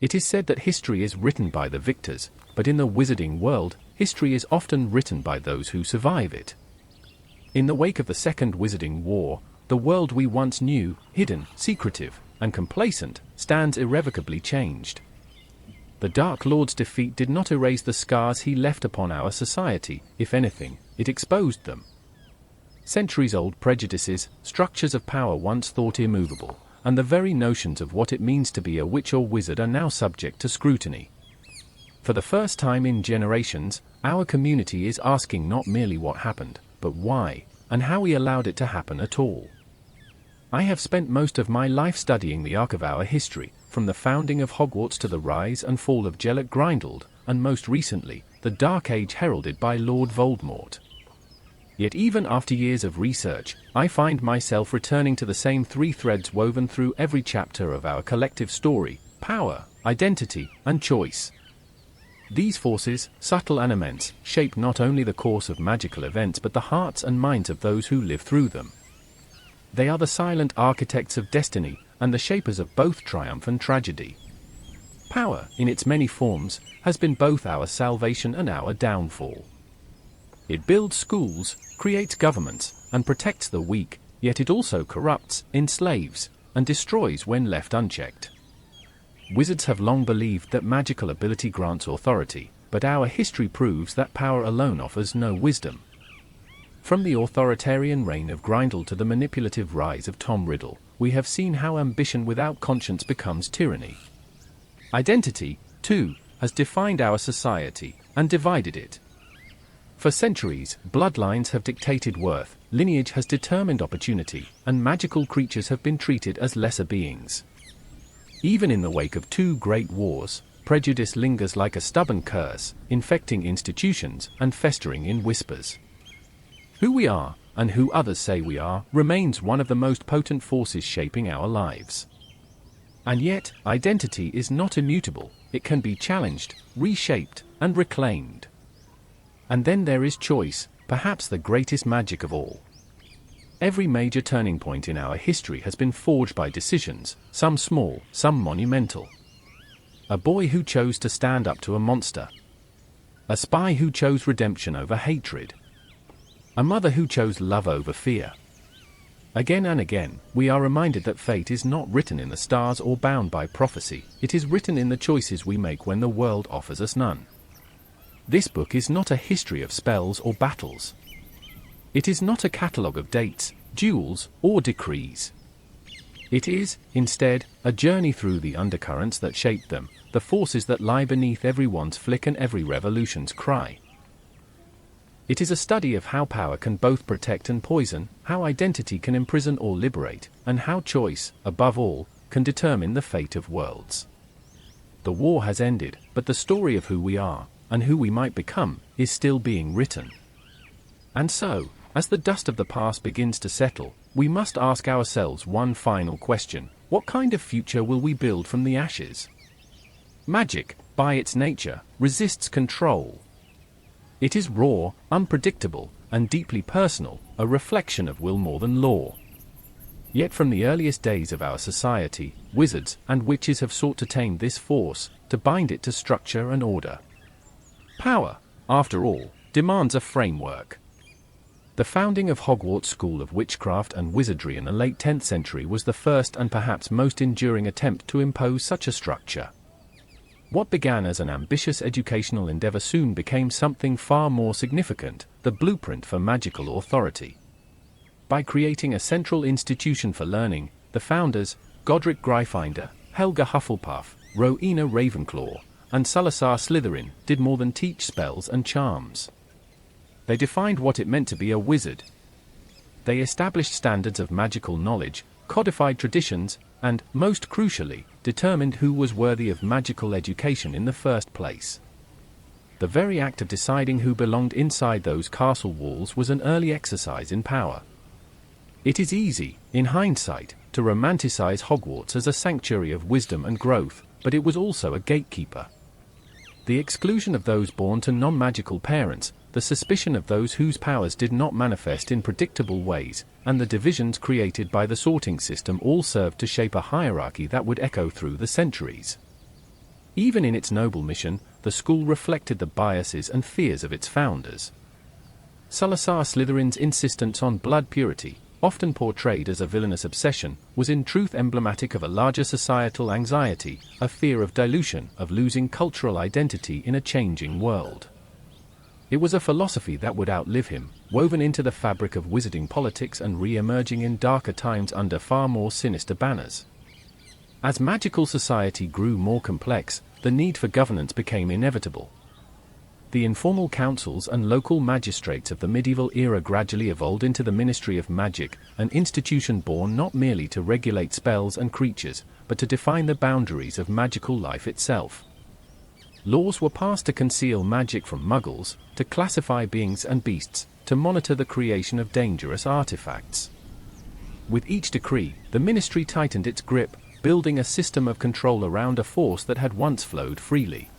It is said that history is written by the victors, but in the wizarding world, history is often written by those who survive it. In the wake of the Second Wizarding War, the world we once knew, hidden, secretive, and complacent, stands irrevocably changed. The Dark Lord's defeat did not erase the scars he left upon our society. If anything, it exposed them. Centuries-old prejudices, structures of power once thought immovable, and the very notions of what it means to be a witch or wizard are now subject to scrutiny. For the first time in generations, our community is asking not merely what happened, but why, and how we allowed it to happen at all. I have spent most of my life studying the arc of our history, from the founding of Hogwarts to the rise and fall of Gellert Grindelwald, and most recently, the Dark Age heralded by Lord Voldemort. Yet even after years of research, I find myself returning to the same three threads woven through every chapter of our collective story: power, identity, and choice. These forces, subtle and immense, shape not only the course of magical events but the hearts and minds of those who live through them. They are the silent architects of destiny, and the shapers of both triumph and tragedy. Power, in its many forms, has been both our salvation and our downfall. It builds schools, creates governments, and protects the weak, yet it also corrupts, enslaves, and destroys when left unchecked. Wizards have long believed that magical ability grants authority, but our history proves that power alone offers no wisdom. From the authoritarian reign of Grindel to the manipulative rise of Tom Riddle, we have seen how ambition without conscience becomes tyranny. Identity, too, has defined our society, and divided it. For centuries, bloodlines have dictated worth, lineage has determined opportunity, and magical creatures have been treated as lesser beings. Even in the wake of two great wars, prejudice lingers like a stubborn curse, infecting institutions and festering in whispers. Who we are, and who others say we are, remains one of the most potent forces shaping our lives. And yet, identity is not immutable. It can be challenged, reshaped, and reclaimed. And then there is choice, perhaps the greatest magic of all. Every major turning point in our history has been forged by decisions, some small, some monumental. A boy who chose to stand up to a monster. A spy who chose redemption over hatred. A mother who chose love over fear. Again and again, we are reminded that fate is not written in the stars or bound by prophecy. It is written in the choices we make when the world offers us none. This book is not a history of spells or battles. It is not a catalogue of dates, duels, or decrees. It is, instead, a journey through the undercurrents that shape them, the forces that lie beneath everyone's flick and every revolution's cry. It is a study of how power can both protect and poison, how identity can imprison or liberate, and how choice, above all, can determine the fate of worlds. The war has ended, but the story of who we are, and who we might become, is still being written. And so, as the dust of the past begins to settle, we must ask ourselves one final question: what kind of future will we build from the ashes? Magic, by its nature, resists control. It is raw, unpredictable, and deeply personal, a reflection of will more than law. Yet from the earliest days of our society, wizards and witches have sought to tame this force, to bind it to structure and order. Power, after all, demands a framework. The founding of Hogwarts School of Witchcraft and Wizardry in the late 10th century was the first and perhaps most enduring attempt to impose such a structure. What began as an ambitious educational endeavor soon became something far more significant: the blueprint for magical authority. By creating a central institution for learning, the founders, Godric Gryffindor, Helga Hufflepuff, Rowena Ravenclaw, and Salazar Slytherin, did more than teach spells and charms. They defined what it meant to be a wizard. They established standards of magical knowledge, codified traditions, and, most crucially, determined who was worthy of magical education in the first place. The very act of deciding who belonged inside those castle walls was an early exercise in power. It is easy, in hindsight, to romanticize Hogwarts as a sanctuary of wisdom and growth, but it was also a gatekeeper. The exclusion of those born to non-magical parents, the suspicion of those whose powers did not manifest in predictable ways, and the divisions created by the sorting system all served to shape a hierarchy that would echo through the centuries. Even in its noble mission, the school reflected the biases and fears of its founders. Salazar Slytherin's insistence on blood purity, often portrayed as a villainous obsession, was in truth emblematic of a larger societal anxiety, a fear of dilution, of losing cultural identity in a changing world. It was a philosophy that would outlive him, woven into the fabric of wizarding politics and re-emerging in darker times under far more sinister banners. As magical society grew more complex, the need for governance became inevitable. The informal councils and local magistrates of the medieval era gradually evolved into the Ministry of Magic, an institution born not merely to regulate spells and creatures, but to define the boundaries of magical life itself. Laws were passed to conceal magic from muggles, to classify beings and beasts, to monitor the creation of dangerous artifacts. With each decree, the ministry tightened its grip, building a system of control around a force that had once flowed freely.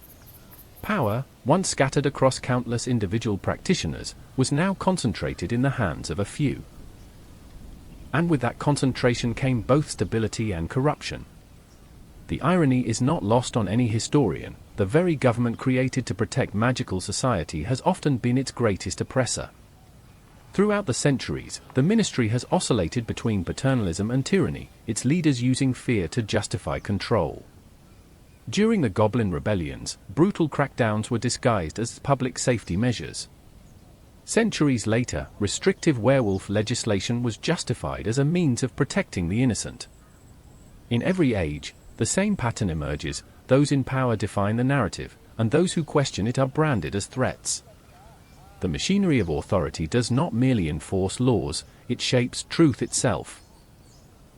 Power, once scattered across countless individual practitioners, was now concentrated in the hands of a few. And with that concentration came both stability and corruption. The irony is not lost on any historian. The very government created to protect magical society has often been its greatest oppressor. Throughout the centuries, the ministry has oscillated between paternalism and tyranny, its leaders using fear to justify control. During the Goblin rebellions, brutal crackdowns were disguised as public safety measures. Centuries later, restrictive werewolf legislation was justified as a means of protecting the innocent. In every age, the same pattern emerges: those in power define the narrative, and those who question it are branded as threats. The machinery of authority does not merely enforce laws, it shapes truth itself.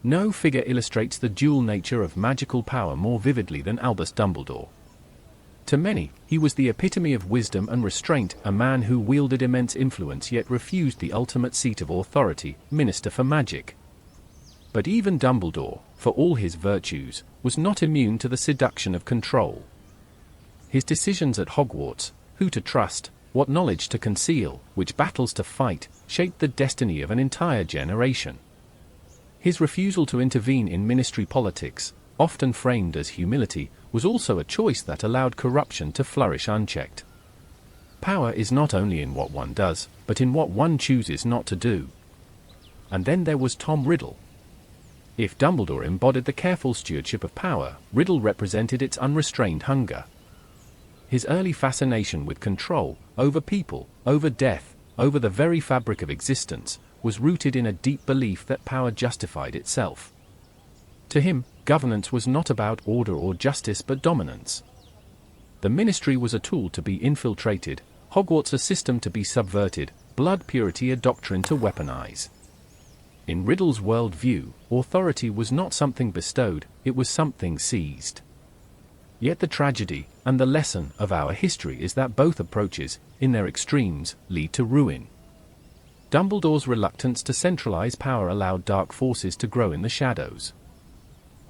No figure illustrates the dual nature of magical power more vividly than Albus Dumbledore. To many, he was the epitome of wisdom and restraint, a man who wielded immense influence yet refused the ultimate seat of authority, Minister for Magic. But even Dumbledore, for all his virtues, was not immune to the seduction of control. His decisions at Hogwarts, who to trust, what knowledge to conceal, which battles to fight, shaped the destiny of an entire generation. His refusal to intervene in ministry politics, often framed as humility, was also a choice that allowed corruption to flourish unchecked. Power is not only in what one does, but in what one chooses not to do. And then there was Tom Riddle. If Dumbledore embodied the careful stewardship of power, Riddle represented its unrestrained hunger. His early fascination with control, over people, over death, over the very fabric of existence, was rooted in a deep belief that power justified itself. To him, governance was not about order or justice but dominance. The ministry was a tool to be infiltrated, Hogwarts a system to be subverted, blood purity a doctrine to weaponize. In Riddle's world-view, authority was not something bestowed, it was something seized. Yet the tragedy, and the lesson of our history is that both approaches, in their extremes, lead to ruin. Dumbledore's reluctance to centralize power allowed dark forces to grow in the shadows.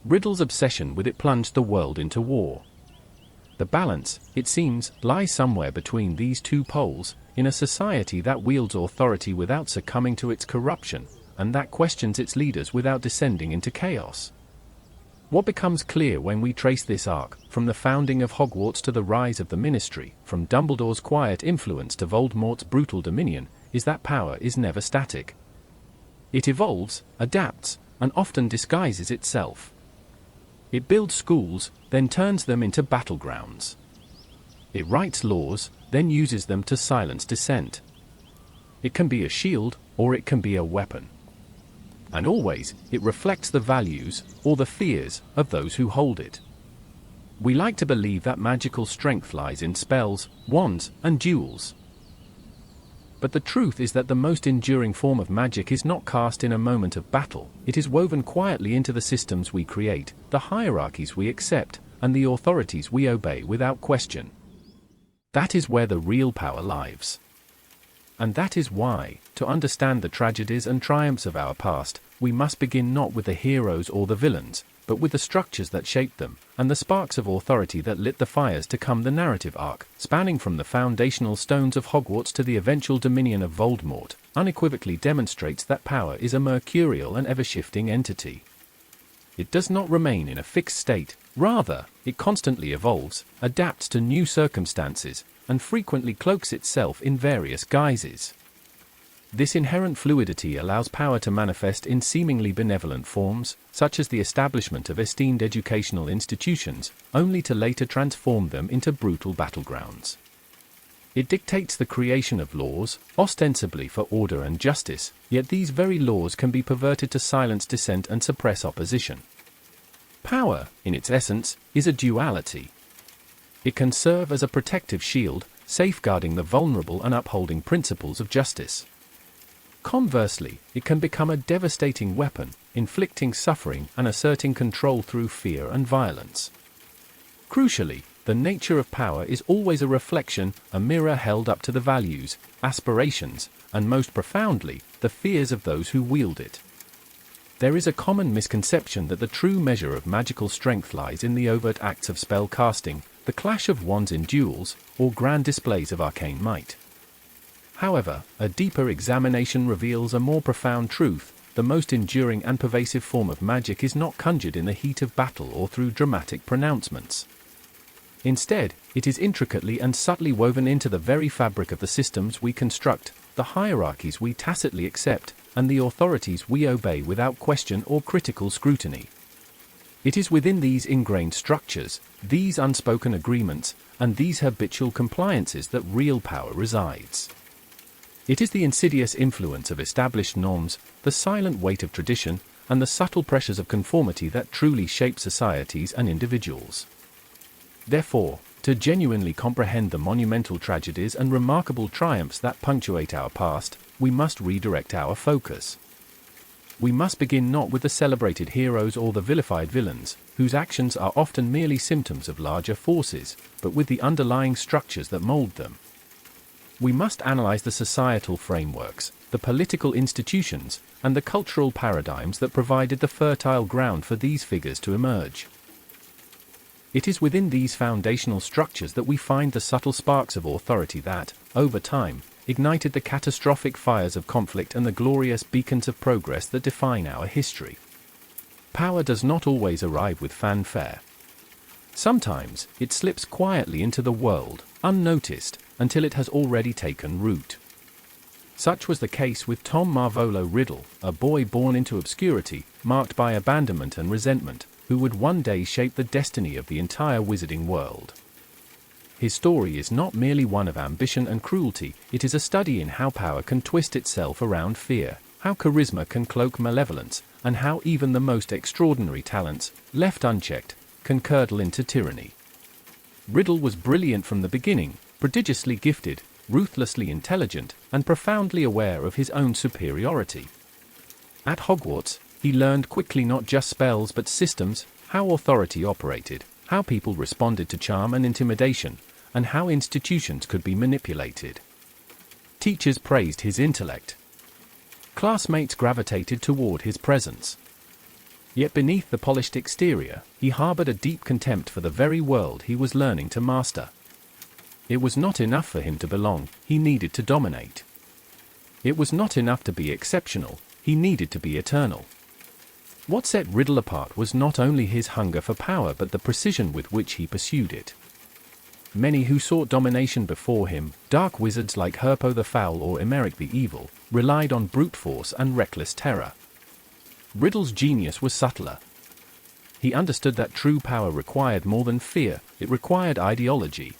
Riddle's obsession with it plunged the world into war. The balance, it seems, lies somewhere between these two poles, in a society that wields authority without succumbing to its corruption, and that questions its leaders without descending into chaos. What becomes clear when we trace this arc, from the founding of Hogwarts to the rise of the ministry, from Dumbledore's quiet influence to Voldemort's brutal dominion, is that power is never static. It evolves, adapts, and often disguises itself. It builds schools, then turns them into battlegrounds. It writes laws, then uses them to silence dissent. It can be a shield, or it can be a weapon. And always, it reflects the values, or the fears, of those who hold it. We like to believe that magical strength lies in spells, wands, and duels. But the truth is that the most enduring form of magic is not cast in a moment of battle, it is woven quietly into the systems we create, the hierarchies we accept, and the authorities we obey without question. That is where the real power lies. And that is why, to understand the tragedies and triumphs of our past, we must begin not with the heroes or the villains, but with the structures that shaped them, and the sparks of authority that lit the fires to come. The narrative arc, spanning from the foundational stones of Hogwarts to the eventual dominion of Voldemort, unequivocally demonstrates that power is a mercurial and ever-shifting entity. It does not remain in a fixed state, rather, it constantly evolves, adapts to new circumstances, and frequently cloaks itself in various guises. This inherent fluidity allows power to manifest in seemingly benevolent forms, such as the establishment of esteemed educational institutions, only to later transform them into brutal battlegrounds. It dictates the creation of laws, ostensibly for order and justice, yet these very laws can be perverted to silence dissent and suppress opposition. Power, in its essence, is a duality. It can serve as a protective shield, safeguarding the vulnerable and upholding principles of justice. Conversely, it can become a devastating weapon, inflicting suffering and asserting control through fear and violence. Crucially, the nature of power is always a reflection, a mirror held up to the values, aspirations, and most profoundly, the fears of those who wield it. There is a common misconception that the true measure of magical strength lies in the overt acts of spell casting, the clash of wands in duels, or grand displays of arcane might. However, a deeper examination reveals a more profound truth: the most enduring and pervasive form of magic is not conjured in the heat of battle or through dramatic pronouncements. Instead, it is intricately and subtly woven into the very fabric of the systems we construct, the hierarchies we tacitly accept, and the authorities we obey without question or critical scrutiny. It is within these ingrained structures, these unspoken agreements, and these habitual compliances that real power resides. It is the insidious influence of established norms, the silent weight of tradition, and the subtle pressures of conformity that truly shape societies and individuals. Therefore, to genuinely comprehend the monumental tragedies and remarkable triumphs that punctuate our past, we must redirect our focus. We must begin not with the celebrated heroes or the vilified villains, whose actions are often merely symptoms of larger forces, but with the underlying structures that mold them. We must analyze the societal frameworks, the political institutions, and the cultural paradigms that provided the fertile ground for these figures to emerge. It is within these foundational structures that we find the subtle sparks of authority that, over time, ignited the catastrophic fires of conflict and the glorious beacons of progress that define our history. Power does not always arrive with fanfare. Sometimes, it slips quietly into the world, unnoticed, until it has already taken root. Such was the case with Tom Marvolo Riddle, a boy born into obscurity, marked by abandonment and resentment, who would one day shape the destiny of the entire wizarding world. His story is not merely one of ambition and cruelty, it is a study in how power can twist itself around fear, how charisma can cloak malevolence, and how even the most extraordinary talents, left unchecked, can curdle into tyranny. Riddle was brilliant from the beginning, prodigiously gifted, ruthlessly intelligent, and profoundly aware of his own superiority. At Hogwarts, he learned quickly not just spells but systems, how authority operated, how people responded to charm and intimidation, and how institutions could be manipulated. Teachers praised his intellect. Classmates gravitated toward his presence. Yet beneath the polished exterior, he harbored a deep contempt for the very world he was learning to master. It was not enough for him to belong, he needed to dominate. It was not enough to be exceptional, he needed to be eternal. What set Riddle apart was not only his hunger for power but the precision with which he pursued it. Many who sought domination before him, dark wizards like Herpo the Foul or Emeric the Evil, relied on brute force and reckless terror. Riddle's genius was subtler. He understood that true power required more than fear, it required ideology.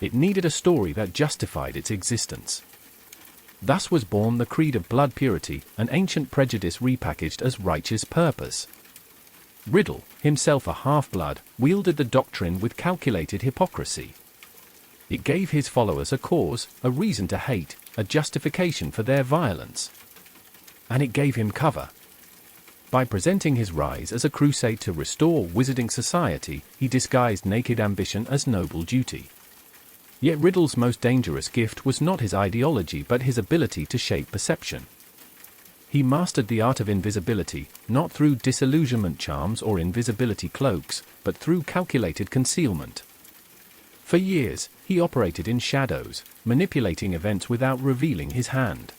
It needed a story that justified its existence. Thus was born the creed of blood purity, an ancient prejudice repackaged as righteous purpose. Riddle, himself a half-blood, wielded the doctrine with calculated hypocrisy. It gave his followers a cause, a reason to hate, a justification for their violence. And it gave him cover. By presenting his rise as a crusade to restore wizarding society, he disguised naked ambition as noble duty. Yet Riddle's most dangerous gift was not his ideology but his ability to shape perception. He mastered the art of invisibility, not through disillusionment charms or invisibility cloaks, but through calculated concealment. For years, he operated in shadows, manipulating events without revealing his hand.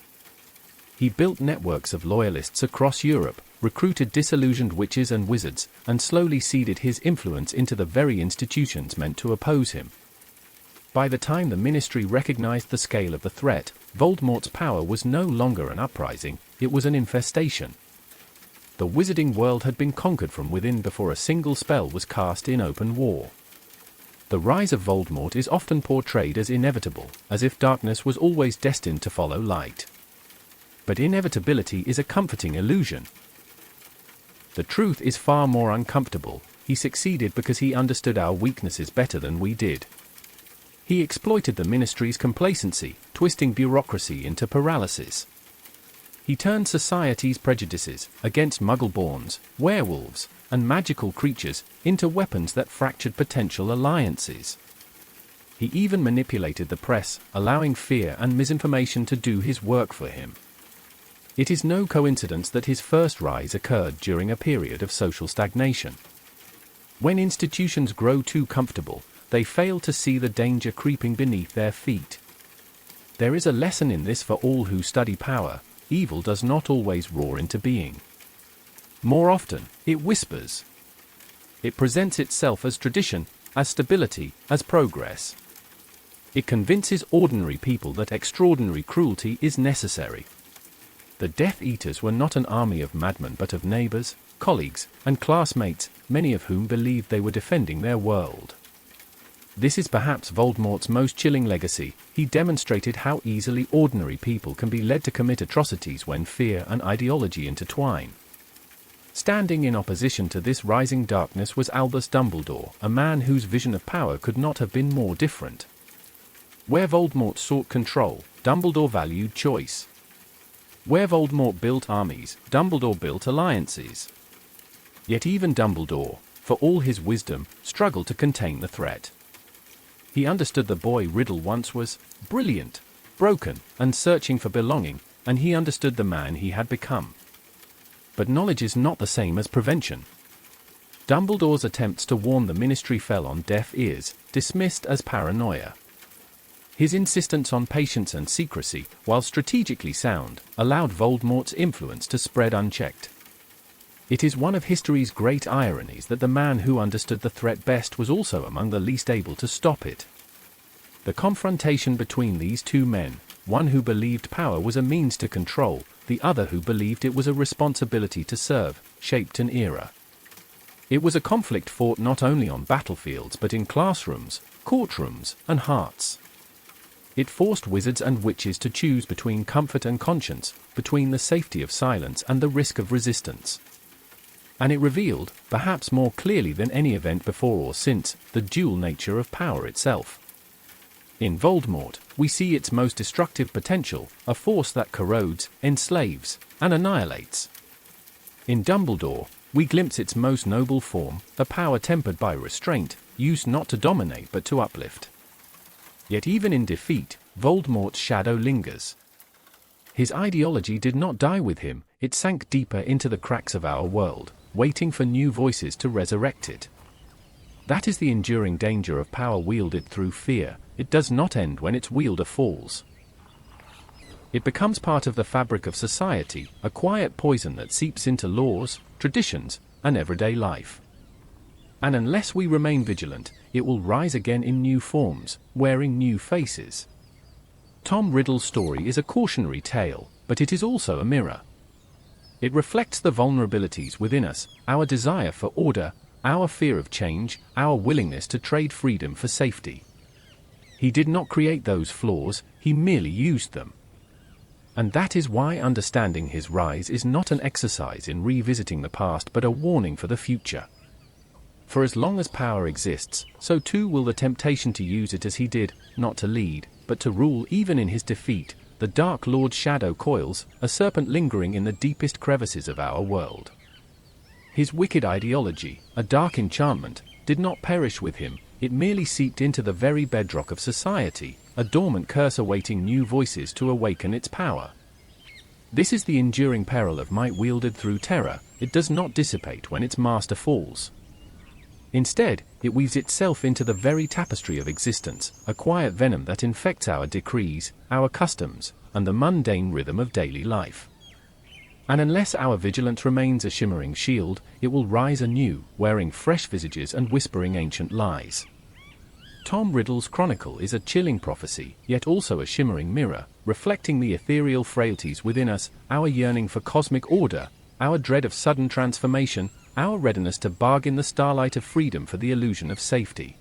He built networks of loyalists across Europe, recruited disillusioned witches and wizards, and slowly seeded his influence into the very institutions meant to oppose him. By the time the Ministry recognized the scale of the threat, Voldemort's power was no longer an uprising, it was an infestation. The wizarding world had been conquered from within before a single spell was cast in open war. The rise of Voldemort is often portrayed as inevitable, as if darkness was always destined to follow light. But inevitability is a comforting illusion. The truth is far more uncomfortable. He succeeded because he understood our weaknesses better than we did. He exploited the Ministry's complacency, twisting bureaucracy into paralysis. He turned society's prejudices against Muggle-borns, werewolves, and magical creatures into weapons that fractured potential alliances. He even manipulated the press, allowing fear and misinformation to do his work for him. It is no coincidence that his first rise occurred during a period of social stagnation. When institutions grow too comfortable, they fail to see the danger creeping beneath their feet. There is a lesson in this for all who study power: evil does not always roar into being. More often, it whispers. It presents itself as tradition, as stability, as progress. It convinces ordinary people that extraordinary cruelty is necessary. The Death Eaters were not an army of madmen but of neighbors, colleagues, and classmates, many of whom believed they were defending their world. This is perhaps Voldemort's most chilling legacy. He demonstrated how easily ordinary people can be led to commit atrocities when fear and ideology intertwine. Standing in opposition to this rising darkness was Albus Dumbledore, a man whose vision of power could not have been more different. Where Voldemort sought control, Dumbledore valued choice. Where Voldemort built armies, Dumbledore built alliances. Yet even Dumbledore, for all his wisdom, struggled to contain the threat. He understood the boy Riddle once was brilliant, broken, and searching for belonging, and he understood the man he had become. But knowledge is not the same as prevention. Dumbledore's attempts to warn the Ministry fell on deaf ears, dismissed as paranoia. His insistence on patience and secrecy, while strategically sound, allowed Voldemort's influence to spread unchecked. It is one of history's great ironies that the man who understood the threat best was also among the least able to stop it. The confrontation between these two men, one who believed power was a means to control, the other who believed it was a responsibility to serve, shaped an era. It was a conflict fought not only on battlefields but in classrooms, courtrooms, and hearts. It forced wizards and witches to choose between comfort and conscience, between the safety of silence and the risk of resistance. And it revealed, perhaps more clearly than any event before or since, the dual nature of power itself. In Voldemort, we see its most destructive potential, a force that corrodes, enslaves, and annihilates. In Dumbledore, we glimpse its most noble form, a power tempered by restraint, used not to dominate but to uplift. Yet even in defeat, Voldemort's shadow lingers. His ideology did not die with him, it sank deeper into the cracks of our world, waiting for new voices to resurrect it. That is the enduring danger of power wielded through fear. It does not end when its wielder falls. It becomes part of the fabric of society, a quiet poison that seeps into laws, traditions, and everyday life. And unless we remain vigilant, it will rise again in new forms, wearing new faces. Tom Riddle's story is a cautionary tale, but it is also a mirror. It reflects the vulnerabilities within us, our desire for order, our fear of change, our willingness to trade freedom for safety. He did not create those flaws, he merely used them. And that is why understanding his rise is not an exercise in revisiting the past but a warning for the future. For as long as power exists, so too will the temptation to use it as he did, not to lead, but to rule. Even in his defeat, the Dark Lord's shadow coils, a serpent lingering in the deepest crevices of our world. His wicked ideology, a dark enchantment, did not perish with him, it merely seeped into the very bedrock of society, a dormant curse awaiting new voices to awaken its power. This is the enduring peril of might wielded through terror, it does not dissipate when its master falls. Instead, it weaves itself into the very tapestry of existence, a quiet venom that infects our decrees, our customs, and the mundane rhythm of daily life. And unless our vigilance remains a shimmering shield, it will rise anew, wearing fresh visages and whispering ancient lies. Tom Riddle's chronicle is a chilling prophecy, yet also a shimmering mirror, reflecting the ethereal frailties within us, our yearning for cosmic order, our dread of sudden transformation, our readiness to bargain the starlight of freedom for the illusion of safety.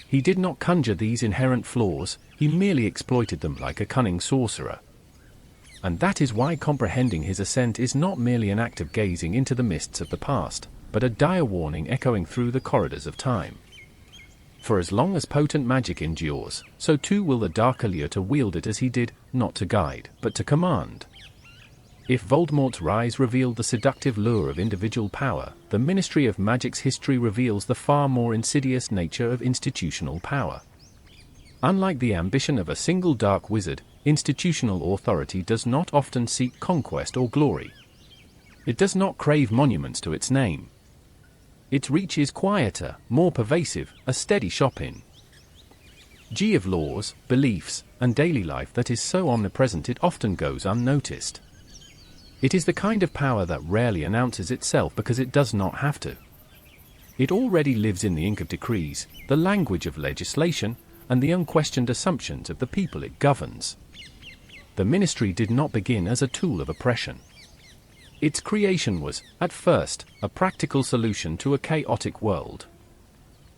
He did not conjure these inherent flaws, he merely exploited them like a cunning sorcerer. And that is why comprehending his Ascent is not merely an act of gazing into the mists of the past, but a dire warning echoing through the corridors of time. For as long as potent magic endures, so too will the dark allure to wield it as he did, not to guide, but to command. If Voldemort's rise revealed the seductive lure of individual power, the Ministry of Magic's history reveals the far more insidious nature of institutional power. Unlike the ambition of a single dark wizard, institutional authority does not often seek conquest or glory. It does not crave monuments to its name. Its reach is quieter, more pervasive, a steady shop-in of laws, beliefs, and daily life that is so omnipresent it often goes unnoticed. It is the kind of power that rarely announces itself because it does not have to. It already lives in the ink of decrees, the language of legislation, and the unquestioned assumptions of the people it governs. The ministry did not begin as a tool of oppression. Its creation was, at first, a practical solution to a chaotic world.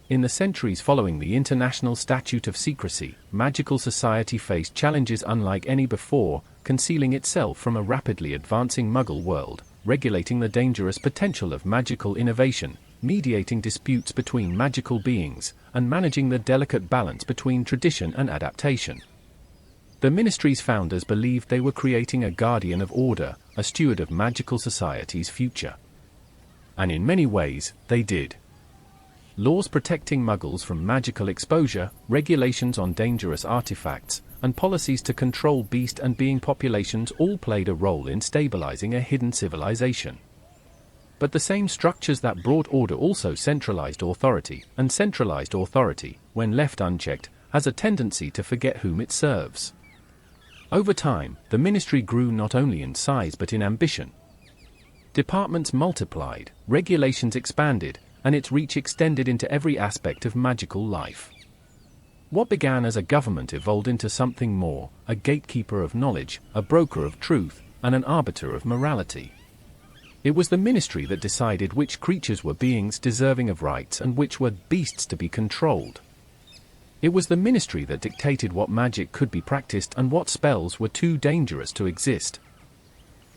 In the centuries following the International Statute of Secrecy, magical society faced challenges unlike any before, concealing itself from a rapidly advancing Muggle world, regulating the dangerous potential of magical innovation, mediating disputes between magical beings, and managing the delicate balance between tradition and adaptation. The ministry's founders believed they were creating a guardian of order, a steward of magical society's future. And in many ways, they did. Laws protecting Muggles from magical exposure, regulations on dangerous artifacts, and policies to control beast and being populations all played a role in stabilizing a hidden civilization. But the same structures that brought order also centralized authority, and centralized authority, when left unchecked, has a tendency to forget whom it serves. Over time, the ministry grew not only in size but in ambition. Departments multiplied, regulations expanded, and its reach extended into every aspect of magical life. What began as a government evolved into something more, a gatekeeper of knowledge, a broker of truth, and an arbiter of morality. It was the ministry that decided which creatures were beings deserving of rights and which were beasts to be controlled. It was the ministry that dictated what magic could be practiced and what spells were too dangerous to exist.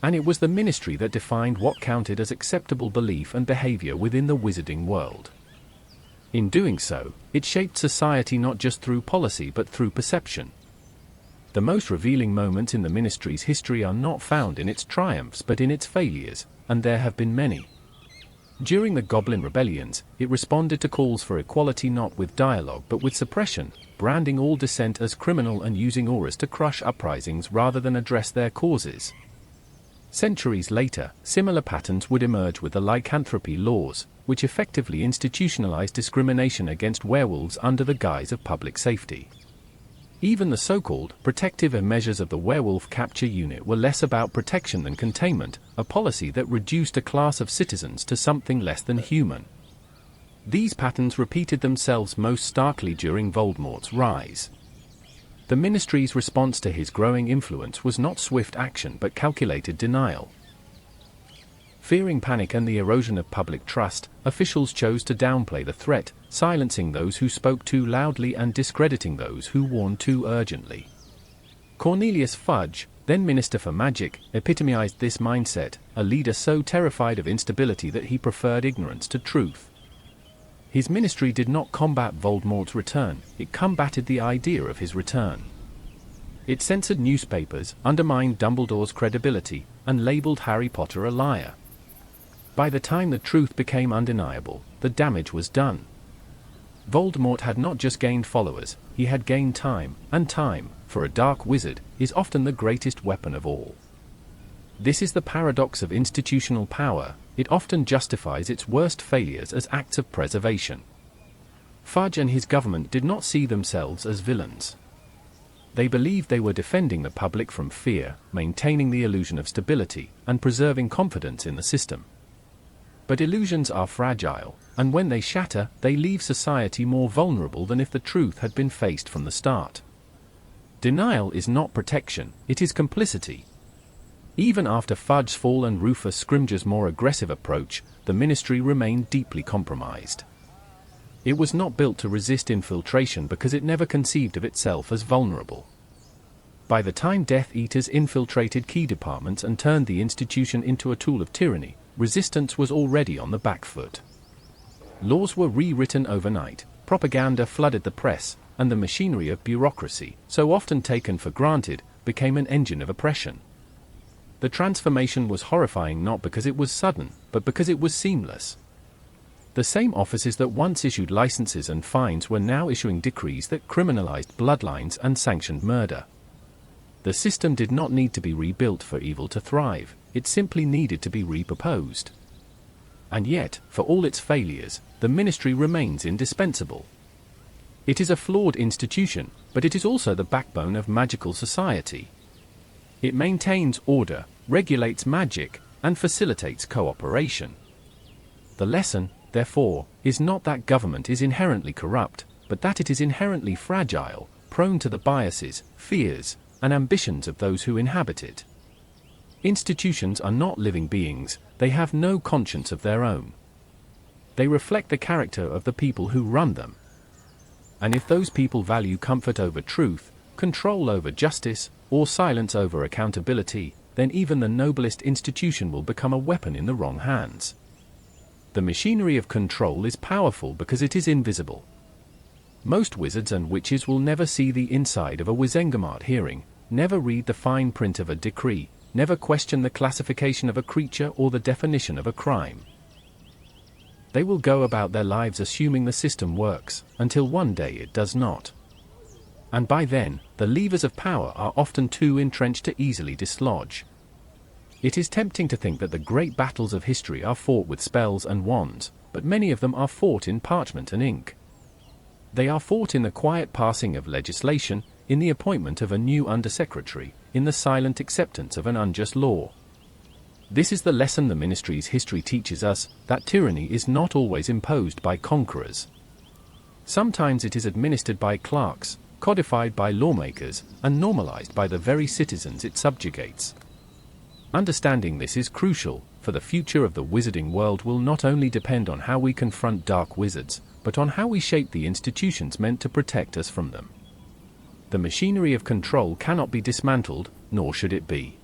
And it was the ministry that defined what counted as acceptable belief and behavior within the wizarding world. In doing so, it shaped society not just through policy but through perception. The most revealing moments in the ministry's history are not found in its triumphs but in its failures, and there have been many. During the Goblin Rebellions, it responded to calls for equality not with dialogue but with suppression, branding all dissent as criminal and using auras to crush uprisings rather than address their causes. Centuries later, similar patterns would emerge with the lycanthropy laws, which effectively institutionalized discrimination against werewolves under the guise of public safety. Even the so-called protective measures of the werewolf capture unit were less about protection than containment, a policy that reduced a class of citizens to something less than human. These patterns repeated themselves most starkly during Voldemort's rise. The ministry's response to his growing influence was not swift action but calculated denial. Fearing panic and the erosion of public trust, officials chose to downplay the threat, silencing those who spoke too loudly and discrediting those who warned too urgently. Cornelius Fudge, then Minister for Magic, epitomized this mindset, a leader so terrified of instability that he preferred ignorance to truth. His ministry did not combat Voldemort's return, it combated the idea of his return. It censored newspapers, undermined Dumbledore's credibility, and labeled Harry Potter a liar. By the time the truth became undeniable, the damage was done. Voldemort had not just gained followers, he had gained time, and time, for a dark wizard, is often the greatest weapon of all. This is the paradox of institutional power, it often justifies its worst failures as acts of preservation. Fudge and his government did not see themselves as villains. They believed they were defending the public from fear, maintaining the illusion of stability, and preserving confidence in the system. But illusions are fragile, and when they shatter, they leave society more vulnerable than if the truth had been faced from the start. Denial is not protection, it is complicity. Even after Fudge's fall and Rufus Scrimgeour's more aggressive approach, the Ministry remained deeply compromised. It was not built to resist infiltration because it never conceived of itself as vulnerable. By the time Death Eaters infiltrated key departments and turned the institution into a tool of tyranny, resistance was already on the back foot. Laws were rewritten overnight, propaganda flooded the press, and the machinery of bureaucracy, so often taken for granted, became an engine of oppression. The transformation was horrifying not because it was sudden, but because it was seamless. The same offices that once issued licenses and fines were now issuing decrees that criminalized bloodlines and sanctioned murder. The system did not need to be rebuilt for evil to thrive, it simply needed to be reproposed. And yet, for all its failures, the Ministry remains indispensable. It is a flawed institution, but it is also the backbone of magical society. It maintains order, regulates magic, and facilitates cooperation. The lesson, therefore, is not that government is inherently corrupt, but that it is inherently fragile, prone to the biases, fears, and ambitions of those who inhabit it. Institutions are not living beings, they have no conscience of their own. They reflect the character of the people who run them. And if those people value comfort over truth, control over justice, or silence over accountability, then even the noblest institution will become a weapon in the wrong hands. The machinery of control is powerful because it is invisible. Most wizards and witches will never see the inside of a Wizengamot hearing, never read the fine print of a decree, never question the classification of a creature or the definition of a crime. They will go about their lives assuming the system works, until one day it does not. And by then, the levers of power are often too entrenched to easily dislodge. It is tempting to think that the great battles of history are fought with spells and wands, but many of them are fought in parchment and ink. They are fought in the quiet passing of legislation, in the appointment of a new undersecretary, in the silent acceptance of an unjust law. This is the lesson the Ministry's history teaches us, that tyranny is not always imposed by conquerors. Sometimes it is administered by clerks, codified by lawmakers, and normalized by the very citizens it subjugates. Understanding this is crucial, for the future of the wizarding world will not only depend on how we confront dark wizards, but on how we shape the institutions meant to protect us from them. The machinery of control cannot be dismantled, nor should it be.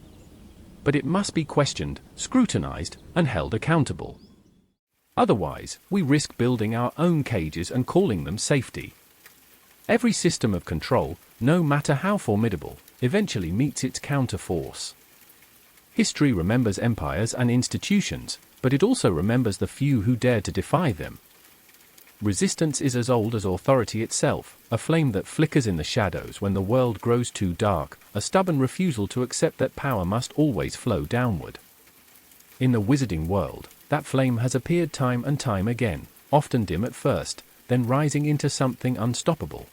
But it must be questioned, scrutinized, and held accountable. Otherwise, we risk building our own cages and calling them safety. Every system of control, no matter how formidable, eventually meets its counterforce. History remembers empires and institutions, but it also remembers the few who dared to defy them. Resistance is as old as authority itself, a flame that flickers in the shadows when the world grows too dark, a stubborn refusal to accept that power must always flow downward. In the wizarding world, that flame has appeared time and time again, often dim at first, then rising into something unstoppable.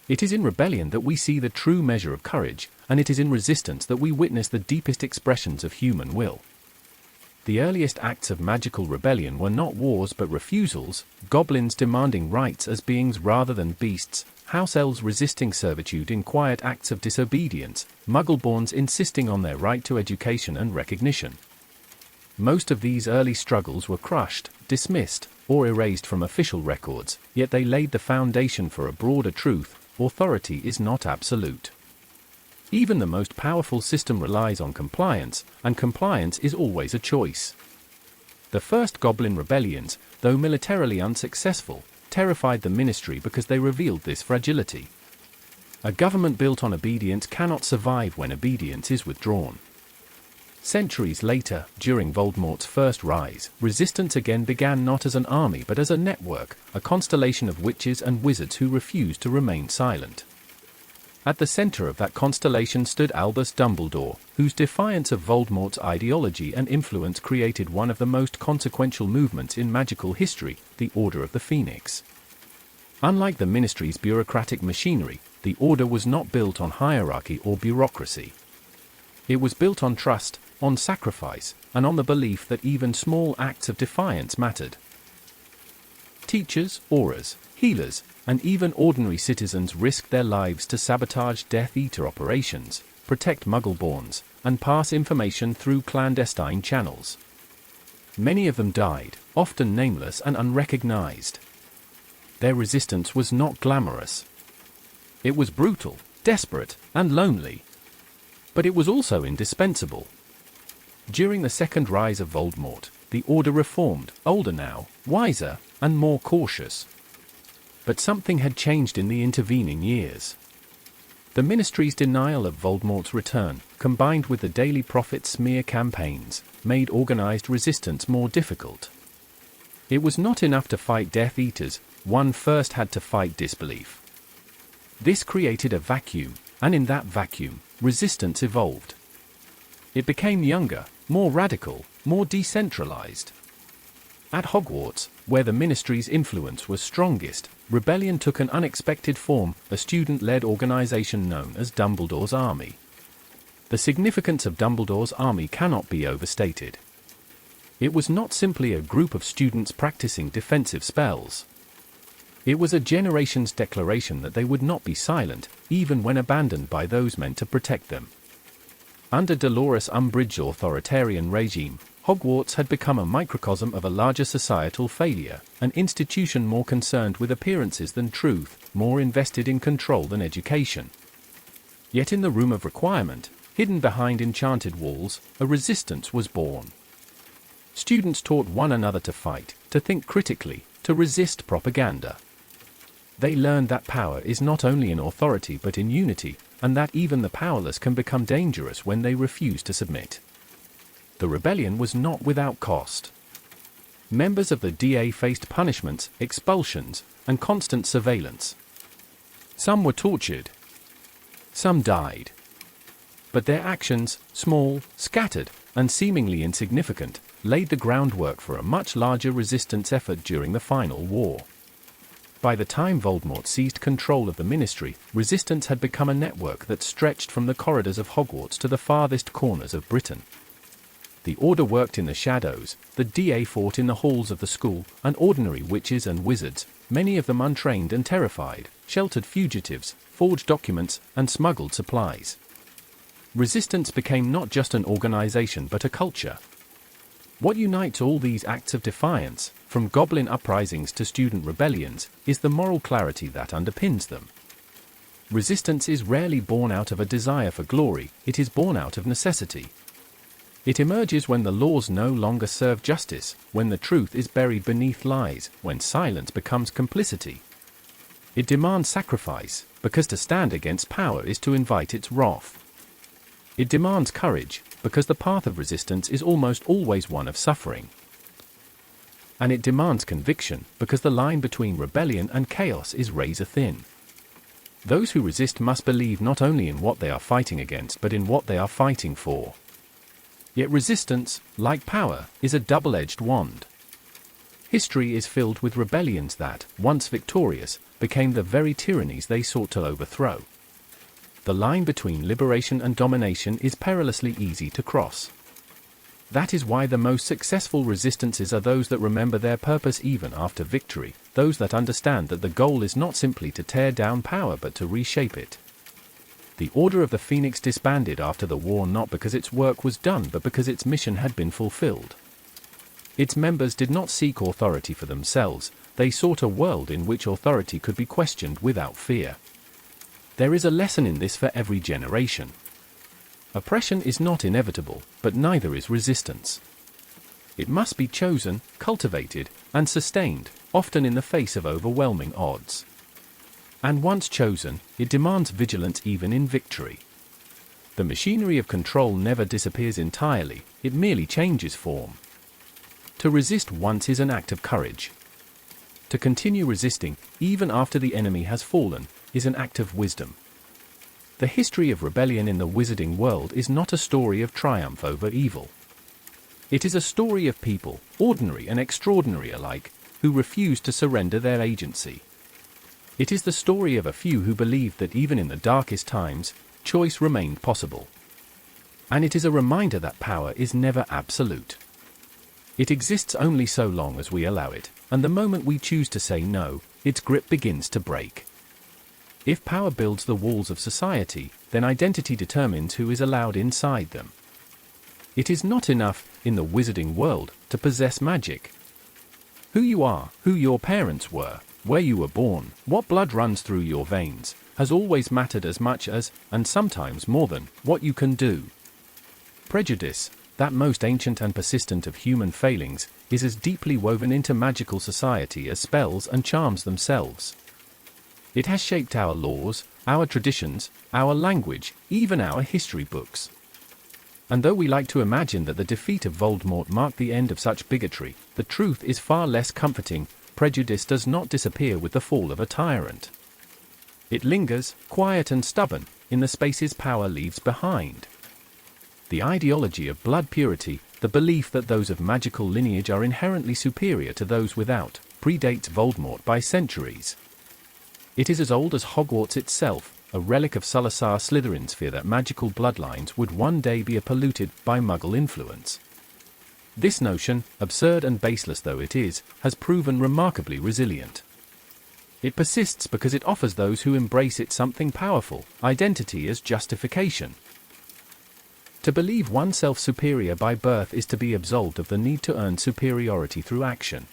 It is in rebellion that we see the true measure of courage, and it is in resistance that we witness the deepest expressions of human will. The earliest acts of magical rebellion were not wars but refusals, goblins demanding rights as beings rather than beasts, house elves resisting servitude in quiet acts of disobedience, muggleborns insisting on their right to education and recognition. Most of these early struggles were crushed, dismissed, or erased from official records, yet they laid the foundation for a broader truth: authority is not absolute. Even the most powerful system relies on compliance, and compliance is always a choice. The first Goblin rebellions, though militarily unsuccessful, terrified the Ministry because they revealed this fragility. A government built on obedience cannot survive when obedience is withdrawn. Centuries later, during Voldemort's first rise, resistance again began not as an army but as a network, a constellation of witches and wizards who refused to remain silent. At the center of that constellation stood Albus Dumbledore, whose defiance of Voldemort's ideology and influence created one of the most consequential movements in magical history, the Order of the Phoenix. Unlike the Ministry's bureaucratic machinery, The order was not built on hierarchy or bureaucracy. It was built on trust, on sacrifice, and on the belief that even small acts of defiance mattered. Teachers, aurors, healers, and even ordinary citizens risked their lives to sabotage Death Eater operations, protect Muggleborns, and pass information through clandestine channels. Many of them died, often nameless and unrecognized. Their resistance was not glamorous. It was brutal, desperate, and lonely. But it was also indispensable. During the second rise of Voldemort, the Order reformed, older now, wiser, and more cautious. But something had changed in the intervening years. The Ministry's denial of Voldemort's return, combined with the Daily Prophet smear campaigns, made organized resistance more difficult. It was not enough to fight Death Eaters, one first had to fight disbelief. This created a vacuum, and in that vacuum, resistance evolved. It became younger, more radical, more decentralized. At Hogwarts, where the Ministry's influence was strongest, rebellion took an unexpected form, a student-led organization known as Dumbledore's Army. The significance of Dumbledore's Army cannot be overstated. It was not simply a group of students practicing defensive spells. It was a generation's declaration that they would not be silent, even when abandoned by those meant to protect them. Under Dolores Umbridge's authoritarian regime, Hogwarts had become a microcosm of a larger societal failure, an institution more concerned with appearances than truth, more invested in control than education. Yet in the room of requirement, hidden behind enchanted walls, a resistance was born. Students taught one another to fight, to think critically, to resist propaganda. They learned that power is not only in authority but in unity, and that even the powerless can become dangerous when they refuse to submit. The rebellion was not without cost. Members of the DA faced punishments, expulsions, and constant surveillance. Some were tortured. Some died. But their actions, small, scattered, and seemingly insignificant, laid the groundwork for a much larger resistance effort during the final war. By the time Voldemort seized control of the Ministry, resistance had become a network that stretched from the corridors of Hogwarts to the farthest corners of Britain. The Order worked in the shadows, the DA fought in the halls of the school, and ordinary witches and wizards, many of them untrained and terrified, sheltered fugitives, forged documents, and smuggled supplies. Resistance became not just an organization but a culture. What unites all these acts of defiance, from goblin uprisings to student rebellions, is the moral clarity that underpins them. Resistance is rarely born out of a desire for glory, it is born out of necessity. It emerges when the laws no longer serve justice, when the truth is buried beneath lies, when silence becomes complicity. It demands sacrifice, because to stand against power is to invite its wrath. It demands courage, because the path of resistance is almost always one of suffering. And it demands conviction, because the line between rebellion and chaos is razor thin. Those who resist must believe not only in what they are fighting against but in what they are fighting for. Yet resistance, like power, is a double-edged wand. History is filled with rebellions that, once victorious, became the very tyrannies they sought to overthrow. The line between liberation and domination is perilously easy to cross. That is why the most successful resistances are those that remember their purpose even after victory, those that understand that the goal is not simply to tear down power but to reshape it. The Order of the Phoenix disbanded after the war not because its work was done but because its mission had been fulfilled. Its members did not seek authority for themselves, they sought a world in which authority could be questioned without fear. There is a lesson in this for every generation. Oppression is not inevitable, but neither is resistance. It must be chosen, cultivated, and sustained, often in the face of overwhelming odds. And once chosen, it demands vigilance even in victory. The machinery of control never disappears entirely, it merely changes form. To resist once is an act of courage. To continue resisting, even after the enemy has fallen, is an act of wisdom. The history of rebellion in the wizarding world is not a story of triumph over evil. It is a story of people, ordinary and extraordinary alike, who refuse to surrender their agency. It is the story of a few who believed that even in the darkest times, choice remained possible. And it is a reminder that power is never absolute. It exists only so long as we allow it, and the moment we choose to say no, its grip begins to break. If power builds the walls of society, then identity determines who is allowed inside them. It is not enough, in the wizarding world, to possess magic. Who you are, who your parents were, where you were born, what blood runs through your veins, has always mattered as much as, and sometimes more than, what you can do. Prejudice, that most ancient and persistent of human failings, is as deeply woven into magical society as spells and charms themselves. It has shaped our laws, our traditions, our language, even our history books. And though we like to imagine that the defeat of Voldemort marked the end of such bigotry, the truth is far less comforting. Prejudice does not disappear with the fall of a tyrant. It lingers, quiet and stubborn, in the spaces power leaves behind. The ideology of blood purity, the belief that those of magical lineage are inherently superior to those without, predates Voldemort by centuries. It is as old as Hogwarts itself, a relic of Salazar Slytherin's fear that magical bloodlines would one day be polluted by Muggle influence. This notion, absurd and baseless though it is, has proven remarkably resilient. It persists because it offers those who embrace it something powerful: identity as justification. To believe oneself superior by birth is to be absolved of the need to earn superiority through action.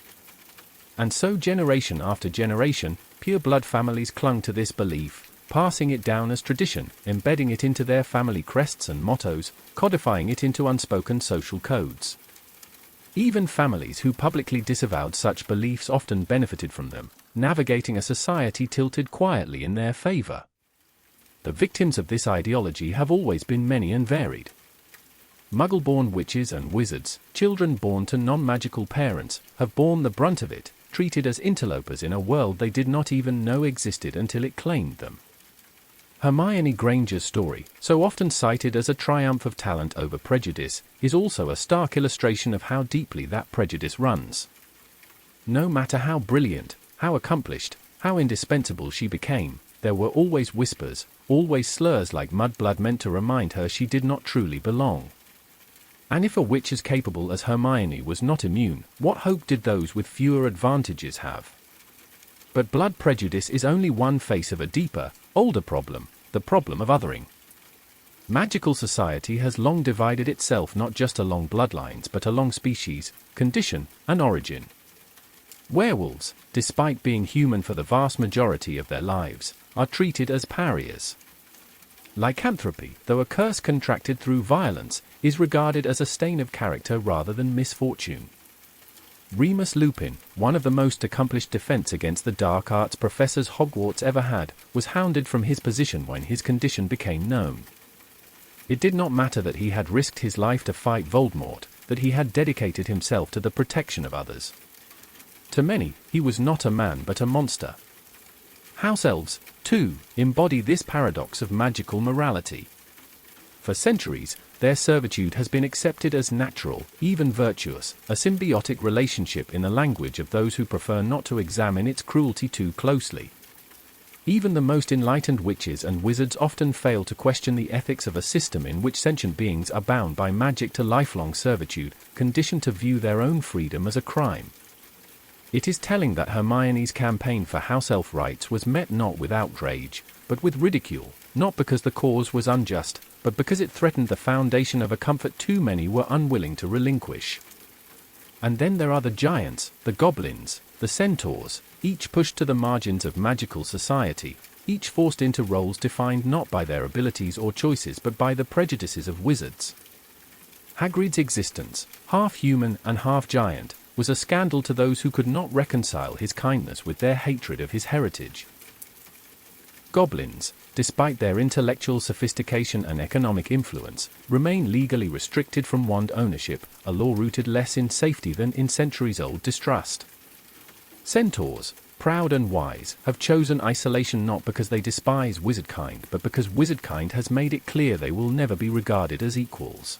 And so generation after generation, pure-blood families clung to this belief, passing it down as tradition, embedding it into their family crests and mottos, codifying it into unspoken social codes. Even families who publicly disavowed such beliefs often benefited from them, navigating a society tilted quietly in their favor. The victims of this ideology have always been many and varied. Muggle-born witches and wizards, children born to non-magical parents, have borne the brunt of it, treated as interlopers in a world they did not even know existed until it claimed them. Hermione Granger's story, so often cited as a triumph of talent over prejudice, is also a stark illustration of how deeply that prejudice runs. No matter how brilliant, how accomplished, how indispensable she became, there were always whispers, always slurs like mudblood meant to remind her she did not truly belong. And if a witch as capable as Hermione was not immune, what hope did those with fewer advantages have? But blood prejudice is only one face of a deeper, older problem, the problem of othering. Magical society has long divided itself not just along bloodlines but along species, condition, and origin. Werewolves, despite being human for the vast majority of their lives, are treated as pariahs. Lycanthropy, though a curse contracted through violence, is regarded as a stain of character rather than misfortune. Remus Lupin, one of the most accomplished defense against the dark arts professors Hogwarts ever had, was hounded from his position when his condition became known. It did not matter that he had risked his life to fight Voldemort, that he had dedicated himself to the protection of others. To many, he was not a man but a monster. House elves, too, embody this paradox of magical morality. For centuries, their servitude has been accepted as natural, even virtuous, a symbiotic relationship in the language of those who prefer not to examine its cruelty too closely. Even the most enlightened witches and wizards often fail to question the ethics of a system in which sentient beings are bound by magic to lifelong servitude, conditioned to view their own freedom as a crime. It is telling that Hermione's campaign for house elf rights was met not with outrage, but with ridicule, not because the cause was unjust, but because it threatened the foundation of a comfort too many were unwilling to relinquish. And then there are the giants, the goblins, the centaurs, each pushed to the margins of magical society, each forced into roles defined not by their abilities or choices but by the prejudices of wizards. Hagrid's existence, half human and half giant, was a scandal to those who could not reconcile his kindness with their hatred of his heritage. Goblins, despite their intellectual sophistication and economic influence, remain legally restricted from wand ownership, a law rooted less in safety than in centuries-old distrust. Centaurs, proud and wise, have chosen isolation not because they despise wizardkind but because wizardkind has made it clear they will never be regarded as equals.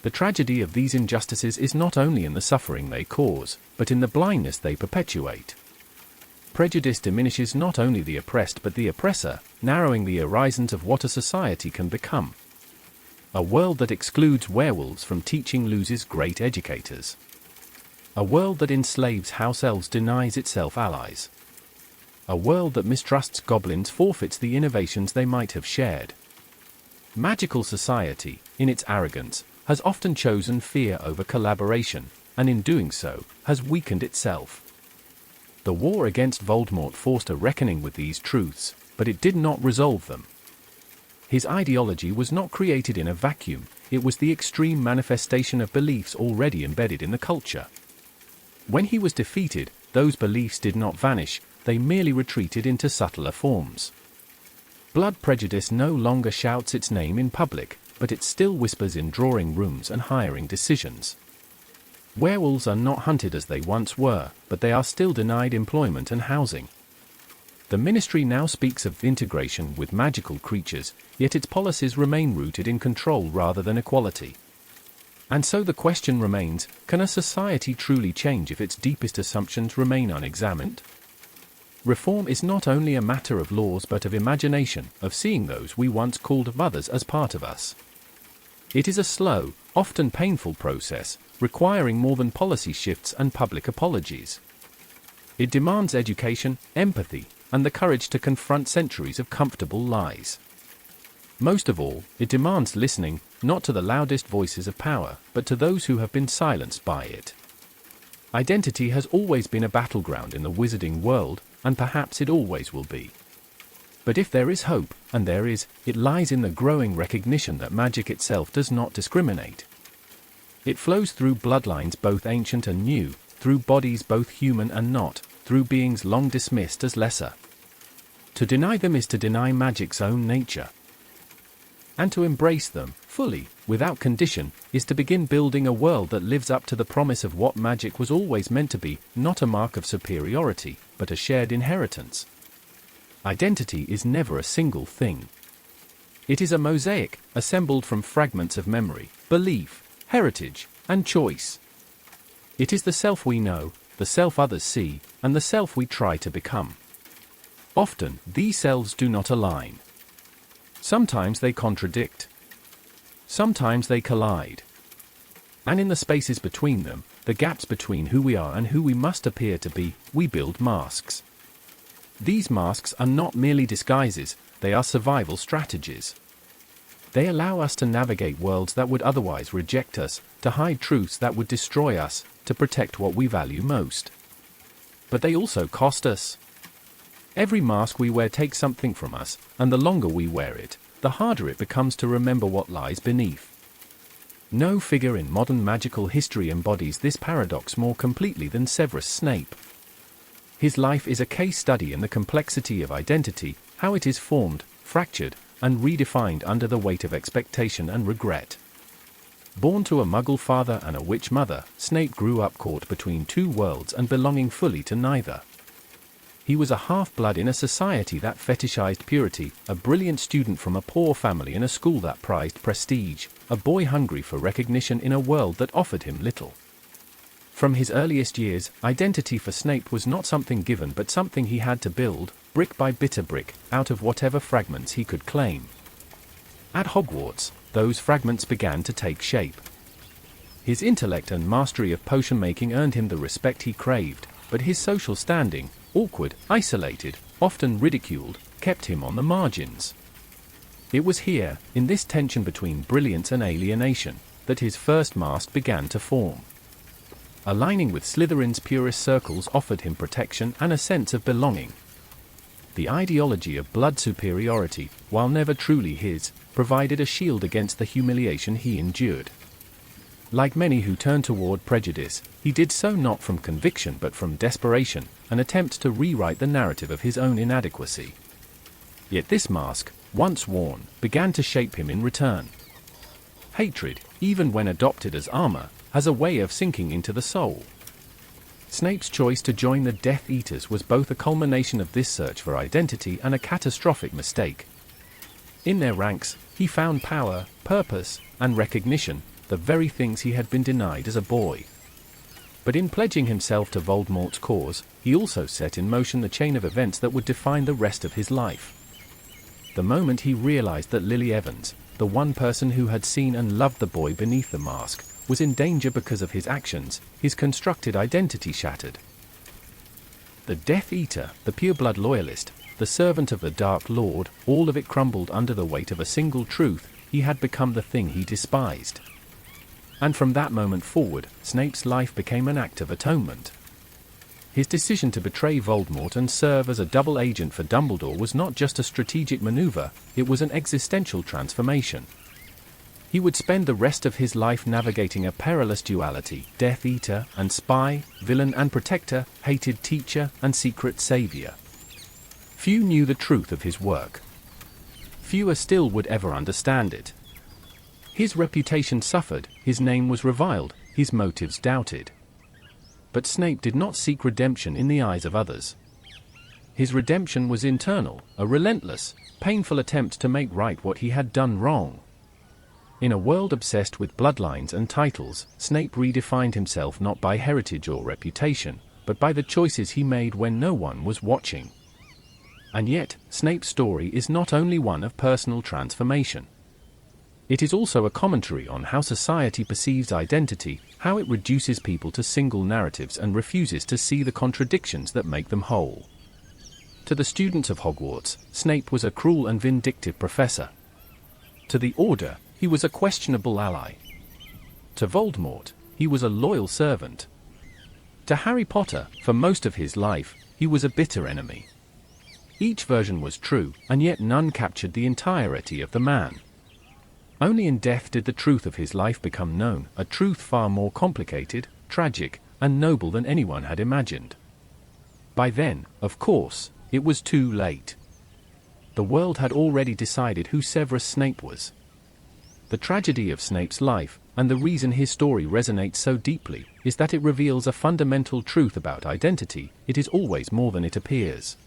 The tragedy of these injustices is not only in the suffering they cause, but in the blindness they perpetuate. Prejudice diminishes not only the oppressed but the oppressor, narrowing the horizons of what a society can become. A world that excludes werewolves from teaching loses great educators. A world that enslaves house elves denies itself allies. A world that mistrusts goblins forfeits the innovations they might have shared. Magical society, in its arrogance, has often chosen fear over collaboration, and in doing so, has weakened itself. The war against Voldemort forced a reckoning with these truths, but it did not resolve them. His ideology was not created in a vacuum, it was the extreme manifestation of beliefs already embedded in the culture. When he was defeated, those beliefs did not vanish, they merely retreated into subtler forms. Blood prejudice no longer shouts its name in public, but it still whispers in drawing rooms and hiring decisions. Werewolves are not hunted as they once were, but they are still denied employment and housing. The ministry now speaks of integration with magical creatures, yet its policies remain rooted in control rather than equality. And so the question remains, can a society truly change if its deepest assumptions remain unexamined? Reform is not only a matter of laws but of imagination, of seeing those we once called mothers as part of us. It is a slow, often painful process, requiring more than policy shifts and public apologies. It demands education, empathy, and the courage to confront centuries of comfortable lies. Most of all, it demands listening, not to the loudest voices of power, but to those who have been silenced by it. Identity has always been a battleground in the wizarding world, and perhaps it always will be. But if there is hope, and there is, it lies in the growing recognition that magic itself does not discriminate. It flows through bloodlines both ancient and new, through bodies both human and not, through beings long dismissed as lesser. To deny them is to deny magic's own nature. And to embrace them, fully, without condition, is to begin building a world that lives up to the promise of what magic was always meant to be, not a mark of superiority, but a shared inheritance. Identity is never a single thing. It is a mosaic, assembled from fragments of memory, belief, heritage, and choice. It is the self we know, the self others see, and the self we try to become. Often, these selves do not align. Sometimes they contradict. Sometimes they collide. And in the spaces between them, the gaps between who we are and who we must appear to be, we build masks. These masks are not merely disguises, they are survival strategies. They allow us to navigate worlds that would otherwise reject us, to hide truths that would destroy us, to protect what we value most. But they also cost us. Every mask we wear takes something from us, and the longer we wear it, the harder it becomes to remember what lies beneath. No figure in modern magical history embodies this paradox more completely than Severus Snape. His life is a case study in the complexity of identity, how it is formed, fractured, and redefined under the weight of expectation and regret. Born to a Muggle father and a witch mother, Snape grew up caught between two worlds and belonging fully to neither. He was a half-blood in a society that fetishized purity, a brilliant student from a poor family in a school that prized prestige, a boy hungry for recognition in a world that offered him little. From his earliest years, identity for Snape was not something given but something he had to build, brick by bitter brick, out of whatever fragments he could claim. At Hogwarts, those fragments began to take shape. His intellect and mastery of potion-making earned him the respect he craved, but his social standing, awkward, isolated, often ridiculed, kept him on the margins. It was here, in this tension between brilliance and alienation, that his first mask began to form. Aligning with Slytherin's purist circles offered him protection and a sense of belonging. The ideology of blood superiority, while never truly his, provided a shield against the humiliation he endured. Like many who turn toward prejudice, he did so not from conviction but from desperation, an attempt to rewrite the narrative of his own inadequacy. Yet this mask, once worn, began to shape him in return. Hatred, even when adopted as armor, has a way of sinking into the soul. Snape's choice to join the Death Eaters was both a culmination of this search for identity and a catastrophic mistake. In their ranks, he found power, purpose, and recognition, the very things he had been denied as a boy. But in pledging himself to Voldemort's cause, he also set in motion the chain of events that would define the rest of his life. The moment he realized that Lily Evans, the one person who had seen and loved the boy beneath the mask, was in danger because of his actions, his constructed identity shattered. The Death Eater, the pureblood loyalist, the servant of the Dark Lord, all of it crumbled under the weight of a single truth: he had become the thing he despised. And from that moment forward, Snape's life became an act of atonement. His decision to betray Voldemort and serve as a double agent for Dumbledore was not just a strategic maneuver, it was an existential transformation. He would spend the rest of his life navigating a perilous duality: Death Eater and spy, villain and protector, hated teacher and secret savior. Few knew the truth of his work. Fewer still would ever understand it. His reputation suffered, his name was reviled, his motives doubted. But Snape did not seek redemption in the eyes of others. His redemption was internal, a relentless, painful attempt to make right what he had done wrong. In a world obsessed with bloodlines and titles, Snape redefined himself not by heritage or reputation, but by the choices he made when no one was watching. And yet, Snape's story is not only one of personal transformation. It is also a commentary on how society perceives identity, how it reduces people to single narratives and refuses to see the contradictions that make them whole. To the students of Hogwarts, Snape was a cruel and vindictive professor. To the Order, he was a questionable ally. To Voldemort, he was a loyal servant. To Harry Potter, for most of his life, he was a bitter enemy. Each version was true, and yet none captured the entirety of the man. Only in death did the truth of his life become known, a truth far more complicated, tragic, and noble than anyone had imagined. By then, of course, it was too late. The world had already decided who Severus Snape was. The tragedy of Snape's life, and the reason his story resonates so deeply, is that it reveals a fundamental truth about identity: it is always more than it appears.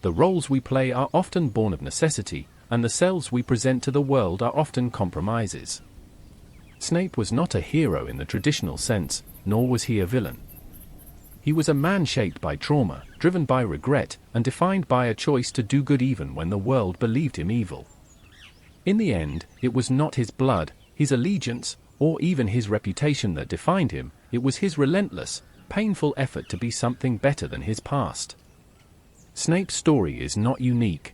The roles we play are often born of necessity, and the selves we present to the world are often compromises. Snape was not a hero in the traditional sense, nor was he a villain. He was a man shaped by trauma, driven by regret, and defined by a choice to do good even when the world believed him evil. In the end, it was not his blood, his allegiance, or even his reputation that defined him, it was his relentless, painful effort to be something better than his past. Snape's story is not unique.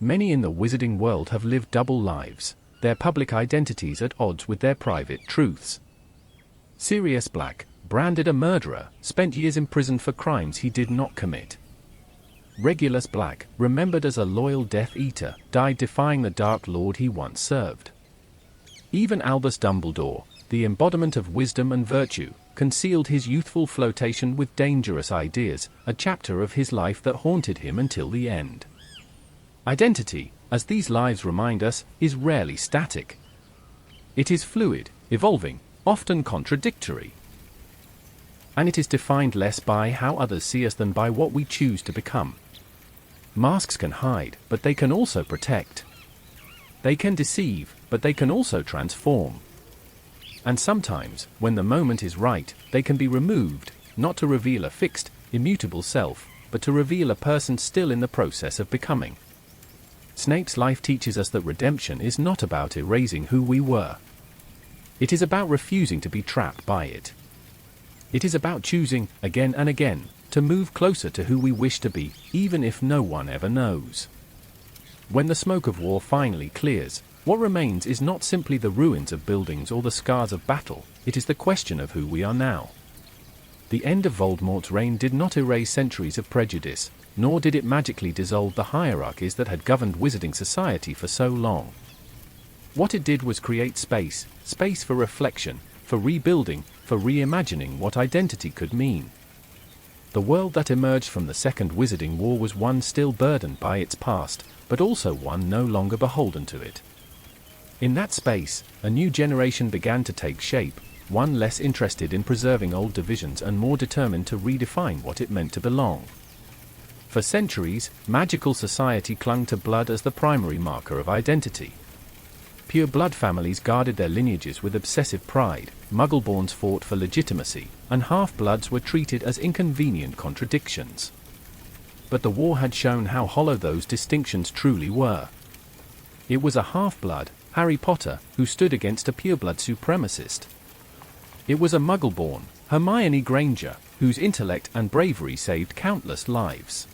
Many in the wizarding world have lived double lives, their public identities at odds with their private truths. Sirius Black, branded a murderer, spent years imprisoned for crimes he did not commit. Regulus Black, remembered as a loyal Death Eater, died defying the Dark Lord he once served. Even Albus Dumbledore, the embodiment of wisdom and virtue, concealed his youthful flirtation with dangerous ideas, a chapter of his life that haunted him until the end. Identity, as these lives remind us, is rarely static. It is fluid, evolving, often contradictory. And it is defined less by how others see us than by what we choose to become. Masks can hide, but they can also protect. They can deceive, but they can also transform. And sometimes, when the moment is right, they can be removed, not to reveal a fixed, immutable self, but to reveal a person still in the process of becoming. Snape's life teaches us that redemption is not about erasing who we were. It is about refusing to be trapped by it. It is about choosing, again and again, to move closer to who we wish to be, even if no one ever knows. When the smoke of war finally clears, what remains is not simply the ruins of buildings or the scars of battle, it is the question of who we are now. The end of Voldemort's reign did not erase centuries of prejudice, nor did it magically dissolve the hierarchies that had governed wizarding society for so long. What it did was create space for reflection, for rebuilding, for reimagining what identity could mean. The world that emerged from the Second Wizarding War was one still burdened by its past, but also one no longer beholden to it. In that space, a new generation began to take shape, one less interested in preserving old divisions and more determined to redefine what it meant to belong. For centuries, magical society clung to blood as the primary marker of identity. Pure-blood families guarded their lineages with obsessive pride, Muggleborns fought for legitimacy, and half-bloods were treated as inconvenient contradictions. But the war had shown how hollow those distinctions truly were. It was a half-blood, Harry Potter, who stood against a pureblood supremacist. It was a Muggleborn, Hermione Granger, whose intellect and bravery saved countless lives.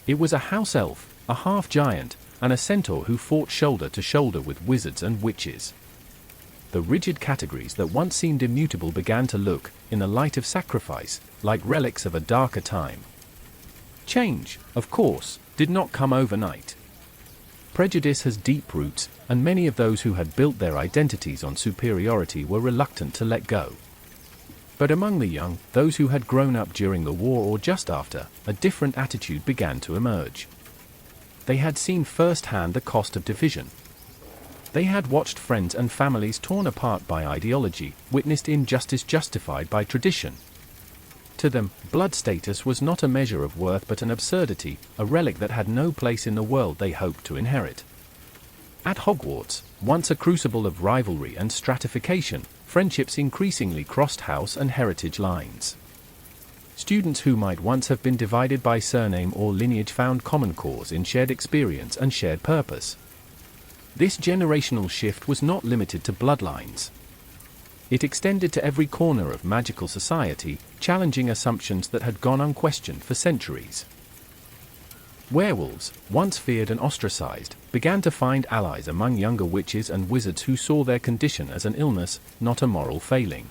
It was a house elf, a half-giant, and a centaur who fought shoulder to shoulder with wizards and witches. The rigid categories that once seemed immutable began to look, in the light of sacrifice, like relics of a darker time. Change, of course, did not come overnight. Prejudice has deep roots, and many of those who had built their identities on superiority were reluctant to let go. But among the young, those who had grown up during the war or just after, a different attitude began to emerge. They had seen firsthand the cost of division. They had watched friends and families torn apart by ideology, witnessed injustice justified by tradition. To them, blood status was not a measure of worth but an absurdity, a relic that had no place in the world they hoped to inherit. At Hogwarts, once a crucible of rivalry and stratification, friendships increasingly crossed house and heritage lines. Students who might once have been divided by surname or lineage found common cause in shared experience and shared purpose. This generational shift was not limited to bloodlines. It extended to every corner of magical society, challenging assumptions that had gone unquestioned for centuries. Werewolves, once feared and ostracized, began to find allies among younger witches and wizards who saw their condition as an illness, not a moral failing.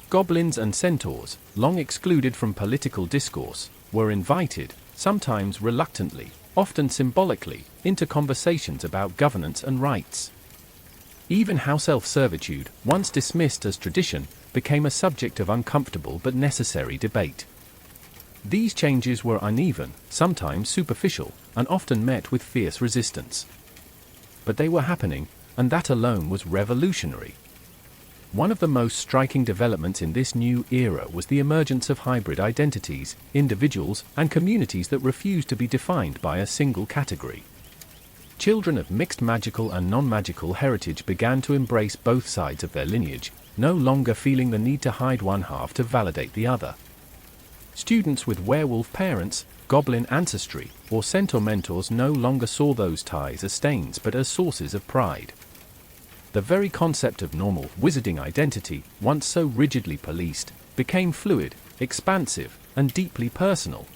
Goblins and centaurs, long excluded from political discourse, were invited, sometimes reluctantly, often symbolically, into conversations about governance and rights. Even house elf servitude, once dismissed as tradition, became a subject of uncomfortable but necessary debate. These changes were uneven, sometimes superficial, and often met with fierce resistance. But they were happening, and that alone was revolutionary. One of the most striking developments in this new era was the emergence of hybrid identities, individuals, and communities that refused to be defined by a single category. Children of mixed magical and non-magical heritage began to embrace both sides of their lineage, no longer feeling the need to hide one half to validate the other. Students with werewolf parents, goblin ancestry, or centaur mentors no longer saw those ties as stains but as sources of pride. The very concept of normal wizarding identity, once so rigidly policed, became fluid, expansive, and deeply personal.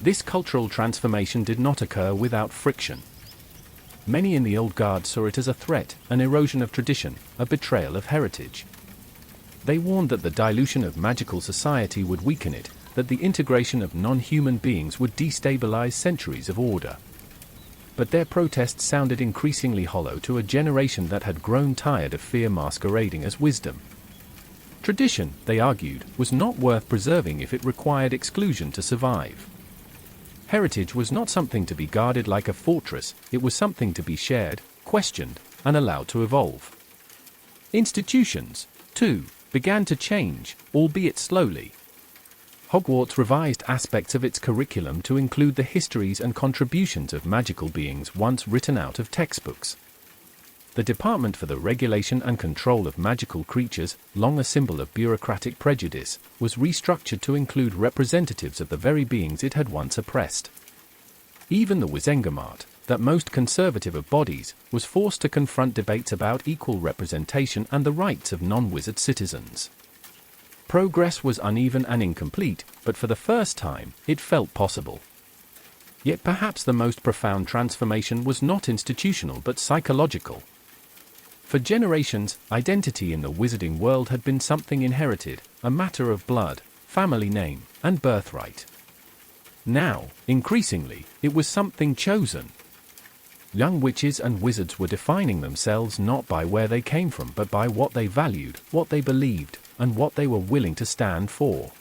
This cultural transformation did not occur without friction. Many in the old guard saw it as a threat, an erosion of tradition, a betrayal of heritage. They warned that the dilution of magical society would weaken it, that the integration of non-human beings would destabilize centuries of order. But their protests sounded increasingly hollow to a generation that had grown tired of fear masquerading as wisdom. Tradition, they argued, was not worth preserving if it required exclusion to survive. Heritage was not something to be guarded like a fortress, it was something to be shared, questioned, and allowed to evolve. Institutions, too, began to change, albeit slowly. Hogwarts revised aspects of its curriculum to include the histories and contributions of magical beings once written out of textbooks. The Department for the Regulation and Control of Magical Creatures, long a symbol of bureaucratic prejudice, was restructured to include representatives of the very beings it had once oppressed. Even the Wizengamot, that most conservative of bodies, was forced to confront debates about equal representation and the rights of non-wizard citizens. Progress was uneven and incomplete, but for the first time, it felt possible. Yet perhaps the most profound transformation was not institutional but psychological. For generations, identity in the wizarding world had been something inherited, a matter of blood, family name, and birthright. Now, increasingly, it was something chosen. Young witches and wizards were defining themselves not by where they came from but by what they valued, what they believed, and what they were willing to stand for.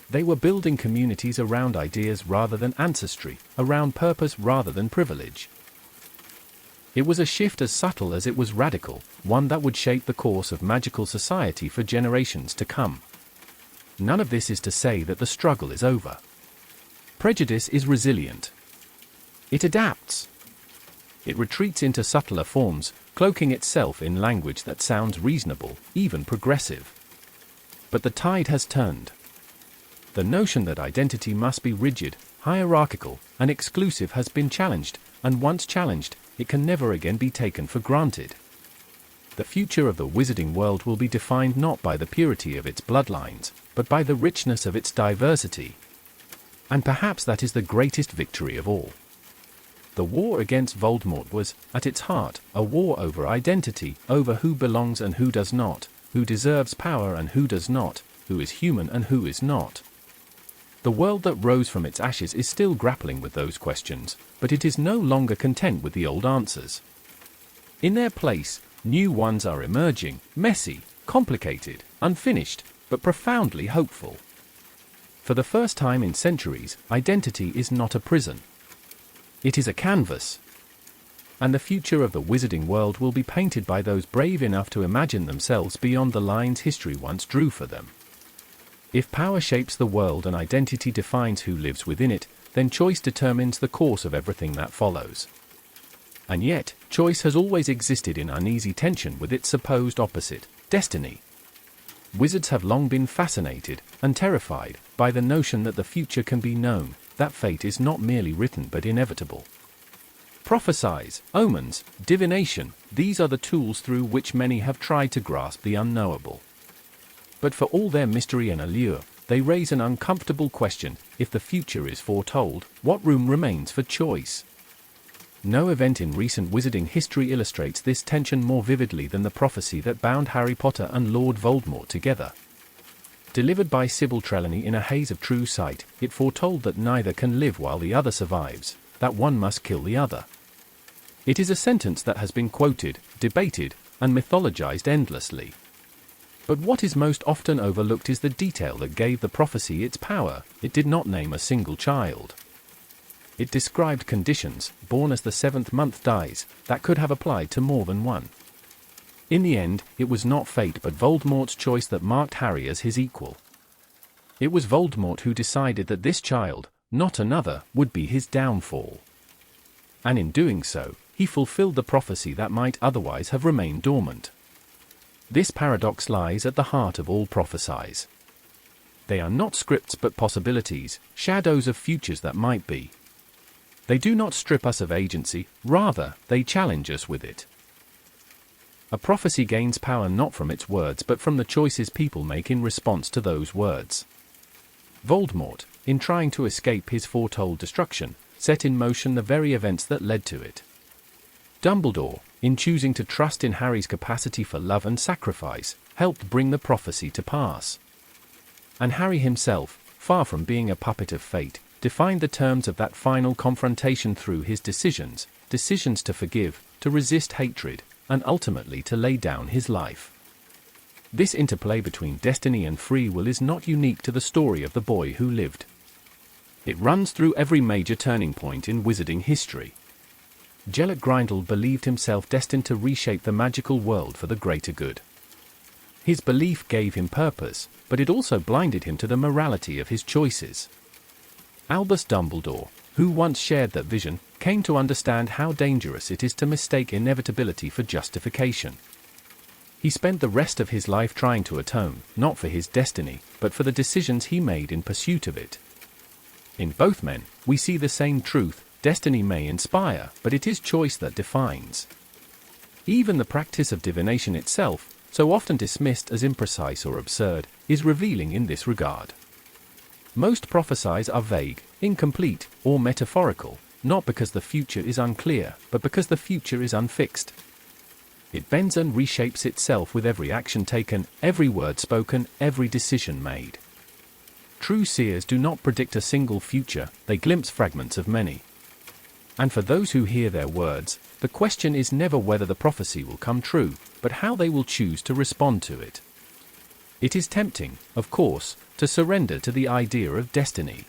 They were building communities around ideas rather than ancestry, around purpose rather than privilege. It was a shift as subtle as it was radical, one that would shape the course of magical society for generations to come. None of this is to say that the struggle is over. Prejudice is resilient. It adapts. It retreats into subtler forms, cloaking itself in language that sounds reasonable, even progressive. But the tide has turned. The notion that identity must be rigid, hierarchical, and exclusive has been challenged, and once challenged, it can never again be taken for granted. The future of the wizarding world will be defined not by the purity of its bloodlines, but by the richness of its diversity. And perhaps that is the greatest victory of all. The war against Voldemort was, at its heart, a war over identity, over who belongs and who does not, who deserves power and who does not, who is human and who is not. The world that rose from its ashes is still grappling with those questions, but it is no longer content with the old answers. In their place, new ones are emerging, messy, complicated, unfinished, but profoundly hopeful. For the first time in centuries, identity is not a prison. It is a canvas. And the future of the wizarding world will be painted by those brave enough to imagine themselves beyond the lines history once drew for them. If power shapes the world and identity defines who lives within it, then choice determines the course of everything that follows. And yet, choice has always existed in uneasy tension with its supposed opposite, destiny. Wizards have long been fascinated, and terrified, by the notion that the future can be known, that fate is not merely written but inevitable. Prophecies, omens, divination, these are the tools through which many have tried to grasp the unknowable. But for all their mystery and allure, they raise an uncomfortable question: if the future is foretold, what room remains for choice? No event in recent wizarding history illustrates this tension more vividly than the prophecy that bound Harry Potter and Lord Voldemort together. Delivered by Sybil Trelawney in a haze of true sight, it foretold that neither can live while the other survives, that one must kill the other. It is a sentence that has been quoted, debated, and mythologized endlessly. But what is most often overlooked is the detail that gave the prophecy its power. It did not name a single child. It described conditions, born as the seventh month dies, that could have applied to more than one. In the end, it was not fate but Voldemort's choice that marked Harry as his equal. It was Voldemort who decided that this child, not another, would be his downfall. And in doing so, he fulfilled the prophecy that might otherwise have remained dormant. This paradox lies at the heart of all prophecies. They are not scripts but possibilities, shadows of futures that might be. They do not strip us of agency, rather, they challenge us with it. A prophecy gains power not from its words but from the choices people make in response to those words. Voldemort, in trying to escape his foretold destruction, set in motion the very events that led to it. Dumbledore, in choosing to trust in Harry's capacity for love and sacrifice, helped bring the prophecy to pass. And Harry himself, far from being a puppet of fate, defined the terms of that final confrontation through his decisions to forgive, to resist hatred, and ultimately to lay down his life. This interplay between destiny and free will is not unique to the story of the boy who lived. It runs through every major turning point in wizarding history. Gellert Grindel believed himself destined to reshape the magical world for the greater good. His belief gave him purpose, but it also blinded him to the morality of his choices. Albus Dumbledore, who once shared that vision, came to understand how dangerous it is to mistake inevitability for justification. He spent the rest of his life trying to atone, not for his destiny, but for the decisions he made in pursuit of it. In both men, we see the same truth: destiny may inspire, but it is choice that defines. Even the practice of divination itself, so often dismissed as imprecise or absurd, is revealing in this regard. Most prophecies are vague, incomplete, or metaphorical, not because the future is unclear, but because the future is unfixed. It bends and reshapes itself with every action taken, every word spoken, every decision made. True seers do not predict a single future, they glimpse fragments of many. And for those who hear their words, the question is never whether the prophecy will come true, but how they will choose to respond to it. It is tempting, of course, to surrender to the idea of destiny.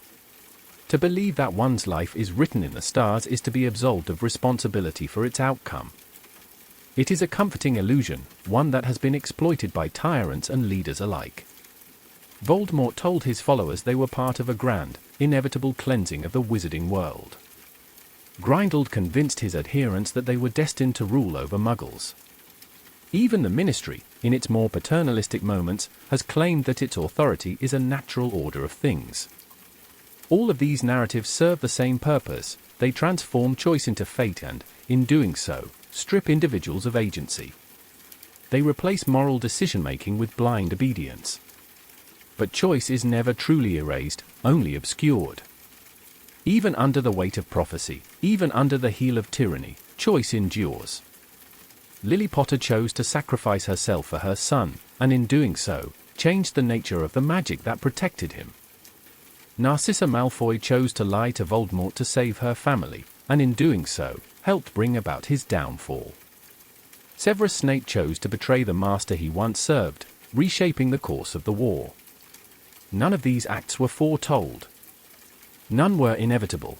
To believe that one's life is written in the stars is to be absolved of responsibility for its outcome. It is a comforting illusion, one that has been exploited by tyrants and leaders alike. Voldemort told his followers they were part of a grand, inevitable cleansing of the wizarding world. Grindelwald convinced his adherents that they were destined to rule over Muggles. Even the Ministry, in its more paternalistic moments, has claimed that its authority is a natural order of things. All of these narratives serve the same purpose: they transform choice into fate and, in doing so, strip individuals of agency. They replace moral decision-making with blind obedience. But choice is never truly erased, only obscured. Even under the weight of prophecy, even under the heel of tyranny, choice endures. Lily Potter chose to sacrifice herself for her son, and in doing so, changed the nature of the magic that protected him. Narcissa Malfoy chose to lie to Voldemort to save her family, and in doing so, helped bring about his downfall. Severus Snape chose to betray the master he once served, reshaping the course of the war. None of these acts were foretold. None were inevitable.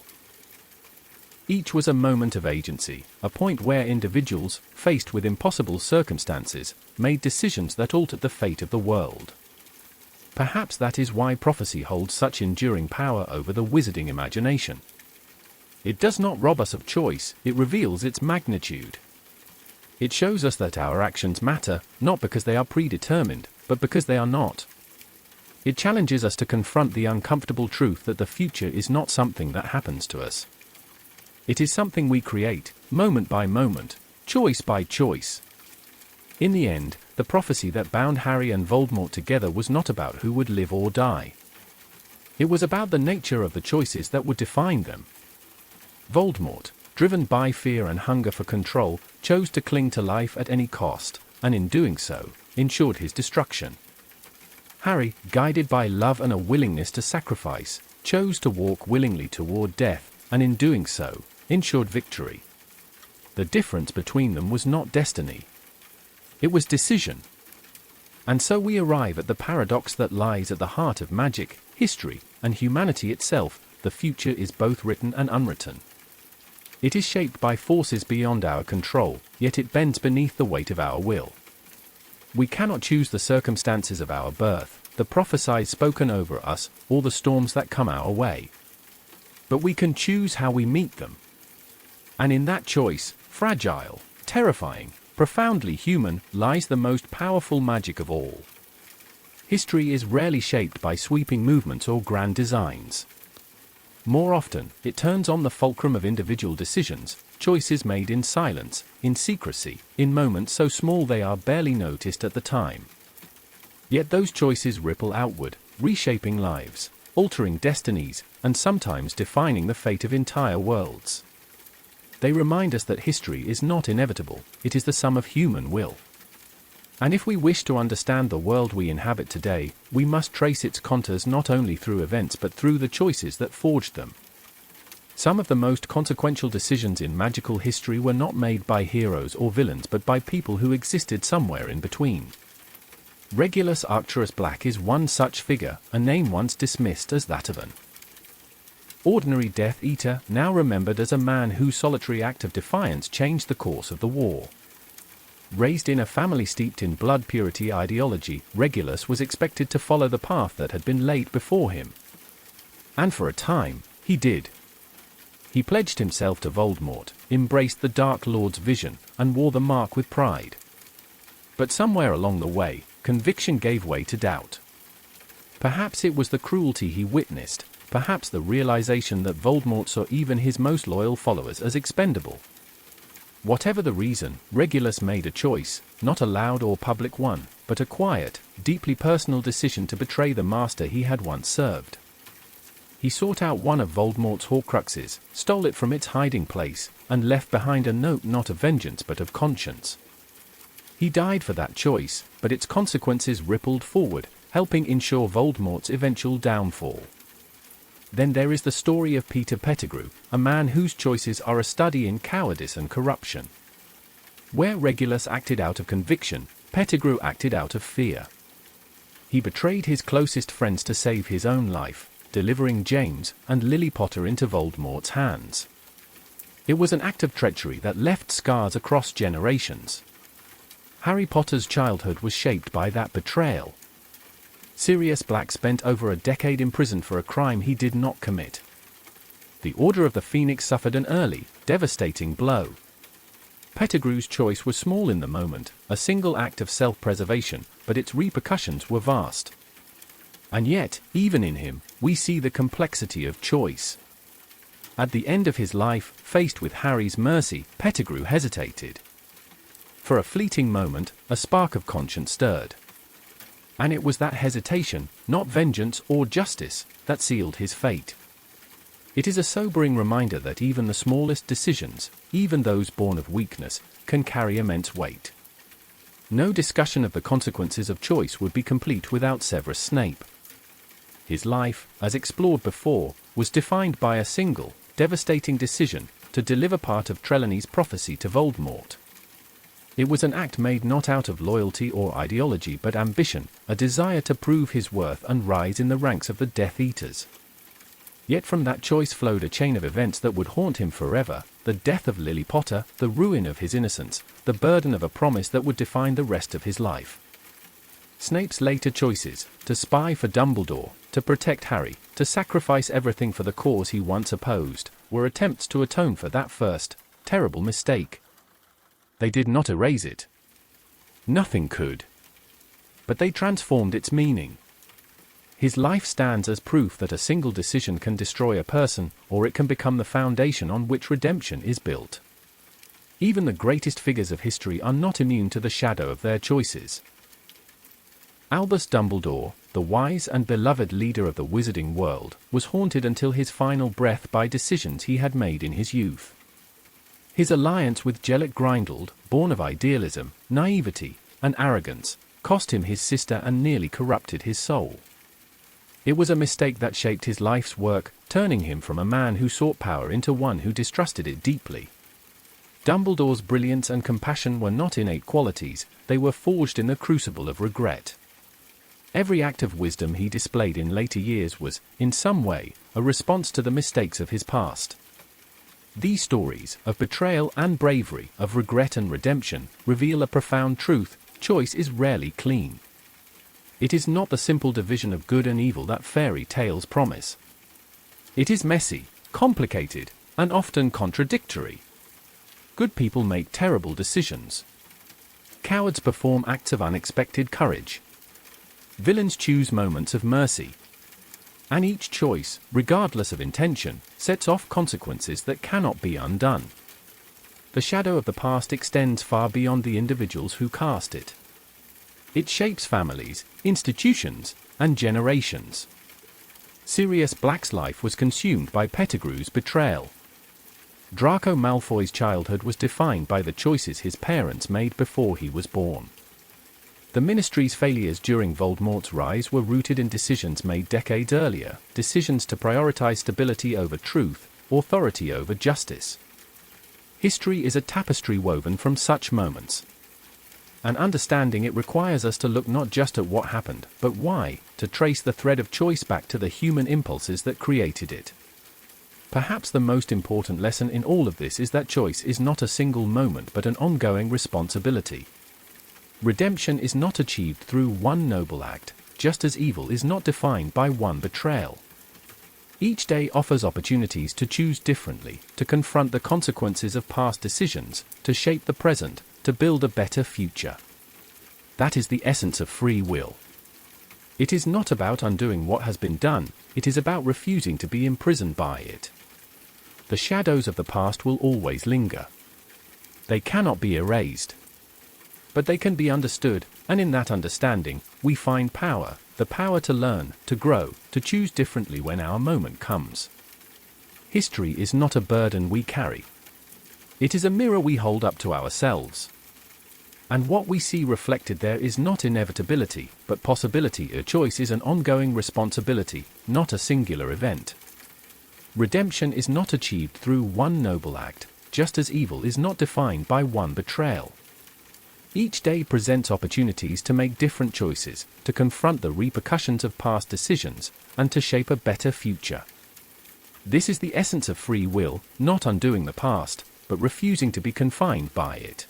Each was a moment of agency, a point where individuals, faced with impossible circumstances, made decisions that altered the fate of the world. Perhaps that is why prophecy holds such enduring power over the wizarding imagination. It does not rob us of choice, it reveals its magnitude. It shows us that our actions matter, not because they are predetermined, but because they are not. It challenges us to confront the uncomfortable truth that the future is not something that happens to us. It is something we create, moment by moment, choice by choice. In the end, the prophecy that bound Harry and Voldemort together was not about who would live or die. It was about the nature of the choices that would define them. Voldemort, driven by fear and hunger for control, chose to cling to life at any cost, and in doing so, ensured his destruction. Harry, guided by love and a willingness to sacrifice, chose to walk willingly toward death, and in doing so, ensured victory. The difference between them was not destiny. It was decision. And so we arrive at the paradox that lies at the heart of magic, history, and humanity itself: the future is both written and unwritten. It is shaped by forces beyond our control, yet it bends beneath the weight of our will. We cannot choose the circumstances of our birth, the prophecies spoken over us, or the storms that come our way. But we can choose how we meet them. And in that choice, fragile, terrifying, profoundly human, lies the most powerful magic of all. History is rarely shaped by sweeping movements or grand designs. More often, it turns on the fulcrum of individual decisions, choices made in silence, in secrecy, in moments so small they are barely noticed at the time. Yet those choices ripple outward, reshaping lives, altering destinies, and sometimes defining the fate of entire worlds. They remind us that history is not inevitable, it is the sum of human will. And if we wish to understand the world we inhabit today, we must trace its contours not only through events but through the choices that forged them. Some of the most consequential decisions in magical history were not made by heroes or villains but by people who existed somewhere in between. Regulus Arcturus Black is one such figure, a name once dismissed as that of an ordinary Death Eater, now remembered as a man whose solitary act of defiance changed the course of the war. Raised in a family steeped in blood purity ideology, Regulus was expected to follow the path that had been laid before him. And for a time, he did. He pledged himself to Voldemort, embraced the Dark Lord's vision, and wore the mark with pride. But somewhere along the way, conviction gave way to doubt. Perhaps it was the cruelty he witnessed, perhaps the realization that Voldemort saw even his most loyal followers as expendable. Whatever the reason, Regulus made a choice, not a loud or public one, but a quiet, deeply personal decision to betray the master he had once served. He sought out one of Voldemort's Horcruxes, stole it from its hiding place, and left behind a note not of vengeance but of conscience. He died for that choice, but its consequences rippled forward, helping ensure Voldemort's eventual downfall. Then there is the story of Peter Pettigrew, a man whose choices are a study in cowardice and corruption. Where Regulus acted out of conviction, Pettigrew acted out of fear. He betrayed his closest friends to save his own life, delivering James and Lily Potter into Voldemort's hands. It was an act of treachery that left scars across generations. Harry Potter's childhood was shaped by that betrayal. Sirius Black spent over a decade imprisoned for a crime he did not commit. The Order of the Phoenix suffered an early, devastating blow. Pettigrew's choice was small in the moment, a single act of self-preservation, but its repercussions were vast. And yet, even in him, we see the complexity of choice. At the end of his life, faced with Harry's mercy, Pettigrew hesitated. For a fleeting moment, a spark of conscience stirred. And it was that hesitation, not vengeance or justice, that sealed his fate. It is a sobering reminder that even the smallest decisions, even those born of weakness, can carry immense weight. No discussion of the consequences of choice would be complete without Severus Snape. His life, as explored before, was defined by a single, devastating decision to deliver part of Trelawney's prophecy to Voldemort. It was an act made not out of loyalty or ideology but ambition, a desire to prove his worth and rise in the ranks of the Death Eaters. Yet from that choice flowed a chain of events that would haunt him forever: the death of Lily Potter, the ruin of his innocence, the burden of a promise that would define the rest of his life. Snape's later choices, to spy for Dumbledore, to protect Harry, to sacrifice everything for the cause he once opposed, were attempts to atone for that first, terrible mistake. They did not erase it. Nothing could. But they transformed its meaning. His life stands as proof that a single decision can destroy a person, or it can become the foundation on which redemption is built. Even the greatest figures of history are not immune to the shadow of their choices. Albus Dumbledore, the wise and beloved leader of the wizarding world, was haunted until his final breath by decisions he had made in his youth. His alliance with Gellick Grindelwald, born of idealism, naivety, and arrogance, cost him his sister and nearly corrupted his soul. It was a mistake that shaped his life's work, turning him from a man who sought power into one who distrusted it deeply. Dumbledore's brilliance and compassion were not innate qualities, they were forged in the crucible of regret. Every act of wisdom he displayed in later years was, in some way, a response to the mistakes of his past. These stories, of betrayal and bravery, of regret and redemption, reveal a profound truth: choice is rarely clean. It is not the simple division of good and evil that fairy tales promise. It is messy, complicated, and often contradictory. Good people make terrible decisions. Cowards perform acts of unexpected courage. Villains choose moments of mercy. And each choice, regardless of intention, sets off consequences that cannot be undone. The shadow of the past extends far beyond the individuals who cast it. It shapes families, institutions, and generations. Sirius Black's life was consumed by Pettigrew's betrayal. Draco Malfoy's childhood was defined by the choices his parents made before he was born. The Ministry's failures during Voldemort's rise were rooted in decisions made decades earlier, decisions to prioritize stability over truth, authority over justice. History is a tapestry woven from such moments. And understanding it requires us to look not just at what happened, but why, to trace the thread of choice back to the human impulses that created it. Perhaps the most important lesson in all of this is that choice is not a single moment but an ongoing responsibility. Redemption is not achieved through one noble act, just as evil is not defined by one betrayal. Each day offers opportunities to choose differently, to confront the consequences of past decisions, to shape the present, to build a better future. That is the essence of free will. It is not about undoing what has been done, it is about refusing to be imprisoned by it. The shadows of the past will always linger. They cannot be erased. But they can be understood, and in that understanding, we find power, the power to learn, to grow, to choose differently when our moment comes. History is not a burden we carry. It is a mirror we hold up to ourselves. And what we see reflected there is not inevitability, but possibility. A choice is an ongoing responsibility, not a singular event. Redemption is not achieved through one noble act, just as evil is not defined by one betrayal. Each day presents opportunities to make different choices, to confront the repercussions of past decisions, and to shape a better future. This is the essence of free will, not undoing the past, but refusing to be confined by it.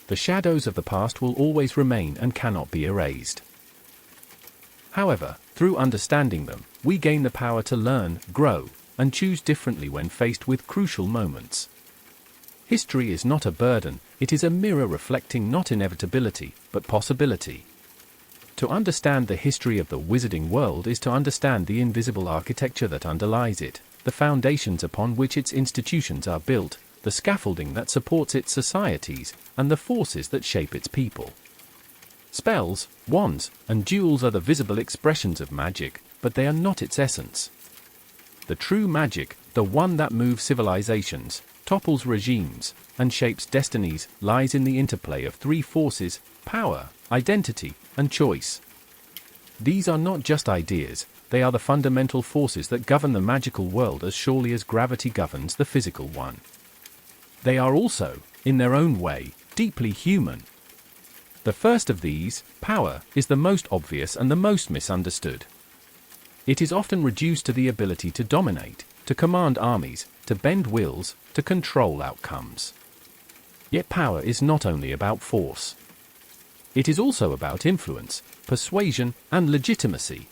The shadows of the past will always remain and cannot be erased. However, through understanding them, we gain the power to learn, grow, and choose differently when faced with crucial moments. History is not a burden, it is a mirror reflecting not inevitability, but possibility. To understand the history of the wizarding world is to understand the invisible architecture that underlies it, the foundations upon which its institutions are built, the scaffolding that supports its societies, and the forces that shape its people. Spells, wands, and jewels are the visible expressions of magic, but they are not its essence. The true magic, the one that moves civilizations, topples regimes, and shapes destinies, lies in the interplay of three forces: power, identity, and choice. These are not just ideas, they are the fundamental forces that govern the magical world as surely as gravity governs the physical one. They are also, in their own way, deeply human. The first of these, power, is the most obvious and the most misunderstood. It is often reduced to the ability to dominate, to command armies, to bend wills, to control outcomes. Yet power is not only about force. It is also about influence, persuasion, and legitimacy.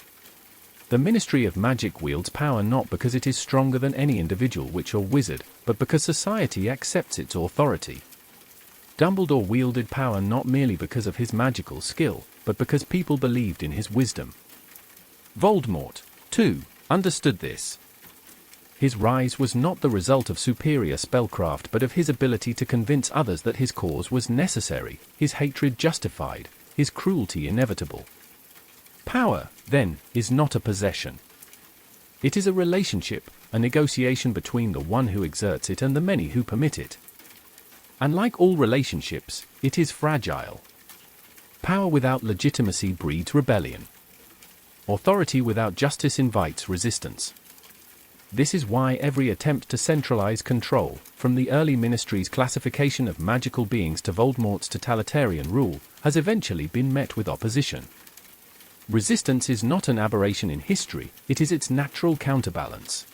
The Ministry of Magic wields power not because it is stronger than any individual witch or wizard, but because society accepts its authority. Dumbledore wielded power not merely because of his magical skill, but because people believed in his wisdom. Voldemort, too, understood this. His rise was not the result of superior spellcraft but of his ability to convince others that his cause was necessary, his hatred justified, his cruelty inevitable. Power, then, is not a possession. It is a relationship, a negotiation between the one who exerts it and the many who permit it. And like all relationships, it is fragile. Power without legitimacy breeds rebellion. Authority without justice invites resistance. This is why every attempt to centralize control, from the early ministry's classification of magical beings to Voldemort's totalitarian rule, has eventually been met with opposition. Resistance is not an aberration in history, it is its natural counterbalance.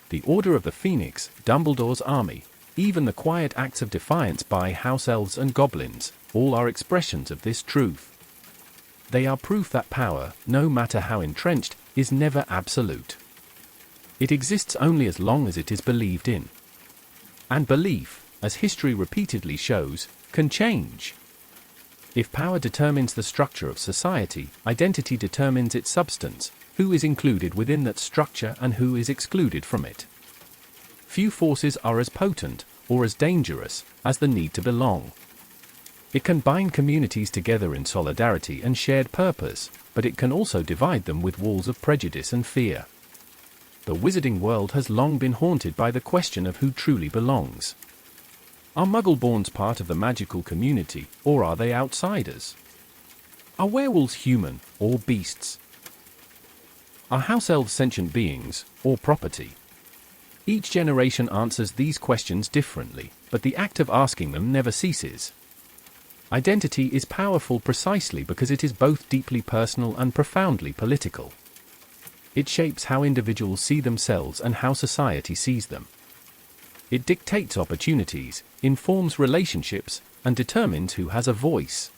The Order of the Phoenix, Dumbledore's army, even the quiet acts of defiance by house elves and goblins, all are expressions of this truth. They are proof that power, no matter how entrenched, is never absolute. It exists only as long as it is believed in. And belief, as history repeatedly shows, can change. If power determines the structure of society, identity determines its substance, who is included within that structure and who is excluded from it. Few forces are as potent, or as dangerous, as the need to belong. It can bind communities together in solidarity and shared purpose, but it can also divide them with walls of prejudice and fear. The wizarding world has long been haunted by the question of who truly belongs. Are Muggleborns part of the magical community, or are they outsiders? Are werewolves human, or beasts? Are house elves sentient beings, or property? Each generation answers these questions differently, but the act of asking them never ceases. Identity is powerful precisely because it is both deeply personal and profoundly political. It shapes how individuals see themselves and how society sees them. It dictates opportunities, informs relationships, and determines who has a voice.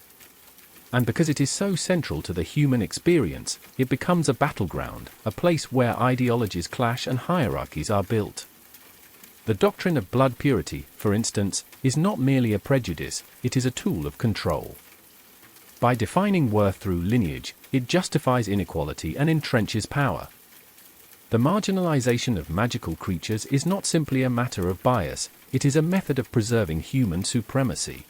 And because it is so central to the human experience, it becomes a battleground, a place where ideologies clash and hierarchies are built. The doctrine of blood purity, for instance, is not merely a prejudice, it is a tool of control. By defining worth through lineage, it justifies inequality and entrenches power. The marginalization of magical creatures is not simply a matter of bias, it is a method of preserving human supremacy.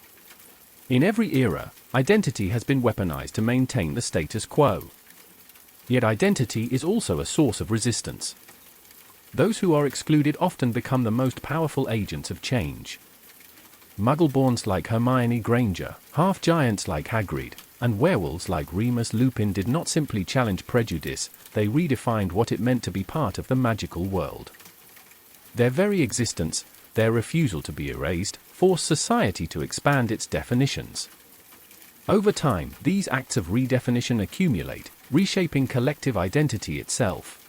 In every era, identity has been weaponized to maintain the status quo. Yet identity is also a source of resistance. Those who are excluded often become the most powerful agents of change. Muggleborns like Hermione Granger, half-giants like Hagrid, and werewolves like Remus Lupin did not simply challenge prejudice, they redefined what it meant to be part of the magical world. Their very existence, their refusal to be erased, forced society to expand its definitions. Over time, these acts of redefinition accumulate, reshaping collective identity itself.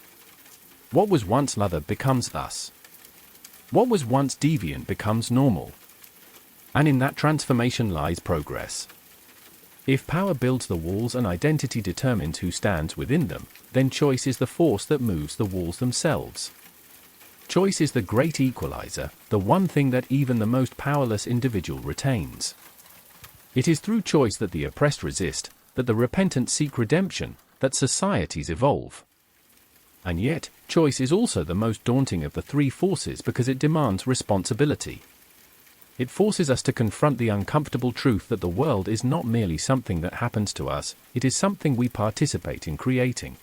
What was once leather becomes thus. What was once deviant becomes normal. And in that transformation lies progress. If power builds the walls and identity determines who stands within them, then choice is the force that moves the walls themselves. Choice is the great equalizer, the one thing that even the most powerless individual retains. It is through choice that the oppressed resist, that the repentant seek redemption, that societies evolve. And yet, choice is also the most daunting of the three forces because it demands responsibility. It forces us to confront the uncomfortable truth that the world is not merely something that happens to us, it is something we participate in creating.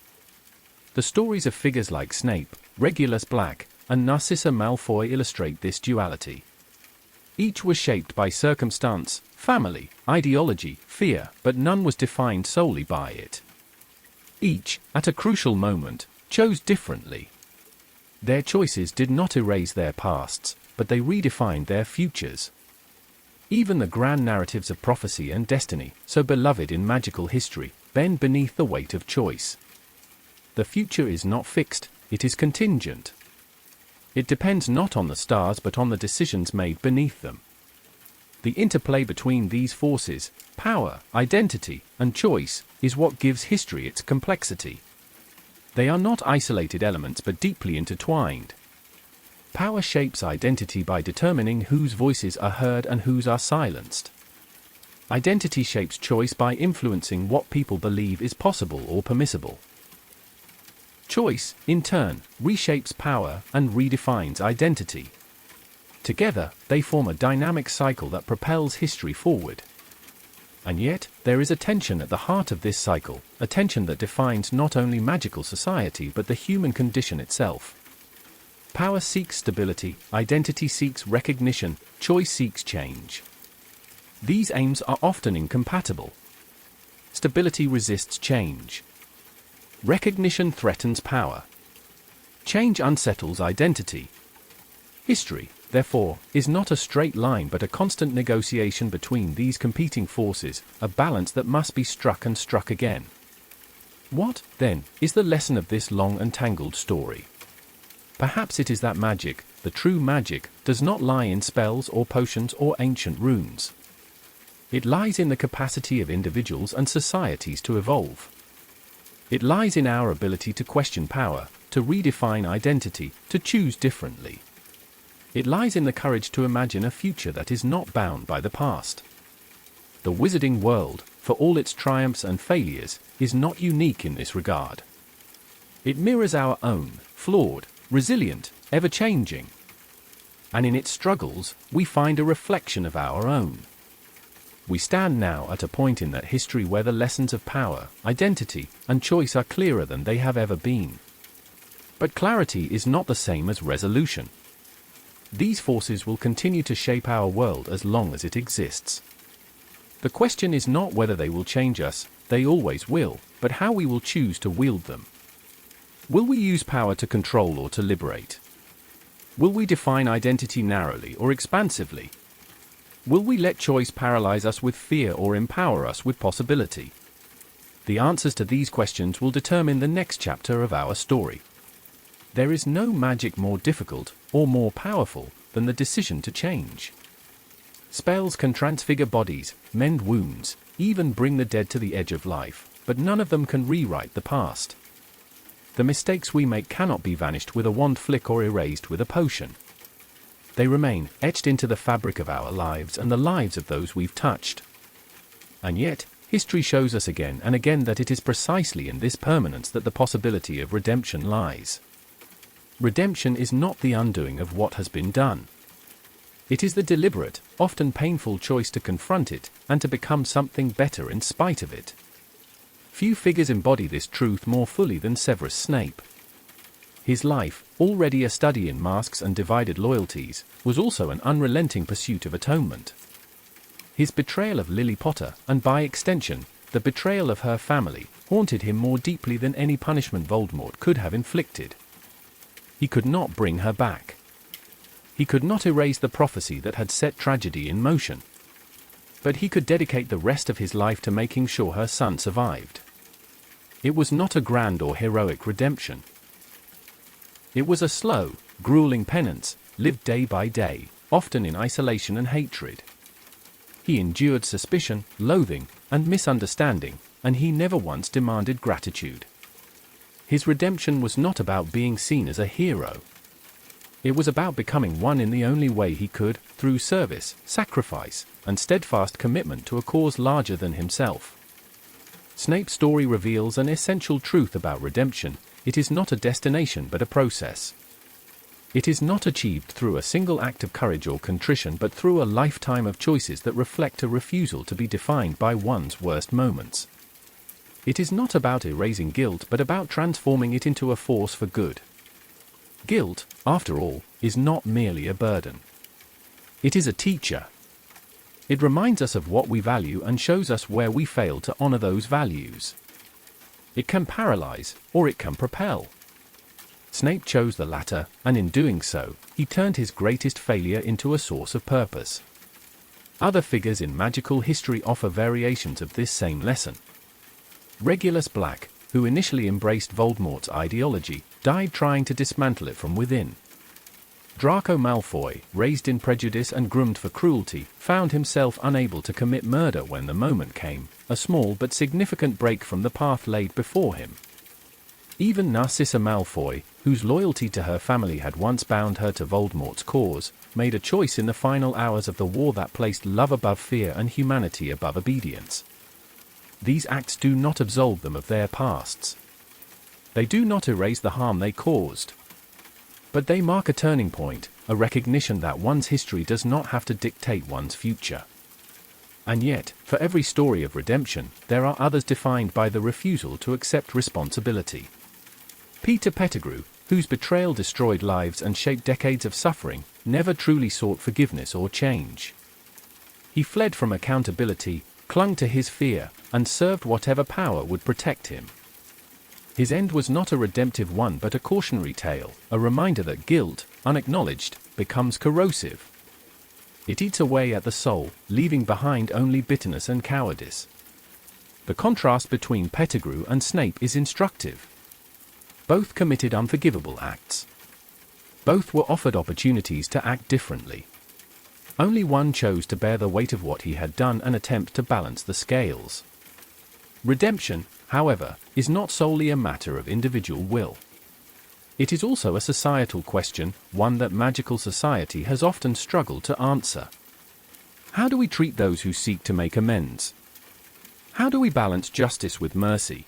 The stories of figures like Snape, Regulus Black, and Narcissa Malfoy illustrate this duality. Each was shaped by circumstance, family, ideology, fear, but none was defined solely by it. Each, at a crucial moment, chose differently. Their choices did not erase their pasts, but they redefined their futures. Even the grand narratives of prophecy and destiny, so beloved in magical history, bend beneath the weight of choice. The future is not fixed, it is contingent. It depends not on the stars but on the decisions made beneath them. The interplay between these forces, power, identity, and choice, is what gives history its complexity. They are not isolated elements but deeply intertwined. Power shapes identity by determining whose voices are heard and whose are silenced. Identity shapes choice by influencing what people believe is possible or permissible. Choice, in turn, reshapes power and redefines identity. Together, they form a dynamic cycle that propels history forward. And yet, there is a tension at the heart of this cycle, a tension that defines not only magical society but the human condition itself. Power seeks stability, identity seeks recognition, choice seeks change. These aims are often incompatible. Stability resists change. Recognition threatens power. Change unsettles identity. History, therefore, is not a straight line but a constant negotiation between these competing forces, a balance that must be struck and struck again. What, then, is the lesson of this long and tangled story? Perhaps it is that magic, the true magic, does not lie in spells or potions or ancient runes. It lies in the capacity of individuals and societies to evolve. It lies in our ability to question power, to redefine identity, to choose differently. It lies in the courage to imagine a future that is not bound by the past. The wizarding world, for all its triumphs and failures, is not unique in this regard. It mirrors our own, flawed, resilient, ever-changing. And in its struggles, we find a reflection of our own. We stand now at a point in that history where the lessons of power, identity, and choice are clearer than they have ever been. But clarity is not the same as resolution. These forces will continue to shape our world as long as it exists. The question is not whether they will change us, they always will, but how we will choose to wield them. Will we use power to control or to liberate? Will we define identity narrowly or expansively? Will we let choice paralyze us with fear or empower us with possibility? The answers to these questions will determine the next chapter of our story. There is no magic more difficult, or more powerful, than the decision to change. Spells can transfigure bodies, mend wounds, even bring the dead to the edge of life, but none of them can rewrite the past. The mistakes we make cannot be vanished with a wand flick or erased with a potion. They remain, etched into the fabric of our lives and the lives of those we've touched. And yet, history shows us again and again that it is precisely in this permanence that the possibility of redemption lies. Redemption is not the undoing of what has been done. It is the deliberate, often painful choice to confront it, and to become something better in spite of it. Few figures embody this truth more fully than Severus Snape. His life, already a study in masks and divided loyalties, was also an unrelenting pursuit of atonement. His betrayal of Lily Potter, and by extension, the betrayal of her family, haunted him more deeply than any punishment Voldemort could have inflicted. He could not bring her back. He could not erase the prophecy that had set tragedy in motion. But he could dedicate the rest of his life to making sure her son survived. It was not a grand or heroic redemption. It was a slow, grueling penance, lived day by day, often in isolation and hatred. He endured suspicion, loathing, and misunderstanding, and he never once demanded gratitude. His redemption was not about being seen as a hero. It was about becoming one in the only way he could, through service, sacrifice, and steadfast commitment to a cause larger than himself. Snape's story reveals an essential truth about redemption: it is not a destination but a process. It is not achieved through a single act of courage or contrition, but through a lifetime of choices that reflect a refusal to be defined by one's worst moments. It is not about erasing guilt, but about transforming it into a force for good. Guilt, after all, is not merely a burden. It is a teacher. It reminds us of what we value and shows us where we fail to honor those values. It can paralyze, or it can propel. Snape chose the latter, and in doing so, he turned his greatest failure into a source of purpose. Other figures in magical history offer variations of this same lesson. Regulus Black, who initially embraced Voldemort's ideology, died trying to dismantle it from within. Draco Malfoy, raised in prejudice and groomed for cruelty, found himself unable to commit murder when the moment came, a small but significant break from the path laid before him. Even Narcissa Malfoy, whose loyalty to her family had once bound her to Voldemort's cause, made a choice in the final hours of the war that placed love above fear and humanity above obedience. These acts do not absolve them of their pasts. They do not erase the harm they caused. But they mark a turning point, a recognition that one's history does not have to dictate one's future. And yet, for every story of redemption, there are others defined by the refusal to accept responsibility. Peter Pettigrew, whose betrayal destroyed lives and shaped decades of suffering, never truly sought forgiveness or change. He fled from accountability, clung to his fear, and served whatever power would protect him. His end was not a redemptive one but a cautionary tale, a reminder that guilt, unacknowledged, becomes corrosive. It eats away at the soul, leaving behind only bitterness and cowardice. The contrast between Pettigrew and Snape is instructive. Both committed unforgivable acts. Both were offered opportunities to act differently. Only one chose to bear the weight of what he had done and attempt to balance the scales. Redemption, however, is not solely a matter of individual will. It is also a societal question, one that magical society has often struggled to answer. How do we treat those who seek to make amends? How do we balance justice with mercy?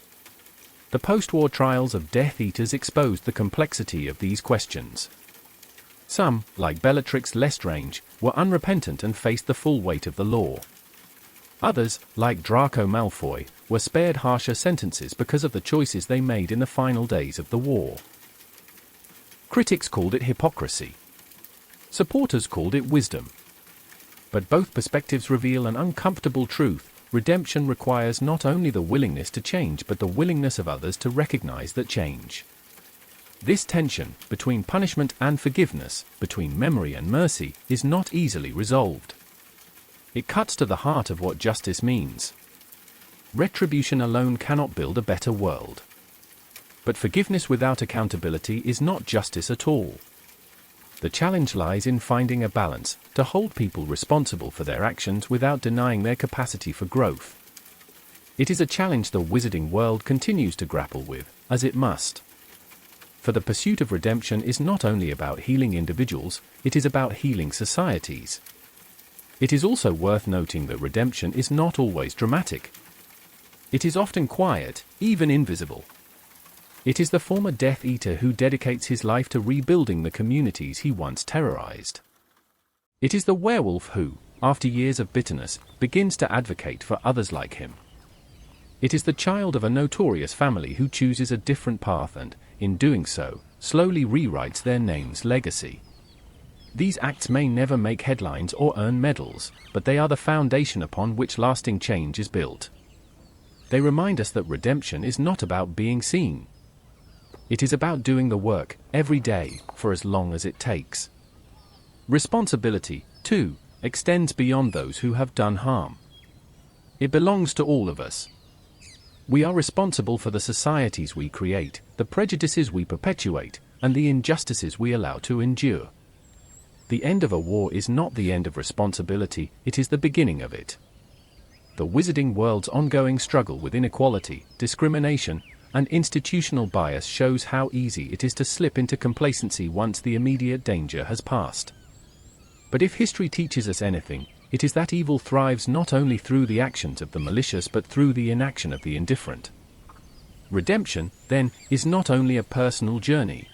The post-war trials of Death Eaters exposed the complexity of these questions. Some, like Bellatrix Lestrange, were unrepentant and faced the full weight of the law. Others, like Draco Malfoy, were spared harsher sentences because of the choices they made in the final days of the war. Critics called it hypocrisy. Supporters called it wisdom. But both perspectives reveal an uncomfortable truth: redemption requires not only the willingness to change but the willingness of others to recognize that change. This tension, between punishment and forgiveness, between memory and mercy, is not easily resolved. It cuts to the heart of what justice means. Retribution alone cannot build a better world. But forgiveness without accountability is not justice at all. The challenge lies in finding a balance, to hold people responsible for their actions without denying their capacity for growth. It is a challenge the wizarding world continues to grapple with, as it must. For the pursuit of redemption is not only about healing individuals, it is about healing societies. It is also worth noting that redemption is not always dramatic. It is often quiet, even invisible. It is the former Death Eater who dedicates his life to rebuilding the communities he once terrorized. It is the werewolf who, after years of bitterness, begins to advocate for others like him. It is the child of a notorious family who chooses a different path and, in doing so, slowly rewrites their name's legacy. These acts may never make headlines or earn medals, but they are the foundation upon which lasting change is built. They remind us that redemption is not about being seen. It is about doing the work, every day, for as long as it takes. Responsibility, too, extends beyond those who have done harm. It belongs to all of us. We are responsible for the societies we create, the prejudices we perpetuate, and the injustices we allow to endure. The end of a war is not the end of responsibility, it is the beginning of it. The wizarding world's ongoing struggle with inequality, discrimination, and institutional bias shows how easy it is to slip into complacency once the immediate danger has passed. But if history teaches us anything, it is that evil thrives not only through the actions of the malicious but through the inaction of the indifferent. Redemption, then, is not only a personal journey.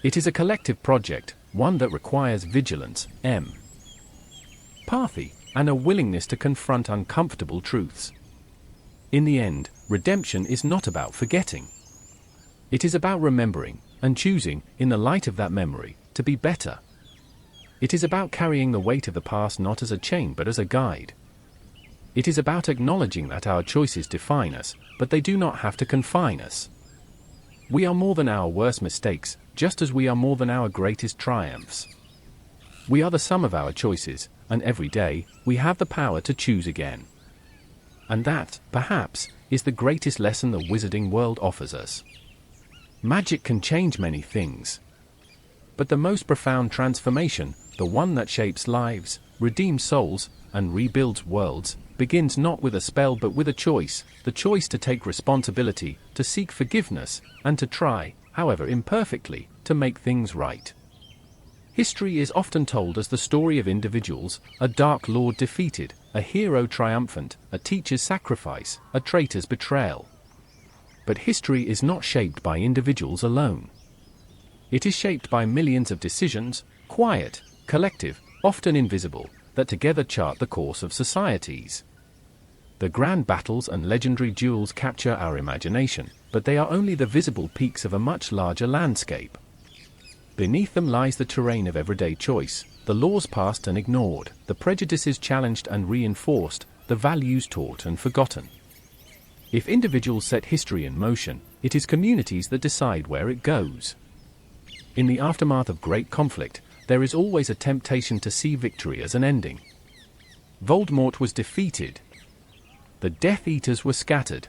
It is a collective project, one that requires vigilance, empathy, and a willingness to confront uncomfortable truths. In the end, redemption is not about forgetting. It is about remembering, and choosing, in the light of that memory, to be better. It is about carrying the weight of the past not as a chain but as a guide. It is about acknowledging that our choices define us, but they do not have to confine us. We are more than our worst mistakes, just as we are more than our greatest triumphs. We are the sum of our choices, and every day, we have the power to choose again. And that, perhaps, is the greatest lesson the wizarding world offers us. Magic can change many things. But the most profound transformation, the one that shapes lives, redeems souls, and rebuilds worlds, begins not with a spell but with a choice, the choice to take responsibility, to seek forgiveness, and to try, however imperfectly, to make things right. History is often told as the story of individuals, a dark lord defeated, a hero triumphant, a teacher's sacrifice, a traitor's betrayal. But history is not shaped by individuals alone. It is shaped by millions of decisions, quiet, collective, often invisible, that together chart the course of societies. The grand battles and legendary duels capture our imagination, but they are only the visible peaks of a much larger landscape. Beneath them lies the terrain of everyday choice, the laws passed and ignored, the prejudices challenged and reinforced, the values taught and forgotten. If individuals set history in motion, it is communities that decide where it goes. In the aftermath of great conflict, there is always a temptation to see victory as an ending. Voldemort was defeated. The Death Eaters were scattered.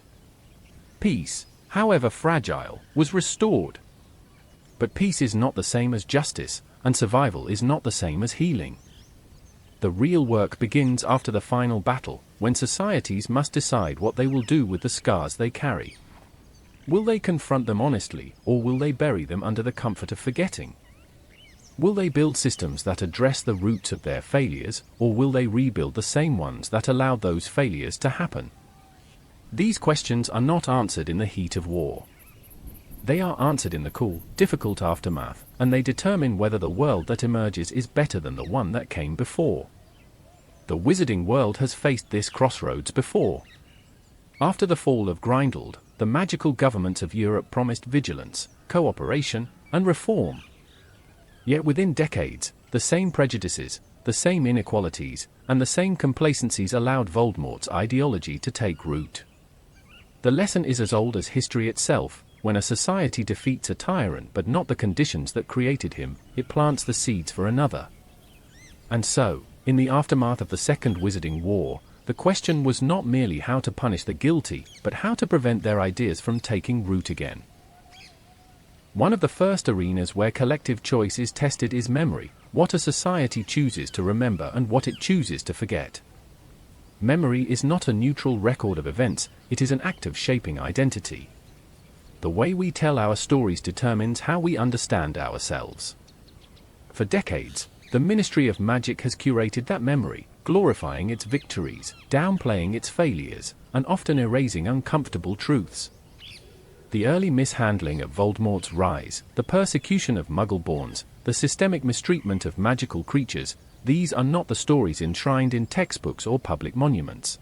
Peace, however fragile, was restored. But peace is not the same as justice, and survival is not the same as healing. The real work begins after the final battle, when societies must decide what they will do with the scars they carry. Will they confront them honestly, or will they bury them under the comfort of forgetting? Will they build systems that address the roots of their failures, or will they rebuild the same ones that allowed those failures to happen? These questions are not answered in the heat of war. They are answered in the cool, difficult aftermath, and they determine whether the world that emerges is better than the one that came before. The wizarding world has faced this crossroads before. After the fall of Grindelwald, the magical governments of Europe promised vigilance, cooperation, and reform. Yet within decades, the same prejudices, the same inequalities, and the same complacencies allowed Voldemort's ideology to take root. The lesson is as old as history itself. When a society defeats a tyrant but not the conditions that created him, it plants the seeds for another. And so, in the aftermath of the Second Wizarding War, the question was not merely how to punish the guilty, but how to prevent their ideas from taking root again. One of the first arenas where collective choice is tested is memory, what a society chooses to remember and what it chooses to forget. Memory is not a neutral record of events, it is an act of shaping identity. The way we tell our stories determines how we understand ourselves. For decades, the Ministry of Magic has curated that memory, glorifying its victories, downplaying its failures, and often erasing uncomfortable truths. The early mishandling of Voldemort's rise, the persecution of Muggle-borns, the systemic mistreatment of magical creatures, these are not the stories enshrined in textbooks or public monuments.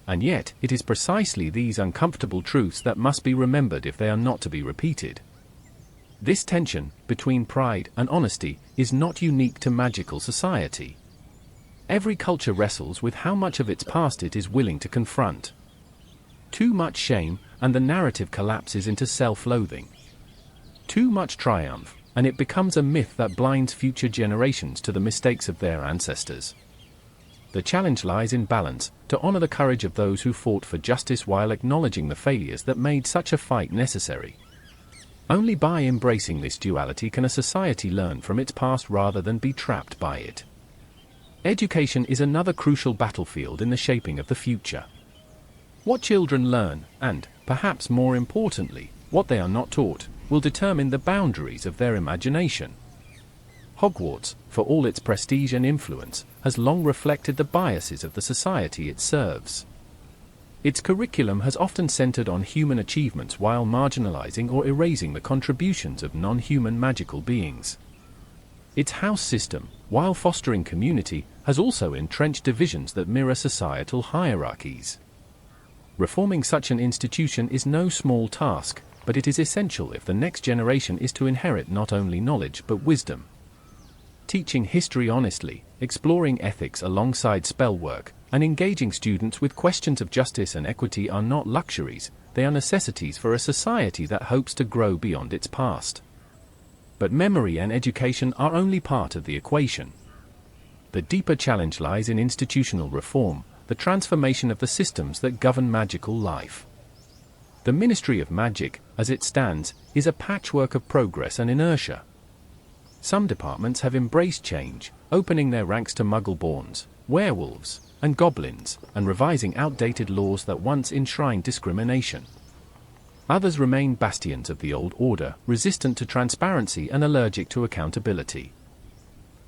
And yet, it is precisely these uncomfortable truths that must be remembered if they are not to be repeated. This tension, between pride and honesty, is not unique to magical society. Every culture wrestles with how much of its past it is willing to confront. Too much shame, and the narrative collapses into self-loathing. Too much triumph, and it becomes a myth that blinds future generations to the mistakes of their ancestors. The challenge lies in balance, to honor the courage of those who fought for justice while acknowledging the failures that made such a fight necessary. Only by embracing this duality can a society learn from its past rather than be trapped by it. Education is another crucial battlefield in the shaping of the future. What children learn, and, perhaps more importantly, what they are not taught, will determine the boundaries of their imagination. Hogwarts, for all its prestige and influence, has long reflected the biases of the society it serves. Its curriculum has often centered on human achievements while marginalizing or erasing the contributions of non-human magical beings. Its house system, while fostering community, has also entrenched divisions that mirror societal hierarchies. Reforming such an institution is no small task, but it is essential if the next generation is to inherit not only knowledge but wisdom. Teaching history honestly, exploring ethics alongside spellwork, and engaging students with questions of justice and equity are not luxuries, they are necessities for a society that hopes to grow beyond its past. But memory and education are only part of the equation. The deeper challenge lies in institutional reform, the transformation of the systems that govern magical life. The Ministry of Magic, as it stands, is a patchwork of progress and inertia. Some departments have embraced change, opening their ranks to Muggle-borns, werewolves, and goblins, and revising outdated laws that once enshrined discrimination. Others remain bastions of the old order, resistant to transparency and allergic to accountability.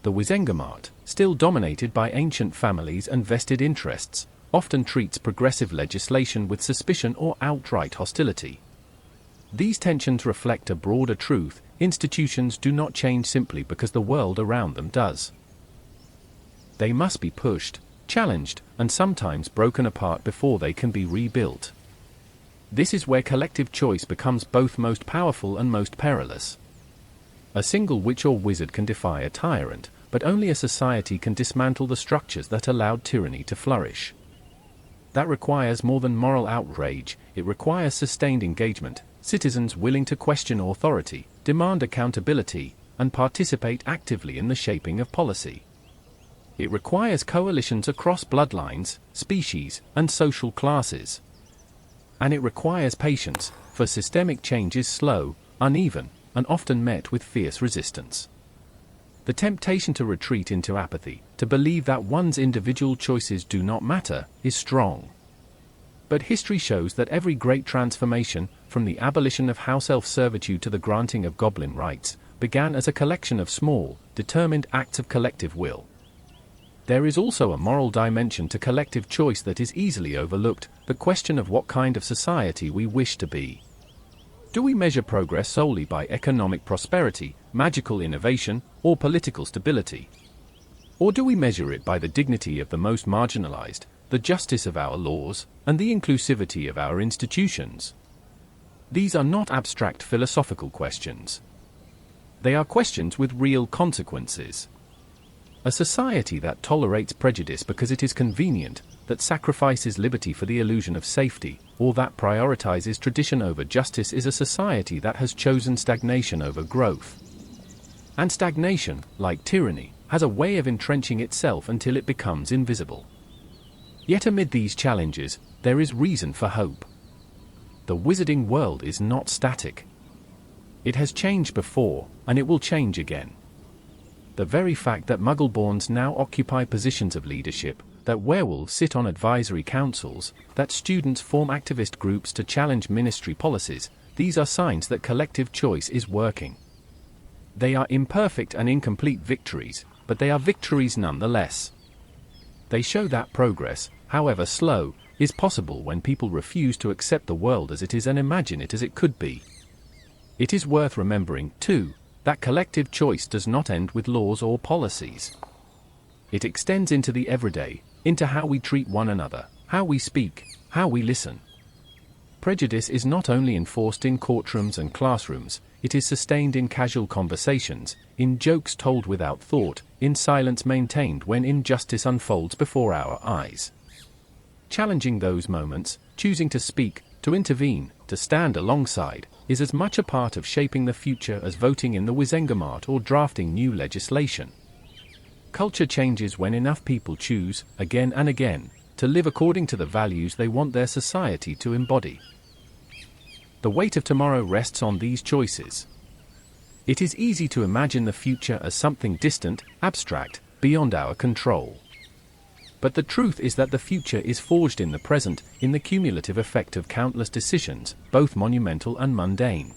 The Wizengamot, still dominated by ancient families and vested interests, often treats progressive legislation with suspicion or outright hostility. These tensions reflect a broader truth: institutions do not change simply because the world around them does. They must be pushed, challenged, and sometimes broken apart before they can be rebuilt. This is where collective choice becomes both most powerful and most perilous. A single witch or wizard can defy a tyrant, but only a society can dismantle the structures that allowed tyranny to flourish. That requires more than moral outrage, it requires sustained engagement, citizens willing to question authority, demand accountability, and participate actively in the shaping of policy. It requires coalitions across bloodlines, species, and social classes. And it requires patience, for systemic change is slow, uneven, and often met with fierce resistance. The temptation to retreat into apathy, to believe that one's individual choices do not matter, is strong. But history shows that every great transformation, from the abolition of house elf servitude to the granting of goblin rights, began as a collection of small, determined acts of collective will. There is also a moral dimension to collective choice that is easily overlooked: the question of what kind of society we wish to be. Do we measure progress solely by economic prosperity, magical innovation, or political stability? Or do we measure it by the dignity of the most marginalized, the justice of our laws, and the inclusivity of our institutions? These are not abstract philosophical questions. They are questions with real consequences. A society that tolerates prejudice because it is convenient, that sacrifices liberty for the illusion of safety, or that prioritizes tradition over justice is a society that has chosen stagnation over growth. And stagnation, like tyranny, has a way of entrenching itself until it becomes invisible. Yet amid these challenges, there is reason for hope. The wizarding world is not static. It has changed before, and it will change again. The very fact that Muggle-borns now occupy positions of leadership, that werewolves sit on advisory councils, that students form activist groups to challenge ministry policies, these are signs that collective choice is working. They are imperfect and incomplete victories, but they are victories nonetheless. They show that progress, however slow, is possible when people refuse to accept the world as it is and imagine it as it could be. It is worth remembering, too, that collective choice does not end with laws or policies. It extends into the everyday, into how we treat one another, how we speak, how we listen. Prejudice is not only enforced in courtrooms and classrooms, it is sustained in casual conversations, in jokes told without thought, in silence maintained when injustice unfolds before our eyes. Challenging those moments, choosing to speak, to intervene, to stand alongside, is as much a part of shaping the future as voting in the Wizengamot or drafting new legislation. Culture changes when enough people choose, again and again, to live according to the values they want their society to embody. The weight of tomorrow rests on these choices. It is easy to imagine the future as something distant, abstract, beyond our control. But the truth is that the future is forged in the present, in the cumulative effect of countless decisions, both monumental and mundane.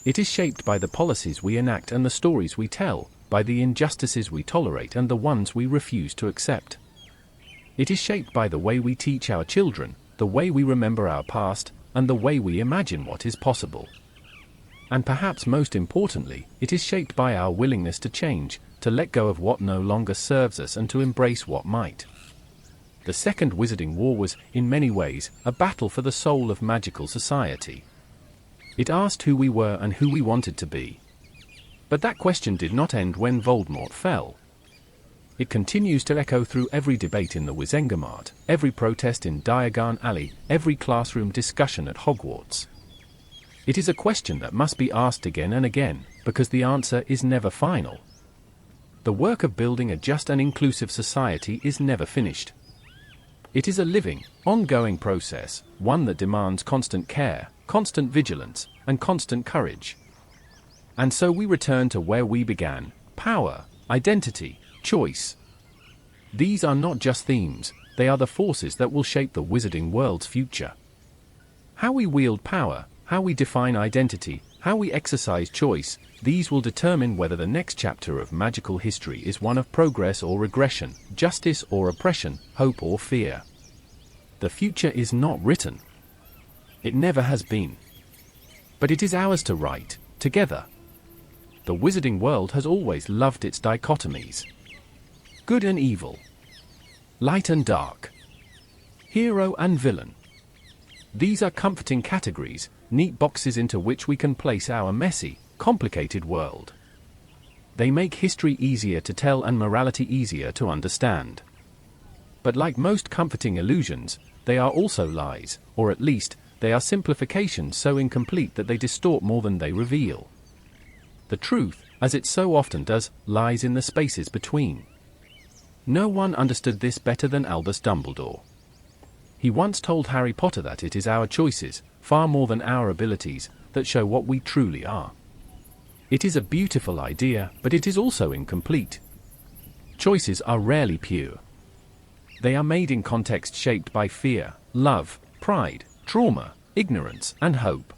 It is shaped by the policies we enact and the stories we tell, by the injustices we tolerate and the ones we refuse to accept. It is shaped by the way we teach our children, the way we remember our past, and the way we imagine what is possible. And perhaps most importantly, it is shaped by our willingness to change, to let go of what no longer serves us and to embrace what might. The Second Wizarding War was, in many ways, a battle for the soul of magical society. It asked who we were and who we wanted to be. But that question did not end when Voldemort fell. It continues to echo through every debate in the Wizengamot, every protest in Diagon Alley, every classroom discussion at Hogwarts. It is a question that must be asked again and again, because the answer is never final. The work of building a just and inclusive society is never finished. It is a living, ongoing process, one that demands constant care, constant vigilance, and constant courage. And so we return to where we began: power, identity, choice. These are not just themes, they are the forces that will shape the wizarding world's future. How we wield power, how we define identity, how we exercise choice, these will determine whether the next chapter of magical history is one of progress or regression, justice or oppression, hope or fear. The future is not written. It never has been. But it is ours to write, together. The wizarding world has always loved its dichotomies. Good and evil. Light and dark. Hero and villain. These are comforting categories, neat boxes into which we can place our messy, complicated world. They make history easier to tell and morality easier to understand. But like most comforting illusions, they are also lies, or at least, they are simplifications so incomplete that they distort more than they reveal. The truth, as it so often does, lies in the spaces between. No one understood this better than Albus Dumbledore. He once told Harry Potter that it is our choices, far more than our abilities, that show what we truly are. It is a beautiful idea, but it is also incomplete. Choices are rarely pure. They are made in context shaped by fear, love, pride, trauma, ignorance, and hope.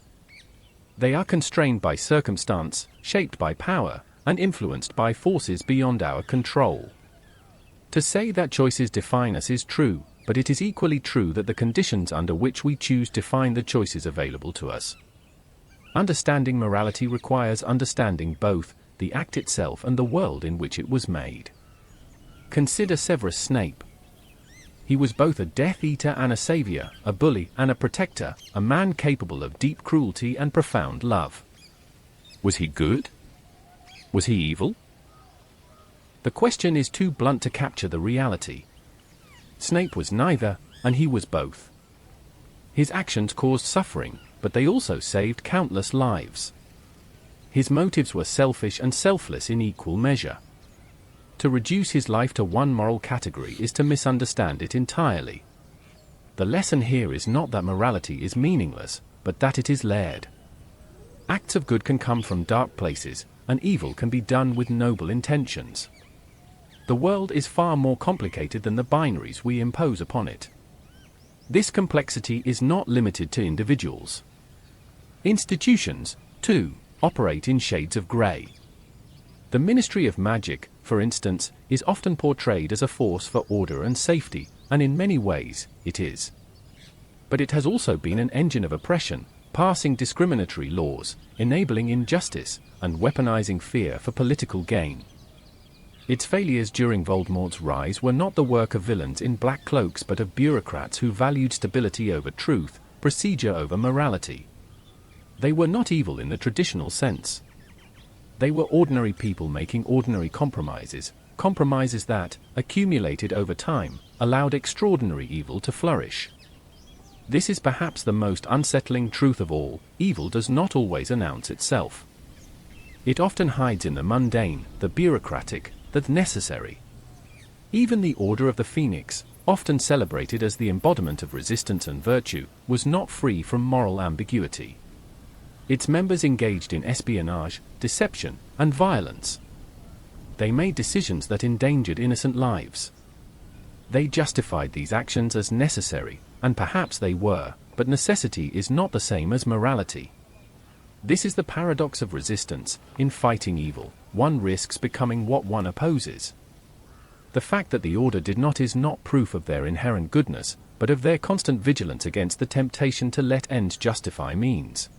They are constrained by circumstance, shaped by power, and influenced by forces beyond our control. To say that choices define us is true, but it is equally true that the conditions under which we choose define the choices available to us. Understanding morality requires understanding both the act itself and the world in which it was made. Consider Severus Snape. He was both a Death Eater and a savior, a bully and a protector, a man capable of deep cruelty and profound love. Was he good? Was he evil? The question is too blunt to capture the reality. Snape was neither, and he was both. His actions caused suffering, but they also saved countless lives. His motives were selfish and selfless in equal measure. To reduce his life to one moral category is to misunderstand it entirely. The lesson here is not that morality is meaningless, but that it is layered. Acts of good can come from dark places, and evil can be done with noble intentions. The world is far more complicated than the binaries we impose upon it. This complexity is not limited to individuals. Institutions, too, operate in shades of grey. The Ministry of Magic, for instance, is often portrayed as a force for order and safety, and in many ways, it is. But it has also been an engine of oppression, passing discriminatory laws, enabling injustice, and weaponizing fear for political gain. Its failures during Voldemort's rise were not the work of villains in black cloaks but of bureaucrats who valued stability over truth, procedure over morality. They were not evil in the traditional sense. They were ordinary people making ordinary compromises, compromises that, accumulated over time, allowed extraordinary evil to flourish. This is perhaps the most unsettling truth of all: evil does not always announce itself. It often hides in the mundane, the bureaucratic, the necessary. Even the Order of the Phoenix, often celebrated as the embodiment of resistance and virtue, was not free from moral ambiguity. Its members engaged in espionage, deception, and violence. They made decisions that endangered innocent lives. They justified these actions as necessary, and perhaps they were, but necessity is not the same as morality. This is the paradox of resistance. In fighting evil, one risks becoming what one opposes. The fact that the Order did not is not proof of their inherent goodness, but of their constant vigilance against the temptation to let ends justify means.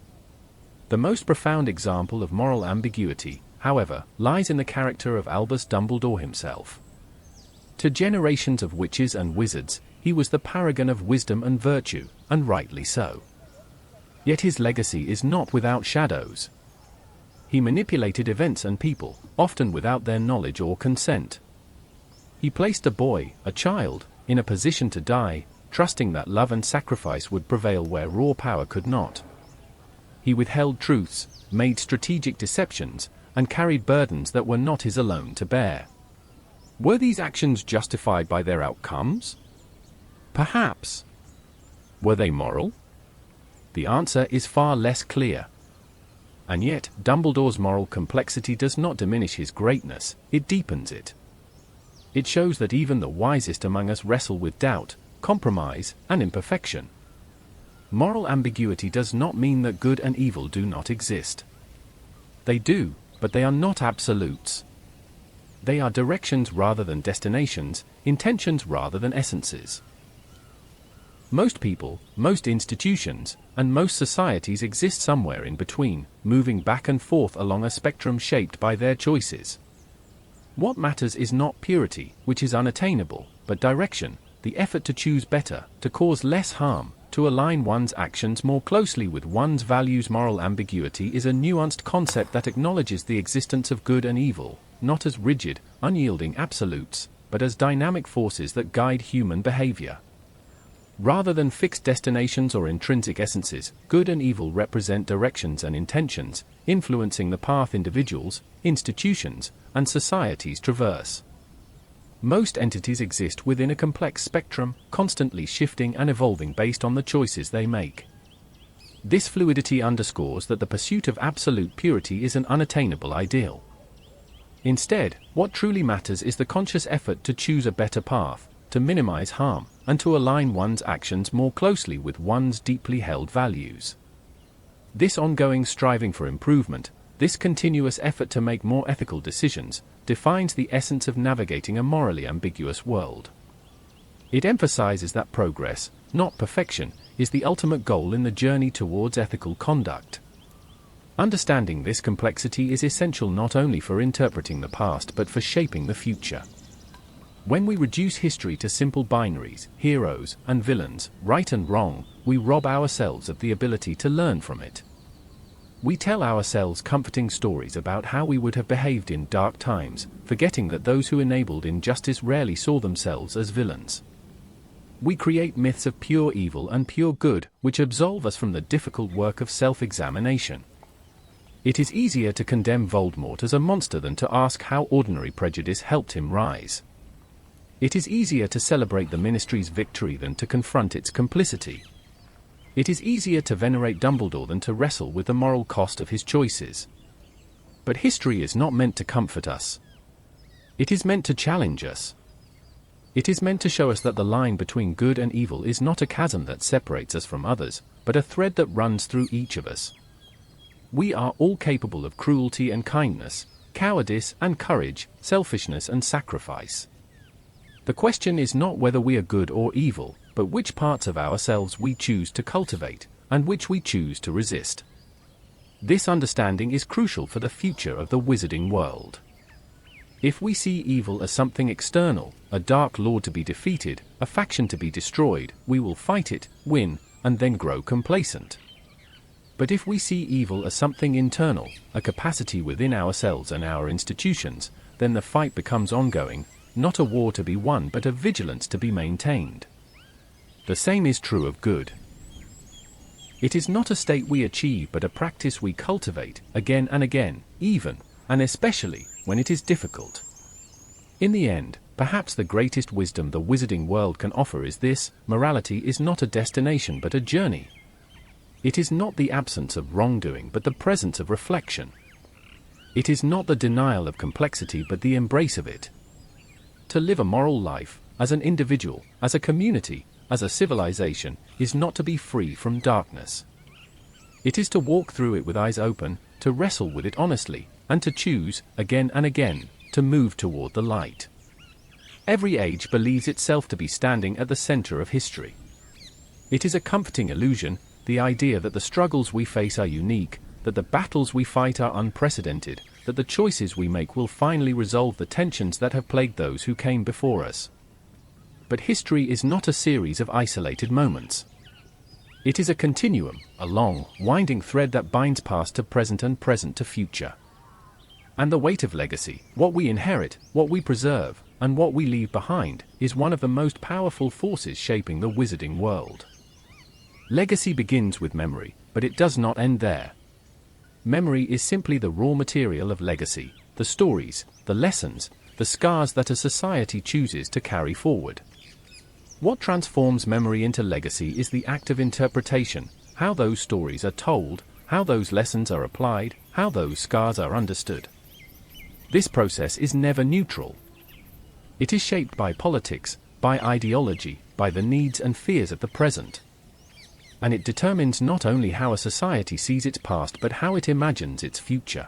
The most profound example of moral ambiguity, however, lies in the character of Albus Dumbledore himself. To generations of witches and wizards, he was the paragon of wisdom and virtue, and rightly so. Yet his legacy is not without shadows. He manipulated events and people, often without their knowledge or consent. He placed a boy, a child, in a position to die, trusting that love and sacrifice would prevail where raw power could not. He withheld truths, made strategic deceptions, and carried burdens that were not his alone to bear. Were these actions justified by their outcomes? Perhaps. Were they moral? The answer is far less clear. And yet, Dumbledore's moral complexity does not diminish his greatness, it deepens it. It shows that even the wisest among us wrestle with doubt, compromise, and imperfection. Moral ambiguity does not mean that good and evil do not exist. They do, but they are not absolutes. They are directions rather than destinations, intentions rather than essences. Most people, most institutions, and most societies exist somewhere in between, moving back and forth along a spectrum shaped by their choices. What matters is not purity, which is unattainable, but direction, the effort to choose better, to cause less harm, to align one's actions more closely with one's values. Moral ambiguity is a nuanced concept that acknowledges the existence of good and evil, not as rigid, unyielding absolutes, but as dynamic forces that guide human behavior. Rather than fixed destinations or intrinsic essences, good and evil represent directions and intentions, influencing the path individuals, institutions, and societies traverse. Most entities exist within a complex spectrum, constantly shifting and evolving based on the choices they make. This fluidity underscores that the pursuit of absolute purity is an unattainable ideal. Instead, what truly matters is the conscious effort to choose a better path, to minimize harm, and to align one's actions more closely with one's deeply held values. This ongoing striving for improvement, this continuous effort to make more ethical decisions, defines the essence of navigating a morally ambiguous world. It emphasizes that progress, not perfection, is the ultimate goal in the journey towards ethical conduct. Understanding this complexity is essential not only for interpreting the past but for shaping the future. When we reduce history to simple binaries, heroes and villains, right and wrong, we rob ourselves of the ability to learn from it. We tell ourselves comforting stories about how we would have behaved in dark times, forgetting that those who enabled injustice rarely saw themselves as villains. We create myths of pure evil and pure good, which absolve us from the difficult work of self-examination. It is easier to condemn Voldemort as a monster than to ask how ordinary prejudice helped him rise. It is easier to celebrate the Ministry's victory than to confront its complicity. It is easier to venerate Dumbledore than to wrestle with the moral cost of his choices. But history is not meant to comfort us. It is meant to challenge us. It is meant to show us that the line between good and evil is not a chasm that separates us from others, but a thread that runs through each of us. We are all capable of cruelty and kindness, cowardice and courage, selfishness and sacrifice. The question is not whether we are good or evil, but which parts of ourselves we choose to cultivate, and which we choose to resist. This understanding is crucial for the future of the wizarding world. If we see evil as something external, a dark lord to be defeated, a faction to be destroyed, we will fight it, win, and then grow complacent. But if we see evil as something internal, a capacity within ourselves and our institutions, then the fight becomes ongoing, not a war to be won but a vigilance to be maintained. The same is true of good. It is not a state we achieve but a practice we cultivate, again and again, even, and especially, when it is difficult. In the end, perhaps the greatest wisdom the wizarding world can offer is this: morality is not a destination but a journey. It is not the absence of wrongdoing but the presence of reflection. It is not the denial of complexity but the embrace of it. To live a moral life, as an individual, as a community, as a civilization, is not to be free from darkness. It is to walk through it with eyes open, to wrestle with it honestly, and to choose, again and again, to move toward the light. Every age believes itself to be standing at the center of history. It is a comforting illusion, the idea that the struggles we face are unique, that the battles we fight are unprecedented, that the choices we make will finally resolve the tensions that have plagued those who came before us. But history is not a series of isolated moments. It is a continuum, a long, winding thread that binds past to present and present to future. And the weight of legacy, what we inherit, what we preserve, and what we leave behind, is one of the most powerful forces shaping the wizarding world. Legacy begins with memory, but it does not end there. Memory is simply the raw material of legacy, the stories, the lessons, the scars that a society chooses to carry forward. What transforms memory into legacy is the act of interpretation, how those stories are told, how those lessons are applied, how those scars are understood. This process is never neutral. It is shaped by politics, by ideology, by the needs and fears of the present. And it determines not only how a society sees its past but how it imagines its future.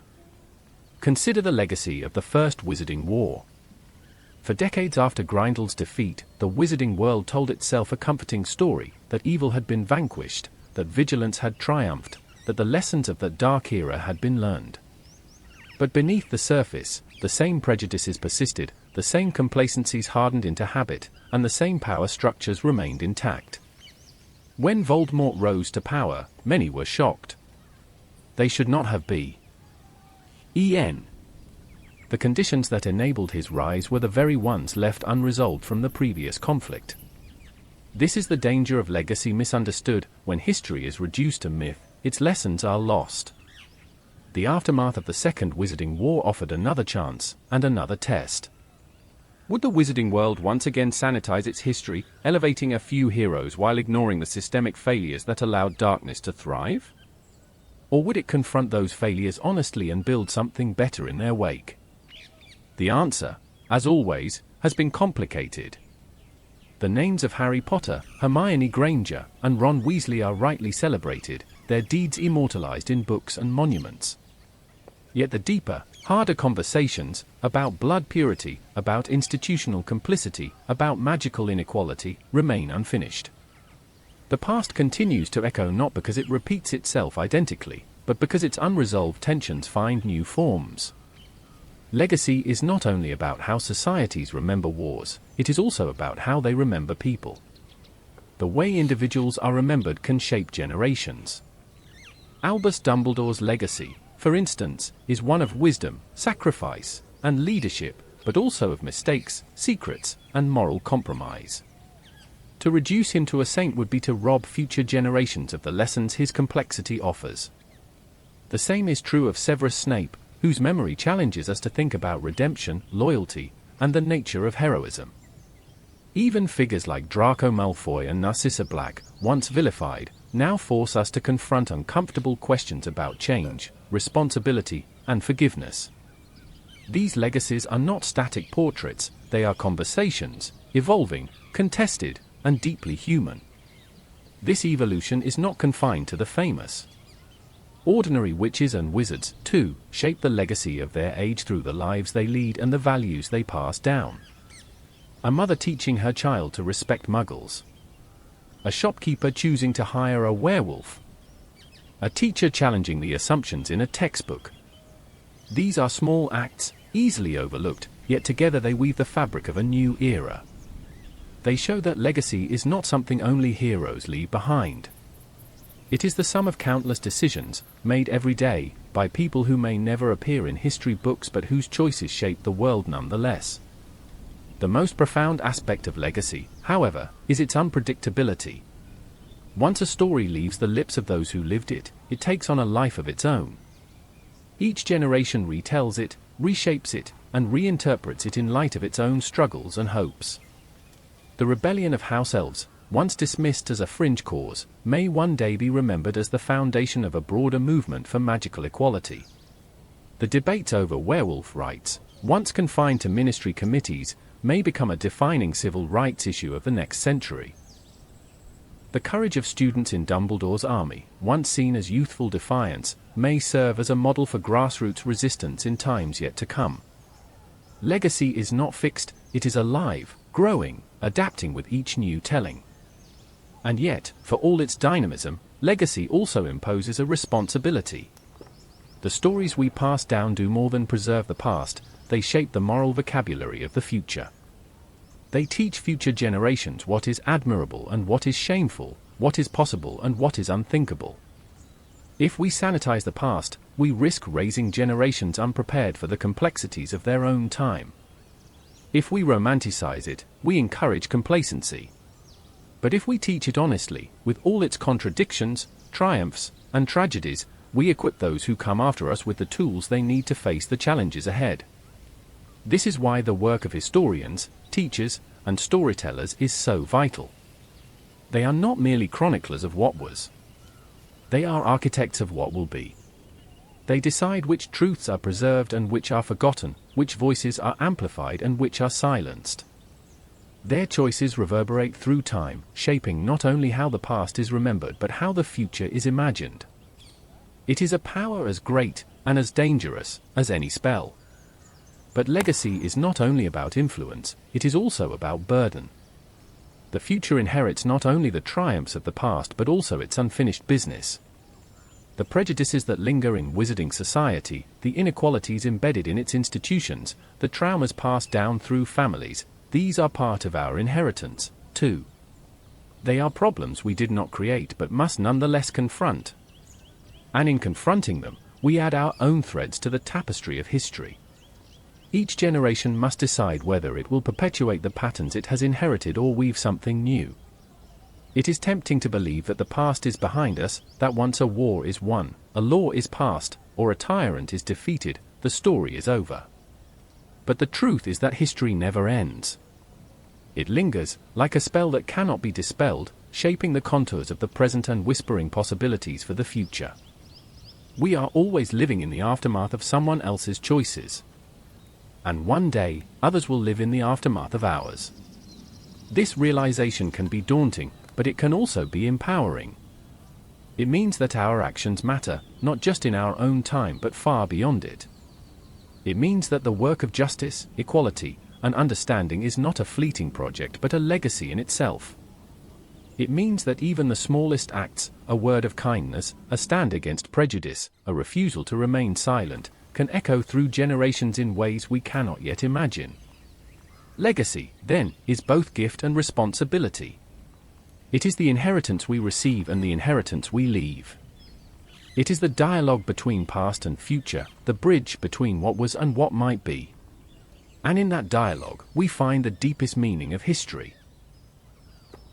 Consider the legacy of the First Wizarding War. For decades after Grindel's defeat, the wizarding world told itself a comforting story, that evil had been vanquished, that vigilance had triumphed, that the lessons of that dark era had been learned. But beneath the surface, the same prejudices persisted, the same complacencies hardened into habit, and the same power structures remained intact. When Voldemort rose to power, many were shocked. They should not have been. The conditions that enabled his rise were the very ones left unresolved from the previous conflict. This is the danger of legacy misunderstood. When history is reduced to myth, its lessons are lost. The aftermath of the Second Wizarding War offered another chance, and another test. Would the wizarding world once again sanitize its history, elevating a few heroes while ignoring the systemic failures that allowed darkness to thrive? Or would it confront those failures honestly and build something better in their wake? The answer, as always, has been complicated. The names of Harry Potter, Hermione Granger, and Ron Weasley are rightly celebrated, their deeds immortalized in books and monuments. Yet the deeper, harder conversations, about blood purity, about institutional complicity, about magical inequality, remain unfinished. The past continues to echo not because it repeats itself identically, but because its unresolved tensions find new forms. Legacy is not only about how societies remember wars, it is also about how they remember people. The way individuals are remembered can shape generations. Albus Dumbledore's legacy, for instance, is one of wisdom, sacrifice, and leadership, but also of mistakes, secrets, and moral compromise. To reduce him to a saint would be to rob future generations of the lessons his complexity offers. The same is true of Severus Snape, whose memory challenges us to think about redemption, loyalty, and the nature of heroism. Even figures like Draco Malfoy and Narcissa Black, once vilified, now force us to confront uncomfortable questions about change, responsibility, and forgiveness. These legacies are not static portraits, they are conversations, evolving, contested, and deeply human. This evolution is not confined to the famous. Ordinary witches and wizards, too, shape the legacy of their age through the lives they lead and the values they pass down. A mother teaching her child to respect muggles. A shopkeeper choosing to hire a werewolf. A teacher challenging the assumptions in a textbook. These are small acts, easily overlooked, yet together they weave the fabric of a new era. They show that legacy is not something only heroes leave behind. It is the sum of countless decisions, made every day, by people who may never appear in history books but whose choices shape the world nonetheless. The most profound aspect of legacy, however, is its unpredictability. Once a story leaves the lips of those who lived it, it takes on a life of its own. Each generation retells it, reshapes it, and reinterprets it in light of its own struggles and hopes. The rebellion of House Elves, once dismissed as a fringe cause, may one day be remembered as the foundation of a broader movement for magical equality. The debates over werewolf rights, once confined to ministry committees, may become a defining civil rights issue of the next century. The courage of students in Dumbledore's army, once seen as youthful defiance, may serve as a model for grassroots resistance in times yet to come. Legacy is not fixed, it is alive, growing, adapting with each new telling. And yet, for all its dynamism, legacy also imposes a responsibility. The stories we pass down do more than preserve the past, they shape the moral vocabulary of the future. They teach future generations what is admirable and what is shameful, what is possible and what is unthinkable. If we sanitize the past, we risk raising generations unprepared for the complexities of their own time. If we romanticize it, we encourage complacency. But if we teach it honestly, with all its contradictions, triumphs, and tragedies, we equip those who come after us with the tools they need to face the challenges ahead. This is why the work of historians, teachers, and storytellers is so vital. They are not merely chroniclers of what was. They are architects of what will be. They decide which truths are preserved and which are forgotten, which voices are amplified and which are silenced. Their choices reverberate through time, shaping not only how the past is remembered but how the future is imagined. It is a power as great, and as dangerous, as any spell. But legacy is not only about influence, it is also about burden. The future inherits not only the triumphs of the past but also its unfinished business. The prejudices that linger in wizarding society, the inequalities embedded in its institutions, the traumas passed down through families, these are part of our inheritance, too. They are problems we did not create but must nonetheless confront. And in confronting them, we add our own threads to the tapestry of history. Each generation must decide whether it will perpetuate the patterns it has inherited or weave something new. It is tempting to believe that the past is behind us, that once a war is won, a law is passed, or a tyrant is defeated, the story is over. But the truth is that history never ends. It lingers, like a spell that cannot be dispelled, shaping the contours of the present and whispering possibilities for the future. We are always living in the aftermath of someone else's choices. And one day, others will live in the aftermath of ours. This realization can be daunting, but it can also be empowering. It means that our actions matter, not just in our own time but far beyond it. It means that the work of justice, equality, and understanding is not a fleeting project but a legacy in itself. It means that even the smallest acts, a word of kindness, a stand against prejudice, a refusal to remain silent, can echo through generations in ways we cannot yet imagine. Legacy, then, is both gift and responsibility. It is the inheritance we receive and the inheritance we leave. It is the dialogue between past and future, the bridge between what was and what might be. And in that dialogue, we find the deepest meaning of history.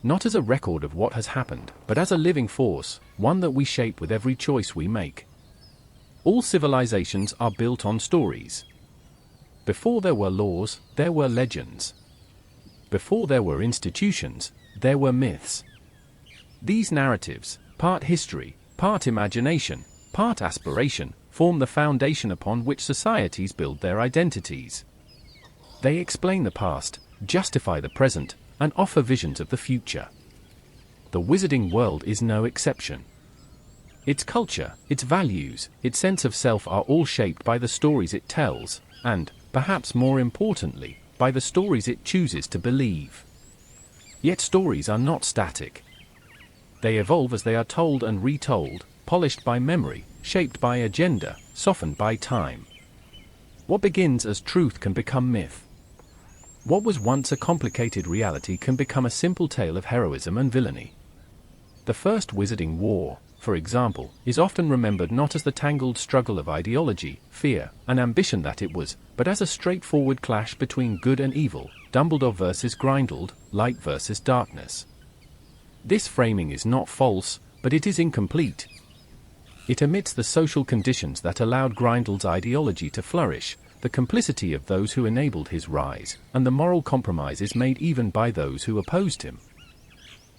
Not as a record of what has happened, but as a living force, one that we shape with every choice we make. All civilizations are built on stories. Before there were laws, there were legends. Before there were institutions, there were myths. These narratives, part history, part imagination, part aspiration, form the foundation upon which societies build their identities. They explain the past, justify the present, and offer visions of the future. The wizarding world is no exception. Its culture, its values, its sense of self are all shaped by the stories it tells, and, perhaps more importantly, by the stories it chooses to believe. Yet stories are not static. They evolve as they are told and retold, polished by memory, shaped by agenda, softened by time. What begins as truth can become myth. What was once a complicated reality can become a simple tale of heroism and villainy. The First Wizarding War, for example, is often remembered not as the tangled struggle of ideology, fear, and ambition that it was, but as a straightforward clash between good and evil, Dumbledore versus Grindelwald, light versus darkness. This framing is not false, but it is incomplete. It omits the social conditions that allowed Grindelwald's ideology to flourish, the complicity of those who enabled his rise, and the moral compromises made even by those who opposed him.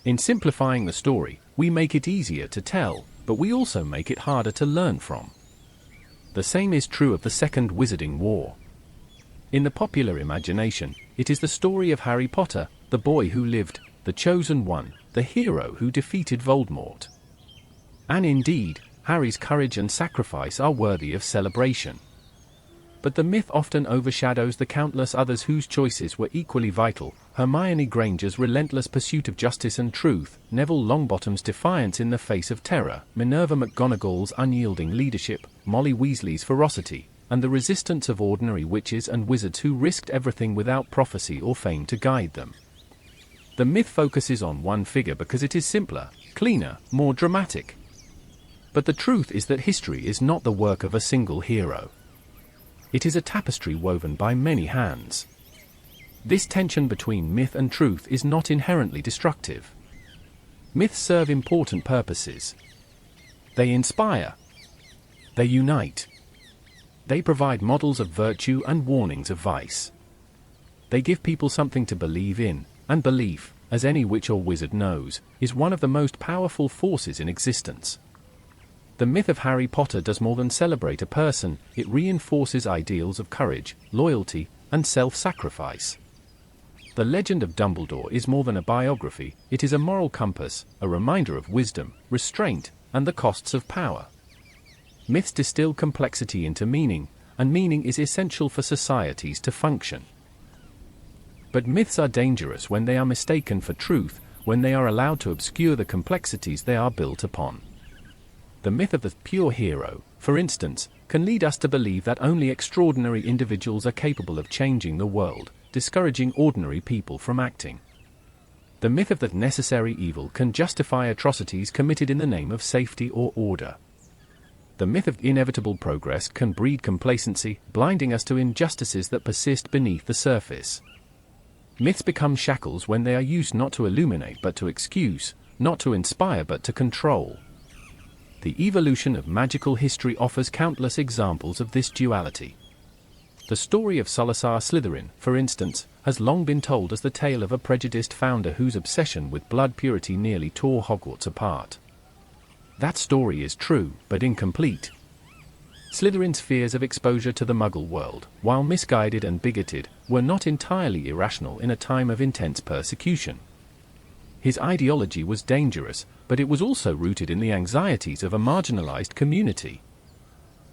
In simplifying the story, we make it easier to tell, but we also make it harder to learn from. The same is true of the Second Wizarding War. In the popular imagination, it is the story of Harry Potter, the boy who lived, the chosen one, the hero who defeated Voldemort. And indeed, Harry's courage and sacrifice are worthy of celebration. But the myth often overshadows the countless others whose choices were equally vital: Hermione Granger's relentless pursuit of justice and truth, Neville Longbottom's defiance in the face of terror, Minerva McGonagall's unyielding leadership, Molly Weasley's ferocity, and the resistance of ordinary witches and wizards who risked everything without prophecy or fame to guide them. The myth focuses on one figure because it is simpler, cleaner, more dramatic. But the truth is that history is not the work of a single hero. It is a tapestry woven by many hands. This tension between myth and truth is not inherently destructive. Myths serve important purposes. They inspire. They unite. They provide models of virtue and warnings of vice. They give people something to believe in, and belief, as any witch or wizard knows, is one of the most powerful forces in existence. The myth of Harry Potter does more than celebrate a person, it reinforces ideals of courage, loyalty, and self-sacrifice. The legend of Dumbledore is more than a biography, it is a moral compass, a reminder of wisdom, restraint, and the costs of power. Myths distill complexity into meaning, and meaning is essential for societies to function. But myths are dangerous when they are mistaken for truth, when they are allowed to obscure the complexities they are built upon. The myth of the pure hero, for instance, can lead us to believe that only extraordinary individuals are capable of changing the world, discouraging ordinary people from acting. The myth of the necessary evil can justify atrocities committed in the name of safety or order. The myth of inevitable progress can breed complacency, blinding us to injustices that persist beneath the surface. Myths become shackles when they are used not to illuminate but to excuse, not to inspire but to control. The evolution of magical history offers countless examples of this duality. The story of Salazar Slytherin, for instance, has long been told as the tale of a prejudiced founder whose obsession with blood purity nearly tore Hogwarts apart. That story is true, but incomplete. Slytherin's fears of exposure to the Muggle world, while misguided and bigoted, were not entirely irrational in a time of intense persecution. His ideology was dangerous, but it was also rooted in the anxieties of a marginalized community.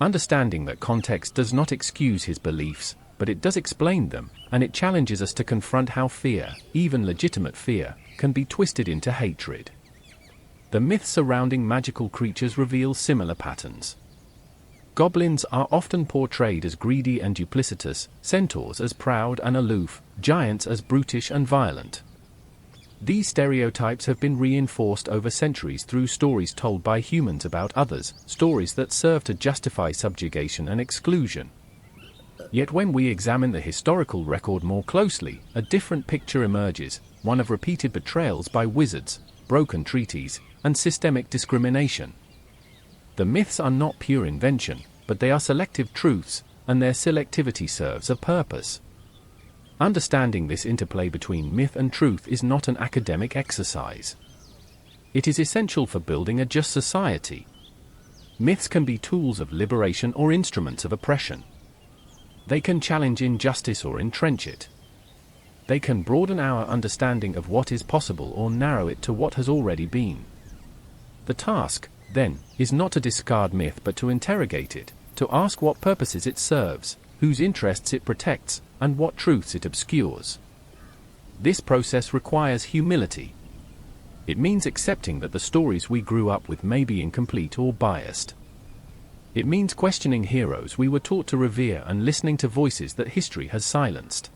Understanding that context does not excuse his beliefs, but it does explain them, and it challenges us to confront how fear, even legitimate fear, can be twisted into hatred. The myths surrounding magical creatures reveal similar patterns. Goblins are often portrayed as greedy and duplicitous, centaurs as proud and aloof, giants as brutish and violent. These stereotypes have been reinforced over centuries through stories told by humans about others, stories that serve to justify subjugation and exclusion. Yet when we examine the historical record more closely, a different picture emerges, one of repeated betrayals by wizards, broken treaties, and systemic discrimination. The myths are not pure invention, but they are selective truths, and their selectivity serves a purpose. Understanding this interplay between myth and truth is not an academic exercise. It is essential for building a just society. Myths can be tools of liberation or instruments of oppression. They can challenge injustice or entrench it. They can broaden our understanding of what is possible or narrow it to what has already been. The task, then, is not to discard myth but to interrogate it, to ask what purposes it serves, whose interests it protects, and what truths it obscures. This process requires humility. It means accepting that the stories we grew up with may be incomplete or biased. It means questioning heroes we were taught to revere and listening to voices that history has silenced.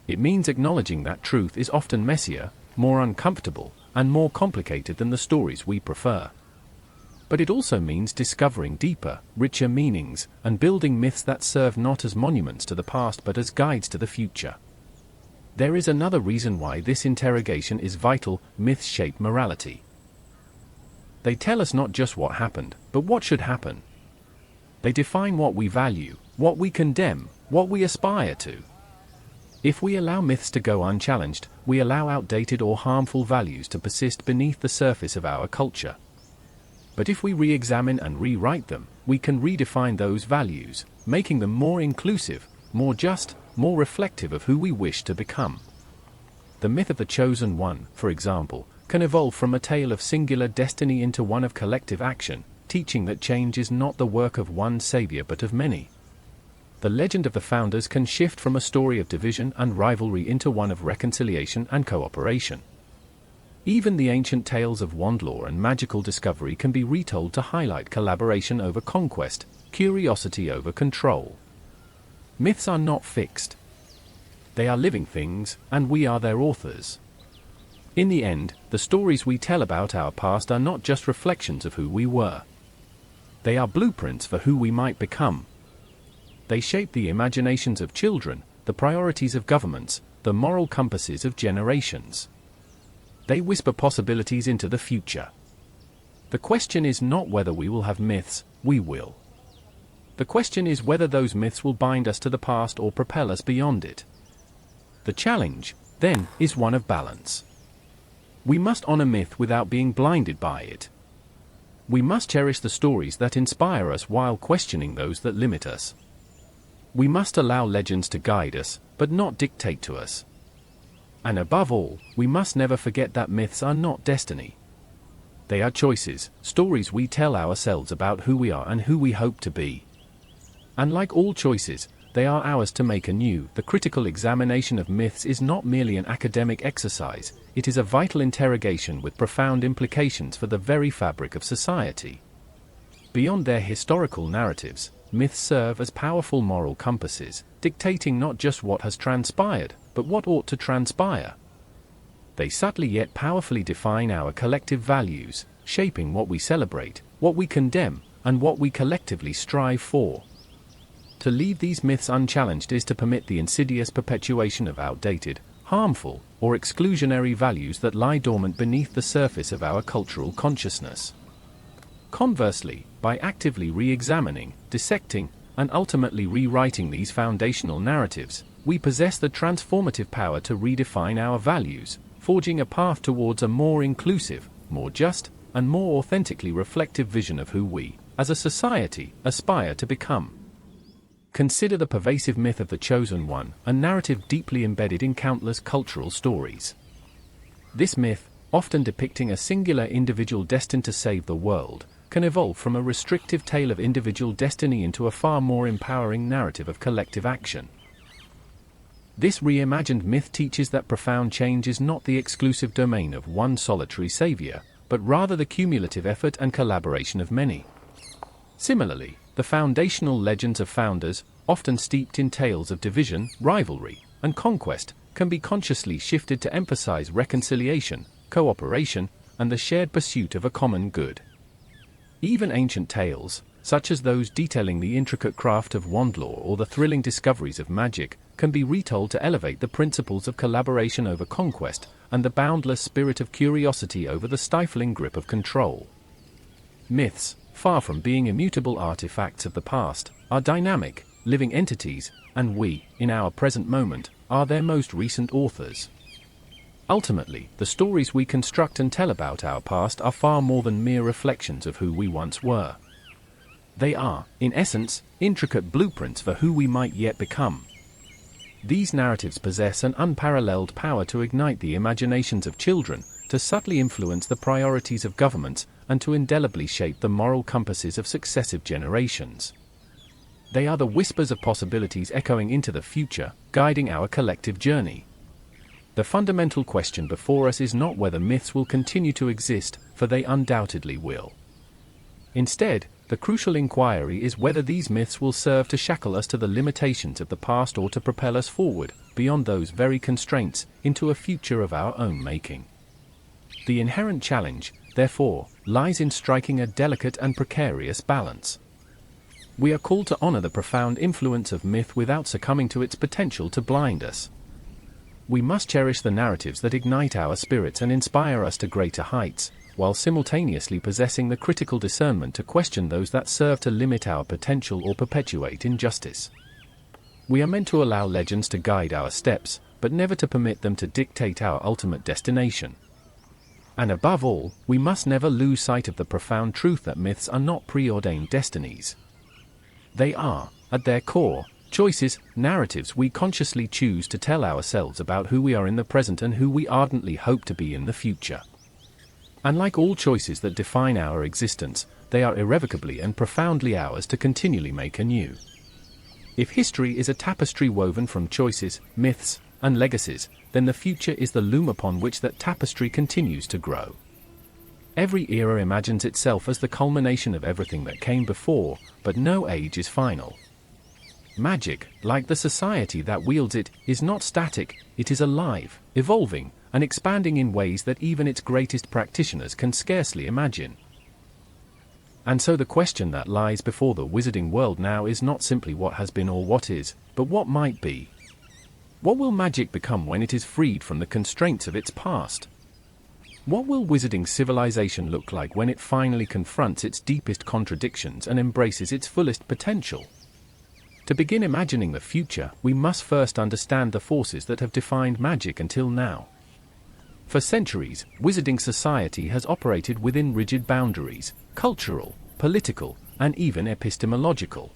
It means acknowledging that truth is often messier, more uncomfortable, and more complicated than the stories we prefer. But it also means discovering deeper, richer meanings, and building myths that serve not as monuments to the past but as guides to the future. There is another reason why this interrogation is vital: myths shape morality. They tell us not just what happened, but what should happen. They define what we value, what we condemn, what we aspire to. If we allow myths to go unchallenged, we allow outdated or harmful values to persist beneath the surface of our culture. But if we re-examine and rewrite them, we can redefine those values, making them more inclusive, more just, more reflective of who we wish to become. The myth of the chosen one, for example, can evolve from a tale of singular destiny into one of collective action, teaching that change is not the work of one savior but of many. The legend of the founders can shift from a story of division and rivalry into one of reconciliation and cooperation. Even the ancient tales of wand lore and magical discovery can be retold to highlight collaboration over conquest, curiosity over control. Myths are not fixed. They are living things, and we are their authors. In the end, the stories we tell about our past are not just reflections of who we were. They are blueprints for who we might become. They shape the imaginations of children, the priorities of governments, the moral compasses of generations. They whisper possibilities into the future. The question is not whether we will have myths, we will. The question is whether those myths will bind us to the past or propel us beyond it. The challenge, then, is one of balance. We must honor myth without being blinded by it. We must cherish the stories that inspire us while questioning those that limit us. We must allow legends to guide us, but not dictate to us. And above all, we must never forget that myths are not destiny. They are choices, stories we tell ourselves about who we are and who we hope to be. And like all choices, they are ours to make anew. The critical examination of myths is not merely an academic exercise, it is a vital interrogation with profound implications for the very fabric of society. Beyond their historical narratives, myths serve as powerful moral compasses, dictating not just what has transpired, but what ought to transpire. They subtly yet powerfully define our collective values, shaping what we celebrate, what we condemn, and what we collectively strive for. To leave these myths unchallenged is to permit the insidious perpetuation of outdated, harmful, or exclusionary values that lie dormant beneath the surface of our cultural consciousness. Conversely, by actively re-examining, dissecting, and ultimately rewriting these foundational narratives, we possess the transformative power to redefine our values, forging a path towards a more inclusive, more just, and more authentically reflective vision of who we, as a society, aspire to become. Consider the pervasive myth of the chosen one, a narrative deeply embedded in countless cultural stories. This myth, often depicting a singular individual destined to save the world, can evolve from a restrictive tale of individual destiny into a far more empowering narrative of collective action. This reimagined myth teaches that profound change is not the exclusive domain of one solitary savior, but rather the cumulative effort and collaboration of many. Similarly, the foundational legends of founders, often steeped in tales of division, rivalry, and conquest, can be consciously shifted to emphasize reconciliation, cooperation, and the shared pursuit of a common good. Even ancient tales, such as those detailing the intricate craft of wand lore or the thrilling discoveries of magic, can be retold to elevate the principles of collaboration over conquest and the boundless spirit of curiosity over the stifling grip of control. Myths, far from being immutable artifacts of the past, are dynamic, living entities, and we, in our present moment, are their most recent authors. Ultimately, the stories we construct and tell about our past are far more than mere reflections of who we once were. They are, in essence, intricate blueprints for who we might yet become. These narratives possess an unparalleled power to ignite the imaginations of children, to subtly influence the priorities of governments, and to indelibly shape the moral compasses of successive generations. They are the whispers of possibilities echoing into the future, guiding our collective journey. The fundamental question before us is not whether myths will continue to exist, for they undoubtedly will. Instead, the crucial inquiry is whether these myths will serve to shackle us to the limitations of the past or to propel us forward, beyond those very constraints, into a future of our own making. The inherent challenge, therefore, lies in striking a delicate and precarious balance. We are called to honor the profound influence of myth without succumbing to its potential to blind us. We must cherish the narratives that ignite our spirits and inspire us to greater heights, while simultaneously possessing the critical discernment to question those that serve to limit our potential or perpetuate injustice. We are meant to allow legends to guide our steps, but never to permit them to dictate our ultimate destination. And above all, we must never lose sight of the profound truth that myths are not preordained destinies. They are, at their core, Choices, narratives we consciously choose to tell ourselves about who we are in the present and who we ardently hope to be in the future. And like all choices that define our existence, they are irrevocably and profoundly ours to continually make anew. If history is a tapestry woven from choices, myths, and legacies, then the future is the loom upon which that tapestry continues to grow. Every era imagines itself as the culmination of everything that came before, but no age is final. Magic, like the society that wields it, is not static, it is alive, evolving, and expanding in ways that even its greatest practitioners can scarcely imagine. And so the question that lies before the wizarding world now is not simply what has been or what is, but what might be. What will magic become when it is freed from the constraints of its past? What will wizarding civilization look like when it finally confronts its deepest contradictions and embraces its fullest potential? To begin imagining the future, we must first understand the forces that have defined magic until now. For centuries, wizarding society has operated within rigid boundaries, cultural, political, and even epistemological.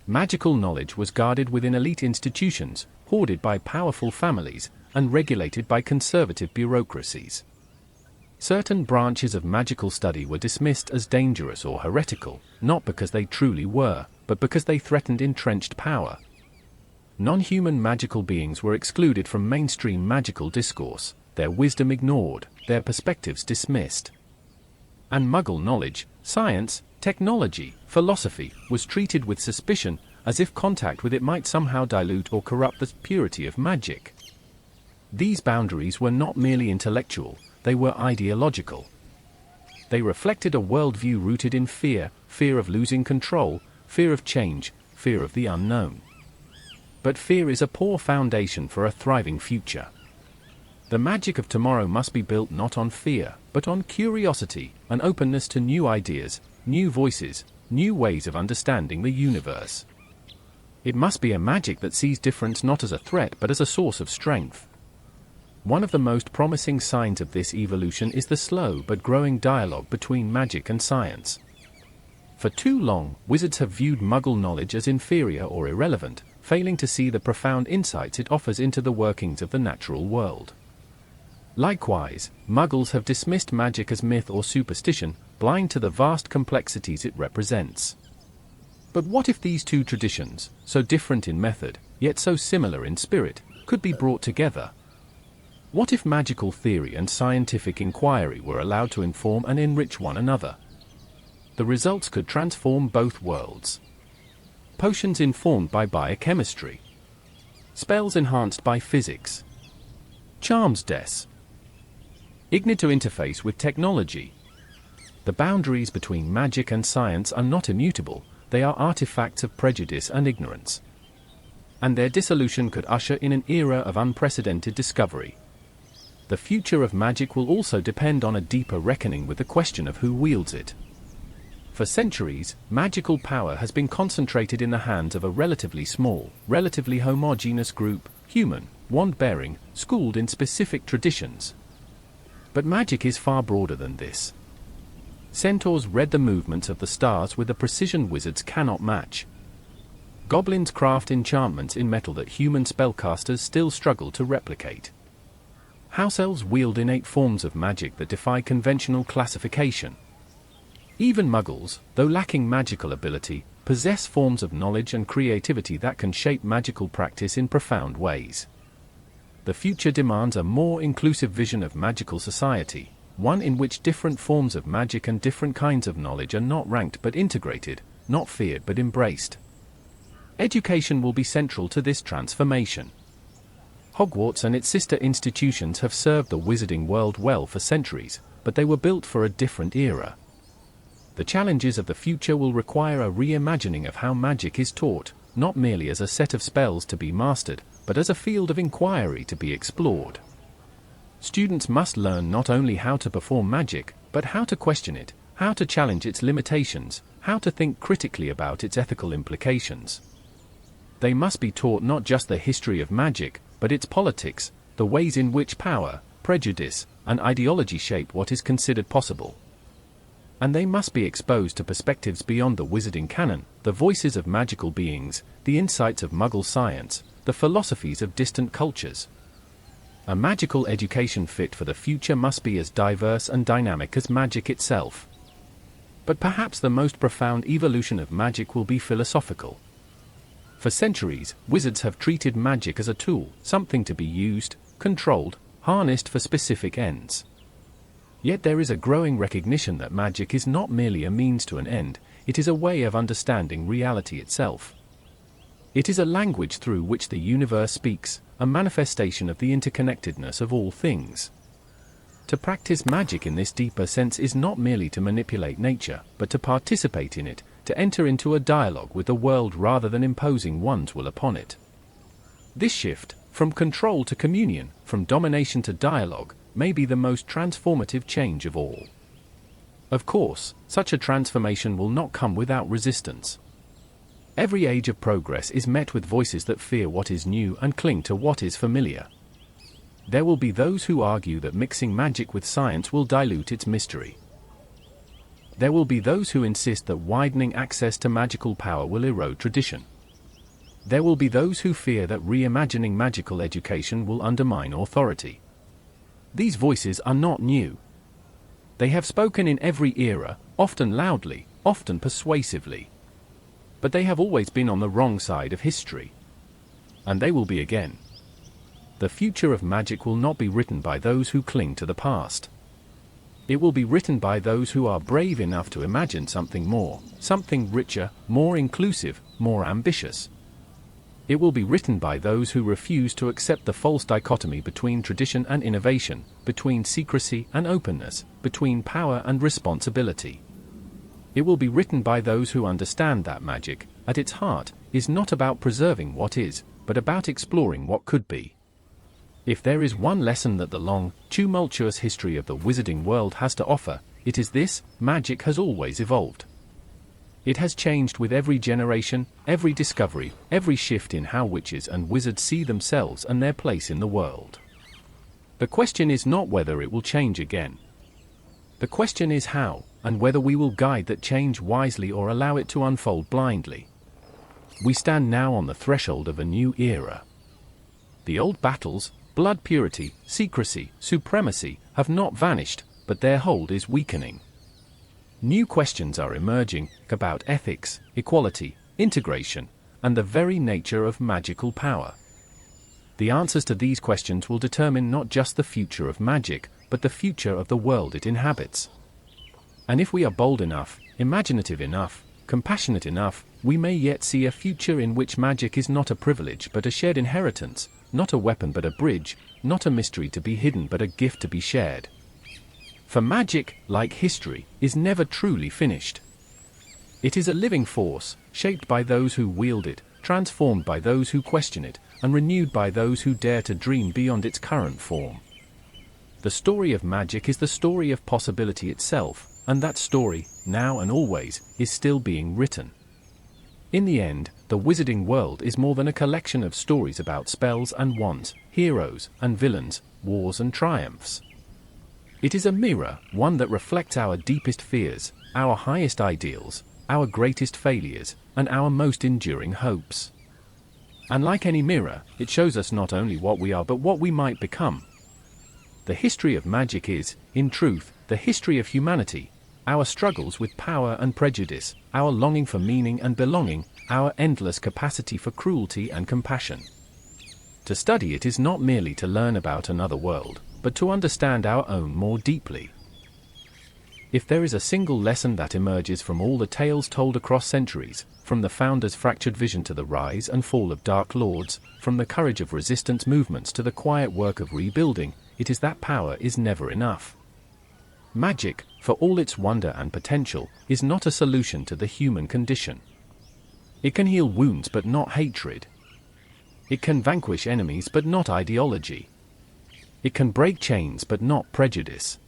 Magical knowledge was guarded within elite institutions, hoarded by powerful families, and regulated by conservative bureaucracies. Certain branches of magical study were dismissed as dangerous or heretical, not because they truly were, but because they threatened entrenched power. Non-human magical beings were excluded from mainstream magical discourse, their wisdom ignored, their perspectives dismissed. And Muggle knowledge, science, technology, philosophy, was treated with suspicion, as if contact with it might somehow dilute or corrupt the purity of magic. These boundaries were not merely intellectual, they were ideological. They reflected a worldview rooted in fear, fear of losing control, fear of change, fear of the unknown. But fear is a poor foundation for a thriving future. The magic of tomorrow must be built not on fear, but on curiosity, an openness to new ideas, new voices, new ways of understanding the universe. It must be a magic that sees difference not as a threat but as a source of strength. One of the most promising signs of this evolution is the slow but growing dialogue between magic and science. For too long, wizards have viewed Muggle knowledge as inferior or irrelevant, failing to see the profound insights it offers into the workings of the natural world. Likewise, Muggles have dismissed magic as myth or superstition, blind to the vast complexities it represents. But what if these two traditions, so different in method, yet so similar in spirit, could be brought together? What if magical theory and scientific inquiry were allowed to inform and enrich one another? The results could transform both worlds. Potions informed by biochemistry. Spells enhanced by physics. Charms ignited to interface with technology. The boundaries between magic and science are not immutable, they are artifacts of prejudice and ignorance. And their dissolution could usher in an era of unprecedented discovery. The future of magic will also depend on a deeper reckoning with the question of who wields it. For centuries, magical power has been concentrated in the hands of a relatively small, relatively homogeneous group, human, wand-bearing, schooled in specific traditions. But magic is far broader than this. Centaurs read the movements of the stars with a precision wizards cannot match. Goblins craft enchantments in metal that human spellcasters still struggle to replicate. House elves wield innate forms of magic that defy conventional classification. Even Muggles, though lacking magical ability, possess forms of knowledge and creativity that can shape magical practice in profound ways. The future demands a more inclusive vision of magical society, one in which different forms of magic and different kinds of knowledge are not ranked but integrated, not feared but embraced. Education will be central to this transformation. Hogwarts and its sister institutions have served the wizarding world well for centuries, but they were built for a different era. The challenges of the future will require a reimagining of how magic is taught, not merely as a set of spells to be mastered, but as a field of inquiry to be explored. Students must learn not only how to perform magic, but how to question it, how to challenge its limitations, how to think critically about its ethical implications. They must be taught not just the history of magic, but its politics, the ways in which power, prejudice, and ideology shape what is considered possible. And they must be exposed to perspectives beyond the wizarding canon, the voices of magical beings, the insights of Muggle science, the philosophies of distant cultures. A magical education fit for the future must be as diverse and dynamic as magic itself. But perhaps the most profound evolution of magic will be philosophical. For centuries, wizards have treated magic as a tool, something to be used, controlled, harnessed for specific ends. Yet there is a growing recognition that magic is not merely a means to an end, it is a way of understanding reality itself. It is a language through which the universe speaks, a manifestation of the interconnectedness of all things. To practice magic in this deeper sense is not merely to manipulate nature, but to participate in it, to enter into a dialogue with the world rather than imposing one's will upon it. This shift, from control to communion, from domination to dialogue, may be the most transformative change of all. Of course, such a transformation will not come without resistance. Every age of progress is met with voices that fear what is new and cling to what is familiar. There will be those who argue that mixing magic with science will dilute its mystery. There will be those who insist that widening access to magical power will erode tradition. There will be those who fear that reimagining magical education will undermine authority. These voices are not new. They have spoken in every era, often loudly, often persuasively. But they have always been on the wrong side of history. And they will be again. The future of magic will not be written by those who cling to the past. It will be written by those who are brave enough to imagine something more, something richer, more inclusive, more ambitious. It will be written by those who refuse to accept the false dichotomy between tradition and innovation, between secrecy and openness, between power and responsibility. It will be written by those who understand that magic, at its heart, is not about preserving what is, but about exploring what could be. If there is one lesson that the long, tumultuous history of the wizarding world has to offer, it is this: magic has always evolved. It has changed with every generation, every discovery, every shift in how witches and wizards see themselves and their place in the world. The question is not whether it will change again. The question is how, and whether we will guide that change wisely or allow it to unfold blindly. We stand now on the threshold of a new era. The old battles, blood purity, secrecy, supremacy, have not vanished, but their hold is weakening. New questions are emerging about ethics, equality, integration, and the very nature of magical power. The answers to these questions will determine not just the future of magic, but the future of the world it inhabits. And if we are bold enough, imaginative enough, compassionate enough, we may yet see a future in which magic is not a privilege but a shared inheritance, not a weapon but a bridge, not a mystery to be hidden but a gift to be shared. For magic, like history, is never truly finished. It is a living force, shaped by those who wield it, transformed by those who question it, and renewed by those who dare to dream beyond its current form. The story of magic is the story of possibility itself, and that story, now and always, is still being written. In the end, the wizarding world is more than a collection of stories about spells and wands, heroes and villains, wars and triumphs. It is a mirror, one that reflects our deepest fears, our highest ideals, our greatest failures, and our most enduring hopes. And like any mirror, it shows us not only what we are but what we might become. The history of magic is, in truth, the history of humanity, our struggles with power and prejudice, our longing for meaning and belonging, our endless capacity for cruelty and compassion. To study it is not merely to learn about another world, but to understand our own more deeply. If there is a single lesson that emerges from all the tales told across centuries, from the Founder's fractured vision to the rise and fall of Dark Lords, from the courage of resistance movements to the quiet work of rebuilding, it is that power is never enough. Magic, for all its wonder and potential, is not a solution to the human condition. It can heal wounds but not hatred. It can vanquish enemies but not ideology. It can break chains but not prejudice.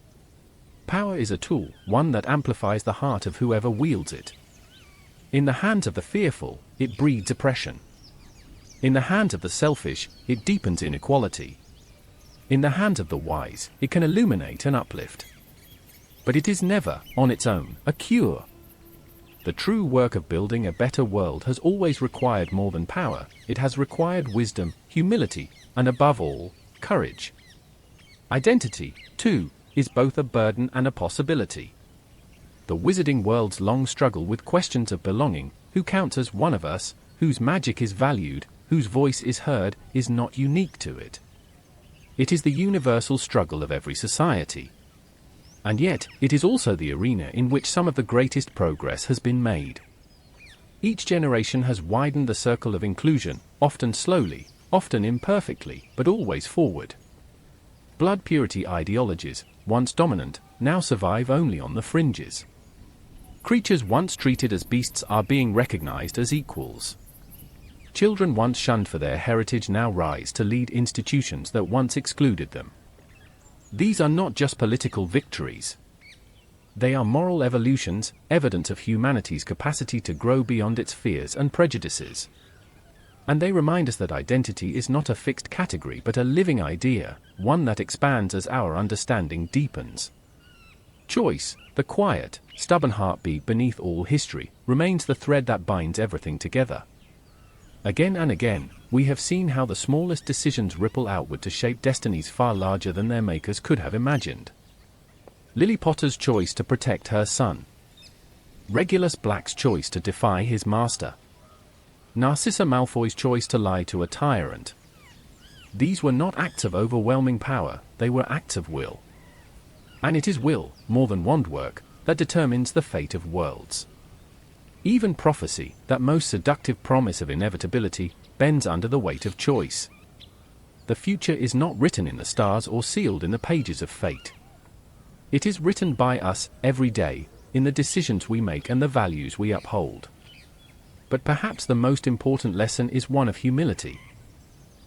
Power is a tool, one that amplifies the heart of whoever wields it. In the hands of the fearful, it breeds oppression. In the hands of the selfish, it deepens inequality. In the hands of the wise, it can illuminate and uplift. But it is never, on its own, a cure. The true work of building a better world has always required more than power. It has required wisdom, humility, and above all, courage. Identity, too, is both a burden and a possibility. The wizarding world's long struggle with questions of belonging, who counts as one of us, whose magic is valued, whose voice is heard, is not unique to it. It is the universal struggle of every society. And yet, it is also the arena in which some of the greatest progress has been made. Each generation has widened the circle of inclusion, often slowly, often imperfectly, but always forward. Blood purity ideologies, once dominant, now survive only on the fringes. Creatures once treated as beasts are being recognized as equals. Children once shunned for their heritage now rise to lead institutions that once excluded them. These are not just political victories. They are moral evolutions, evidence of humanity's capacity to grow beyond its fears and prejudices. And they remind us that identity is not a fixed category but a living idea, one that expands as our understanding deepens. Choice, the quiet, stubborn heartbeat beneath all history, remains the thread that binds everything together. Again and again, we have seen how the smallest decisions ripple outward to shape destinies far larger than their makers could have imagined. Lily Potter's choice to protect her son. Regulus Black's choice to defy his master. Narcissa Malfoy's choice to lie to a tyrant. These were not acts of overwhelming power, they were acts of will. And it is will, more than wand work, that determines the fate of worlds. Even prophecy, that most seductive promise of inevitability, bends under the weight of choice. The future is not written in the stars or sealed in the pages of fate. It is written by us, every day, in the decisions we make and the values we uphold. But perhaps the most important lesson is one of humility.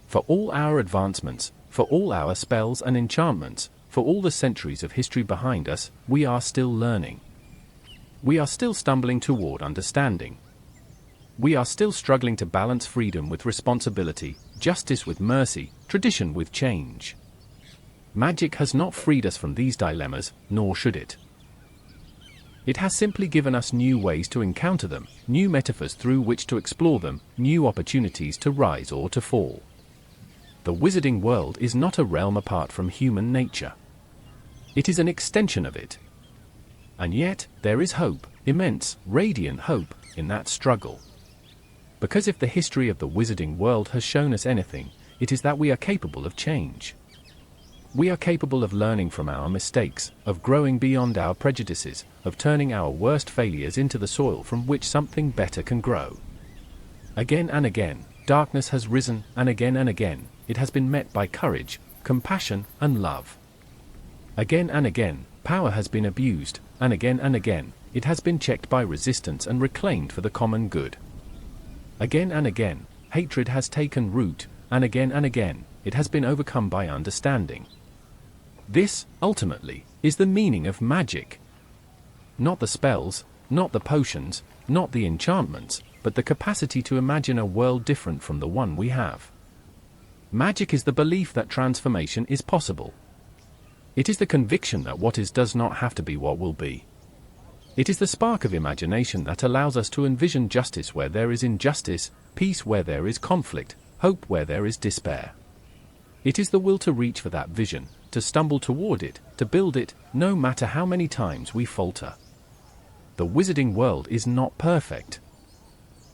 For all our advancements, for all our spells and enchantments, for all the centuries of history behind us, we are still learning. We are still stumbling toward understanding. We are still struggling to balance freedom with responsibility, justice with mercy, tradition with change. Magic has not freed us from these dilemmas, nor should it. It has simply given us new ways to encounter them, new metaphors through which to explore them, new opportunities to rise or to fall. The wizarding world is not a realm apart from human nature. It is an extension of it. And yet, there is hope, immense, radiant hope, in that struggle. Because if the history of the wizarding world has shown us anything, it is that we are capable of change. We are capable of learning from our mistakes, of growing beyond our prejudices, of turning our worst failures into the soil from which something better can grow. Again and again, darkness has risen, and again, it has been met by courage, compassion, and love. Again, power has been abused, and again, it has been checked by resistance and reclaimed for the common good. Again, hatred has taken root, and again, it has been overcome by understanding. This, ultimately, is the meaning of magic. Not the spells, not the potions, not the enchantments, but the capacity to imagine a world different from the one we have. Magic is the belief that transformation is possible. It is the conviction that what is does not have to be what will be. It is the spark of imagination that allows us to envision justice where there is injustice, peace where there is conflict, hope where there is despair. It is the will to reach for that vision, to stumble toward it, to build it, no matter how many times we falter. The wizarding world is not perfect.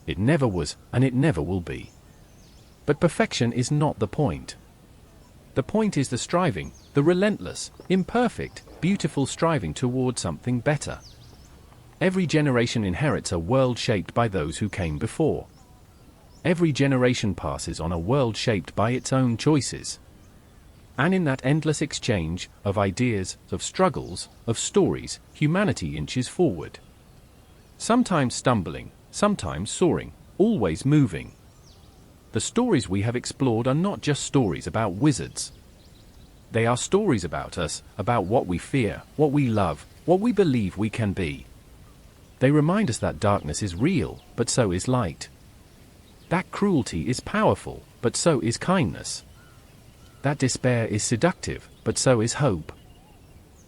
It never was, and it never will be. But perfection is not the point. The point is the striving, the relentless, imperfect, beautiful striving toward something better. Every generation inherits a world shaped by those who came before. Every generation passes on a world shaped by its own choices. And in that endless exchange, of ideas, of struggles, of stories, humanity inches forward. Sometimes stumbling, sometimes soaring, always moving. The stories we have explored are not just stories about wizards. They are stories about us, about what we fear, what we love, what we believe we can be. They remind us that darkness is real, but so is light. That cruelty is powerful, but so is kindness. That despair is seductive, but so is hope.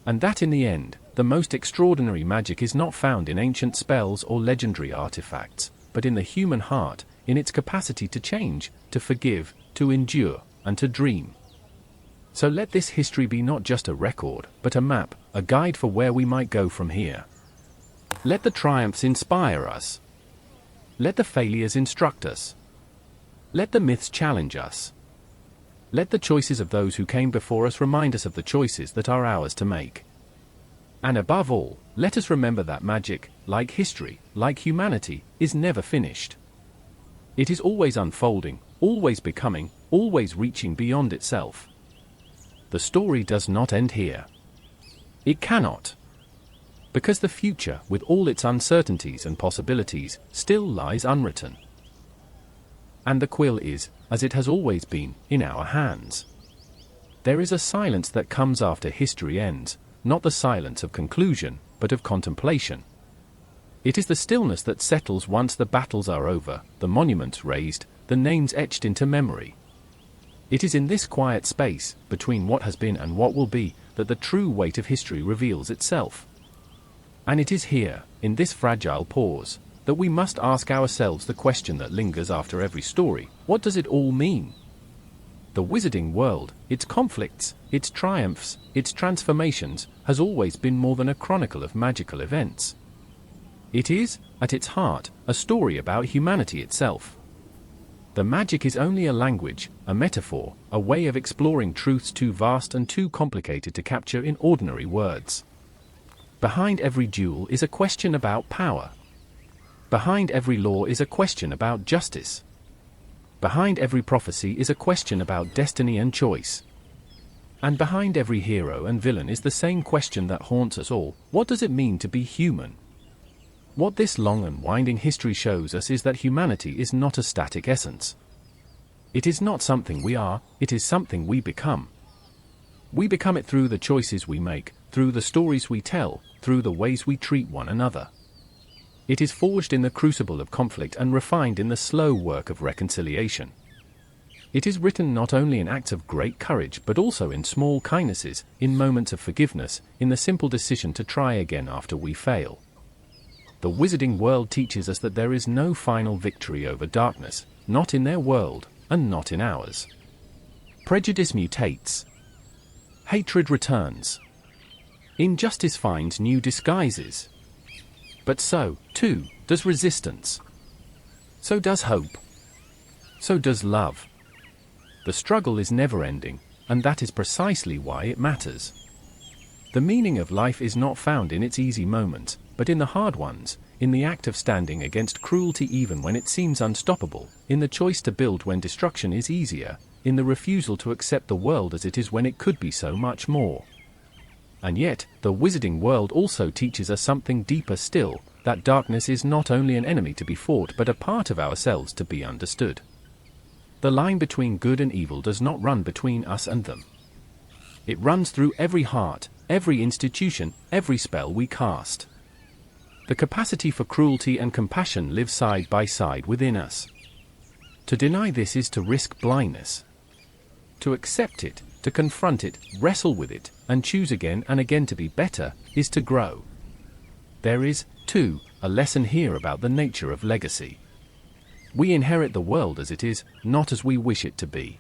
And that in the end, the most extraordinary magic is not found in ancient spells or legendary artifacts, but in the human heart, in its capacity to change, to forgive, to endure, and to dream. So let this history be not just a record, but a map, a guide for where we might go from here. Let the triumphs inspire us. Let the failures instruct us. Let the myths challenge us. Let the choices of those who came before us remind us of the choices that are ours to make. And above all, let us remember that magic, like history, like humanity, is never finished. It is always unfolding, always becoming, always reaching beyond itself. The story does not end here. It cannot. Because the future, with all its uncertainties and possibilities, still lies unwritten. And the quill is, as it has always been, in our hands. There is a silence that comes after history ends, not the silence of conclusion, but of contemplation. It is the stillness that settles once the battles are over, the monuments raised, the names etched into memory. It is in this quiet space, between what has been and what will be, that the true weight of history reveals itself. And it is here, in this fragile pause, that we must ask ourselves the question that lingers after every story: what does it all mean? The wizarding world, its conflicts, its triumphs, its transformations, has always been more than a chronicle of magical events. It is, at its heart, a story about humanity itself. The magic is only a language, a metaphor, a way of exploring truths too vast and too complicated to capture in ordinary words. Behind every duel is a question about power. Behind every law is a question about justice. Behind every prophecy is a question about destiny and choice. And behind every hero and villain is the same question that haunts us all: what does it mean to be human? What this long and winding history shows us is that humanity is not a static essence. It is not something we are, it is something we become. We become it through the choices we make, through the stories we tell, through the ways we treat one another. It is forged in the crucible of conflict and refined in the slow work of reconciliation. It is written not only in acts of great courage but also in small kindnesses, in moments of forgiveness, in the simple decision to try again after we fail. The wizarding world teaches us that there is no final victory over darkness, not in their world, and not in ours. Prejudice mutates. Hatred returns. Injustice finds new disguises. But so, too, does resistance. So does hope. So does love. The struggle is never-ending, and that is precisely why it matters. The meaning of life is not found in its easy moments, but in the hard ones, in the act of standing against cruelty even when it seems unstoppable, in the choice to build when destruction is easier, in the refusal to accept the world as it is when it could be so much more. And yet, the wizarding world also teaches us something deeper still, that darkness is not only an enemy to be fought but a part of ourselves to be understood. The line between good and evil does not run between us and them. It runs through every heart, every institution, every spell we cast. The capacity for cruelty and compassion live side by side within us. To deny this is to risk blindness. To accept it, to confront it, wrestle with it, and choose again and again to be better, is to grow. There is, too, a lesson here about the nature of legacy. We inherit the world as it is, not as we wish it to be.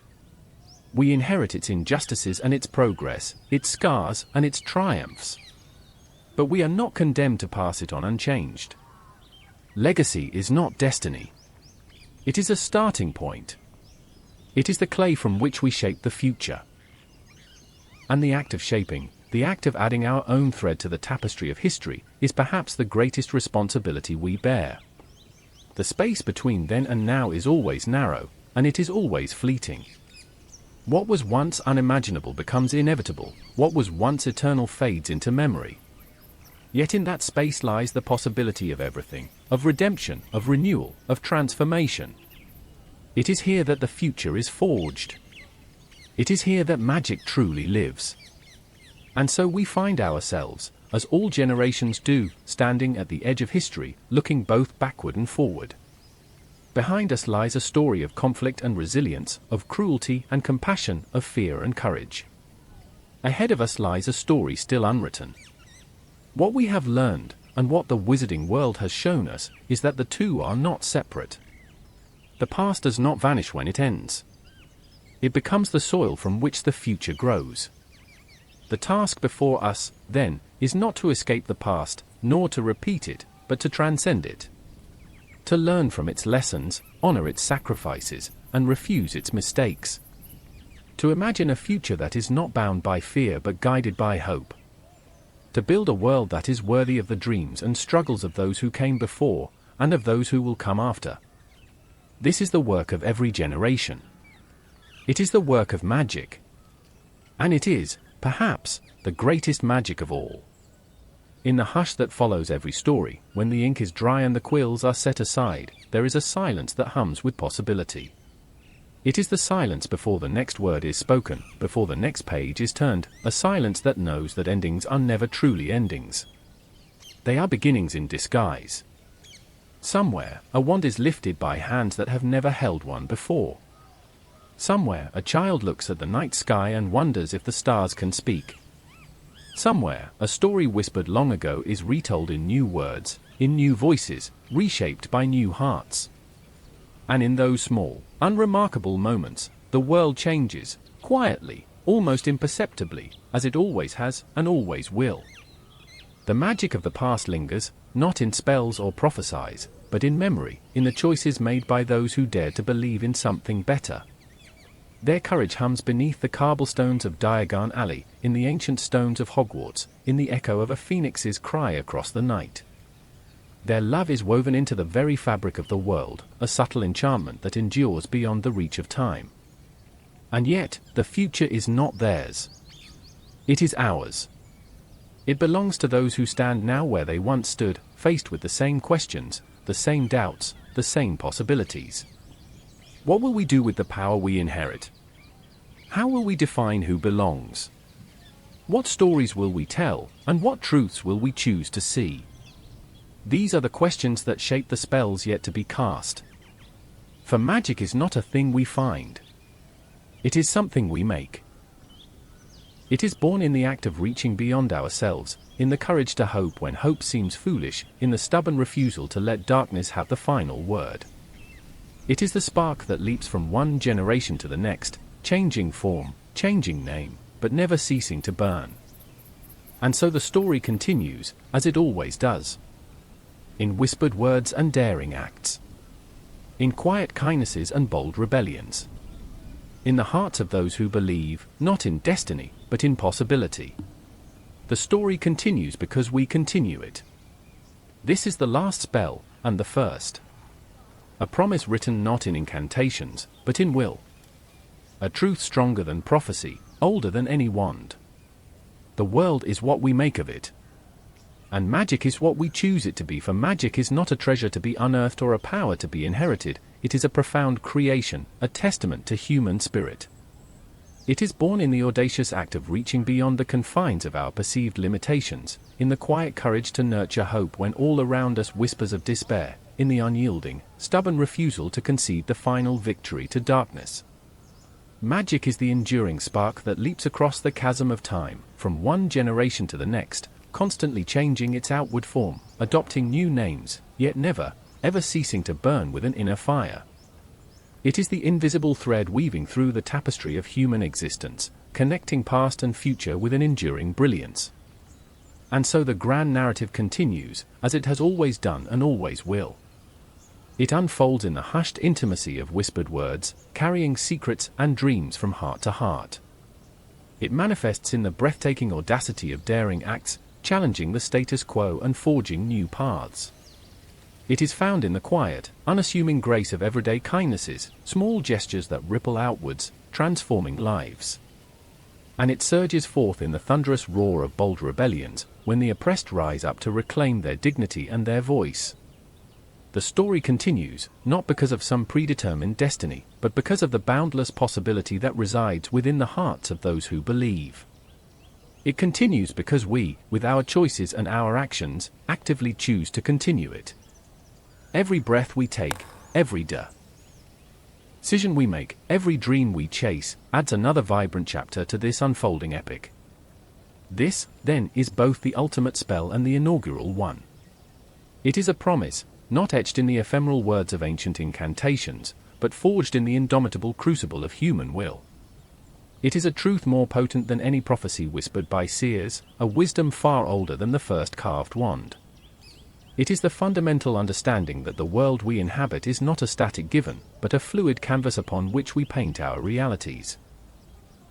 We inherit its injustices and its progress, its scars and its triumphs. But we are not condemned to pass it on unchanged. Legacy is not destiny. It is a starting point. It is the clay from which we shape the future. And the act of shaping, the act of adding our own thread to the tapestry of history, is perhaps the greatest responsibility we bear. The space between then and now is always narrow, and it is always fleeting. What was once unimaginable becomes inevitable, what was once eternal fades into memory. Yet in that space lies the possibility of everything, of redemption, of renewal, of transformation. It is here that the future is forged. It is here that magic truly lives. And so we find ourselves, as all generations do, standing at the edge of history, looking both backward and forward. Behind us lies a story of conflict and resilience, of cruelty and compassion, of fear and courage. Ahead of us lies a story still unwritten. What we have learned, and what the wizarding world has shown us, is that the two are not separate. The past does not vanish when it ends. It becomes the soil from which the future grows. The task before us, then, is not to escape the past, nor to repeat it, but to transcend it. To learn from its lessons, honor its sacrifices, and refuse its mistakes. To imagine a future that is not bound by fear but guided by hope. To build a world that is worthy of the dreams and struggles of those who came before, and of those who will come after. This is the work of every generation. It is the work of magic. And it is, perhaps, the greatest magic of all. In the hush that follows every story, when the ink is dry and the quills are set aside, there is a silence that hums with possibility. It is the silence before the next word is spoken, before the next page is turned, a silence that knows that endings are never truly endings. They are beginnings in disguise. Somewhere, a wand is lifted by hands that have never held one before. Somewhere, a child looks at the night sky and wonders if the stars can speak. Somewhere, a story whispered long ago is retold in new words, in new voices, reshaped by new hearts. And in those small, unremarkable moments, the world changes, quietly, almost imperceptibly, as it always has and always will. The magic of the past lingers, not in spells or prophecies, but in memory, in the choices made by those who dare to believe in something better. Their courage hums beneath the cobblestones of Diagon Alley, in the ancient stones of Hogwarts, in the echo of a phoenix's cry across the night. Their love is woven into the very fabric of the world, a subtle enchantment that endures beyond the reach of time. And yet, the future is not theirs. It is ours. It belongs to those who stand now where they once stood, faced with the same questions, the same doubts, the same possibilities. What will we do with the power we inherit? How will we define who belongs? What stories will we tell, and what truths will we choose to see? These are the questions that shape the spells yet to be cast. For magic is not a thing we find. It is something we make. It is born in the act of reaching beyond ourselves, in the courage to hope when hope seems foolish, in the stubborn refusal to let darkness have the final word. It is the spark that leaps from one generation to the next, changing form, changing name, but never ceasing to burn. And so the story continues, as it always does. In whispered words and daring acts. In quiet kindnesses and bold rebellions. In the hearts of those who believe, not in destiny, but in possibility. The story continues because we continue it. This is the last spell, and the first. A promise written not in incantations, but in will. A truth stronger than prophecy, older than any wand. The world is what we make of it. And magic is what we choose it to be, for magic is not a treasure to be unearthed or a power to be inherited, it is a profound creation, a testament to human spirit. It is born in the audacious act of reaching beyond the confines of our perceived limitations, in the quiet courage to nurture hope when all around us whispers of despair, in the unyielding, stubborn refusal to concede the final victory to darkness. Magic is the enduring spark that leaps across the chasm of time, from one generation to the next, constantly changing its outward form, adopting new names, yet never, ever ceasing to burn with an inner fire. It is the invisible thread weaving through the tapestry of human existence, connecting past and future with an enduring brilliance. And so the grand narrative continues, as it has always done and always will. It unfolds in the hushed intimacy of whispered words, carrying secrets and dreams from heart to heart. It manifests in the breathtaking audacity of daring acts, challenging the status quo and forging new paths. It is found in the quiet, unassuming grace of everyday kindnesses, small gestures that ripple outwards, transforming lives. And it surges forth in the thunderous roar of bold rebellions, when the oppressed rise up to reclaim their dignity and their voice. The story continues, not because of some predetermined destiny, but because of the boundless possibility that resides within the hearts of those who believe. It continues because we, with our choices and our actions, actively choose to continue it. Every breath we take, every decision we make, every dream we chase, adds another vibrant chapter to this unfolding epic. This, then, is both the ultimate spell and the inaugural one. It is a promise, not etched in the ephemeral words of ancient incantations, but forged in the indomitable crucible of human will. It is a truth more potent than any prophecy whispered by seers, a wisdom far older than the first carved wand. It is the fundamental understanding that the world we inhabit is not a static given, but a fluid canvas upon which we paint our realities.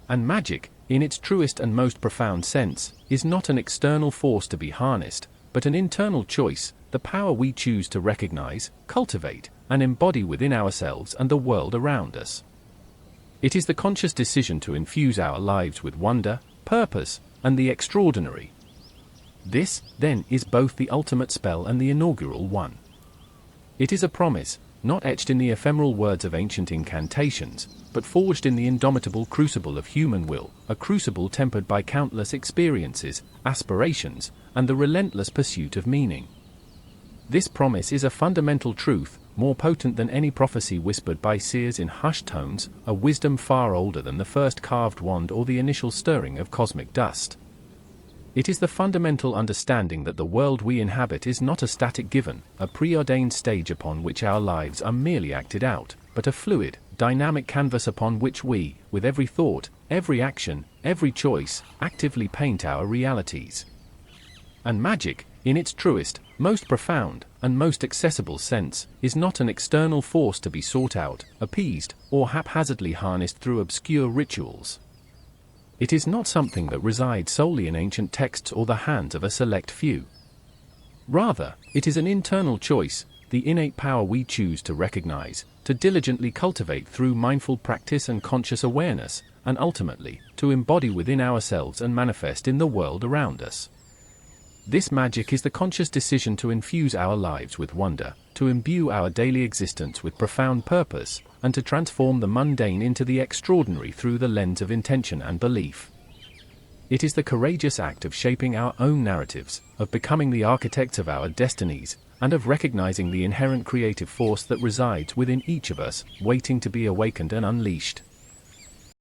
And magic, in its truest and most profound sense, is not an external force to be harnessed, but an internal choice, the power we choose to recognize, cultivate, and embody within ourselves and the world around us. It is the conscious decision to infuse our lives with wonder, purpose, and the extraordinary. This, then, is both the ultimate spell and the inaugural one. It is a promise, not etched in the ephemeral words of ancient incantations, but forged in the indomitable crucible of human will, a crucible tempered by countless experiences, aspirations, and the relentless pursuit of meaning. This promise is a fundamental truth, more potent than any prophecy whispered by seers in hushed tones, a wisdom far older than the first carved wand or the initial stirring of cosmic dust. It is the fundamental understanding that the world we inhabit is not a static given, a preordained stage upon which our lives are merely acted out, but a fluid, dynamic canvas upon which we, with every thought, every action, every choice, actively paint our realities. And magic, in its truest, most profound, and most accessible sense, is not an external force to be sought out, appeased, or haphazardly harnessed through obscure rituals. It is not something that resides solely in ancient texts or the hands of a select few. Rather, it is an internal choice, the innate power we choose to recognize, to diligently cultivate through mindful practice and conscious awareness, and ultimately, to embody within ourselves and manifest in the world around us. This magic is the conscious decision to infuse our lives with wonder, to imbue our daily existence with profound purpose, and to transform the mundane into the extraordinary through the lens of intention and belief. It is the courageous act of shaping our own narratives, of becoming the architects of our destinies, and of recognizing the inherent creative force that resides within each of us, waiting to be awakened and unleashed.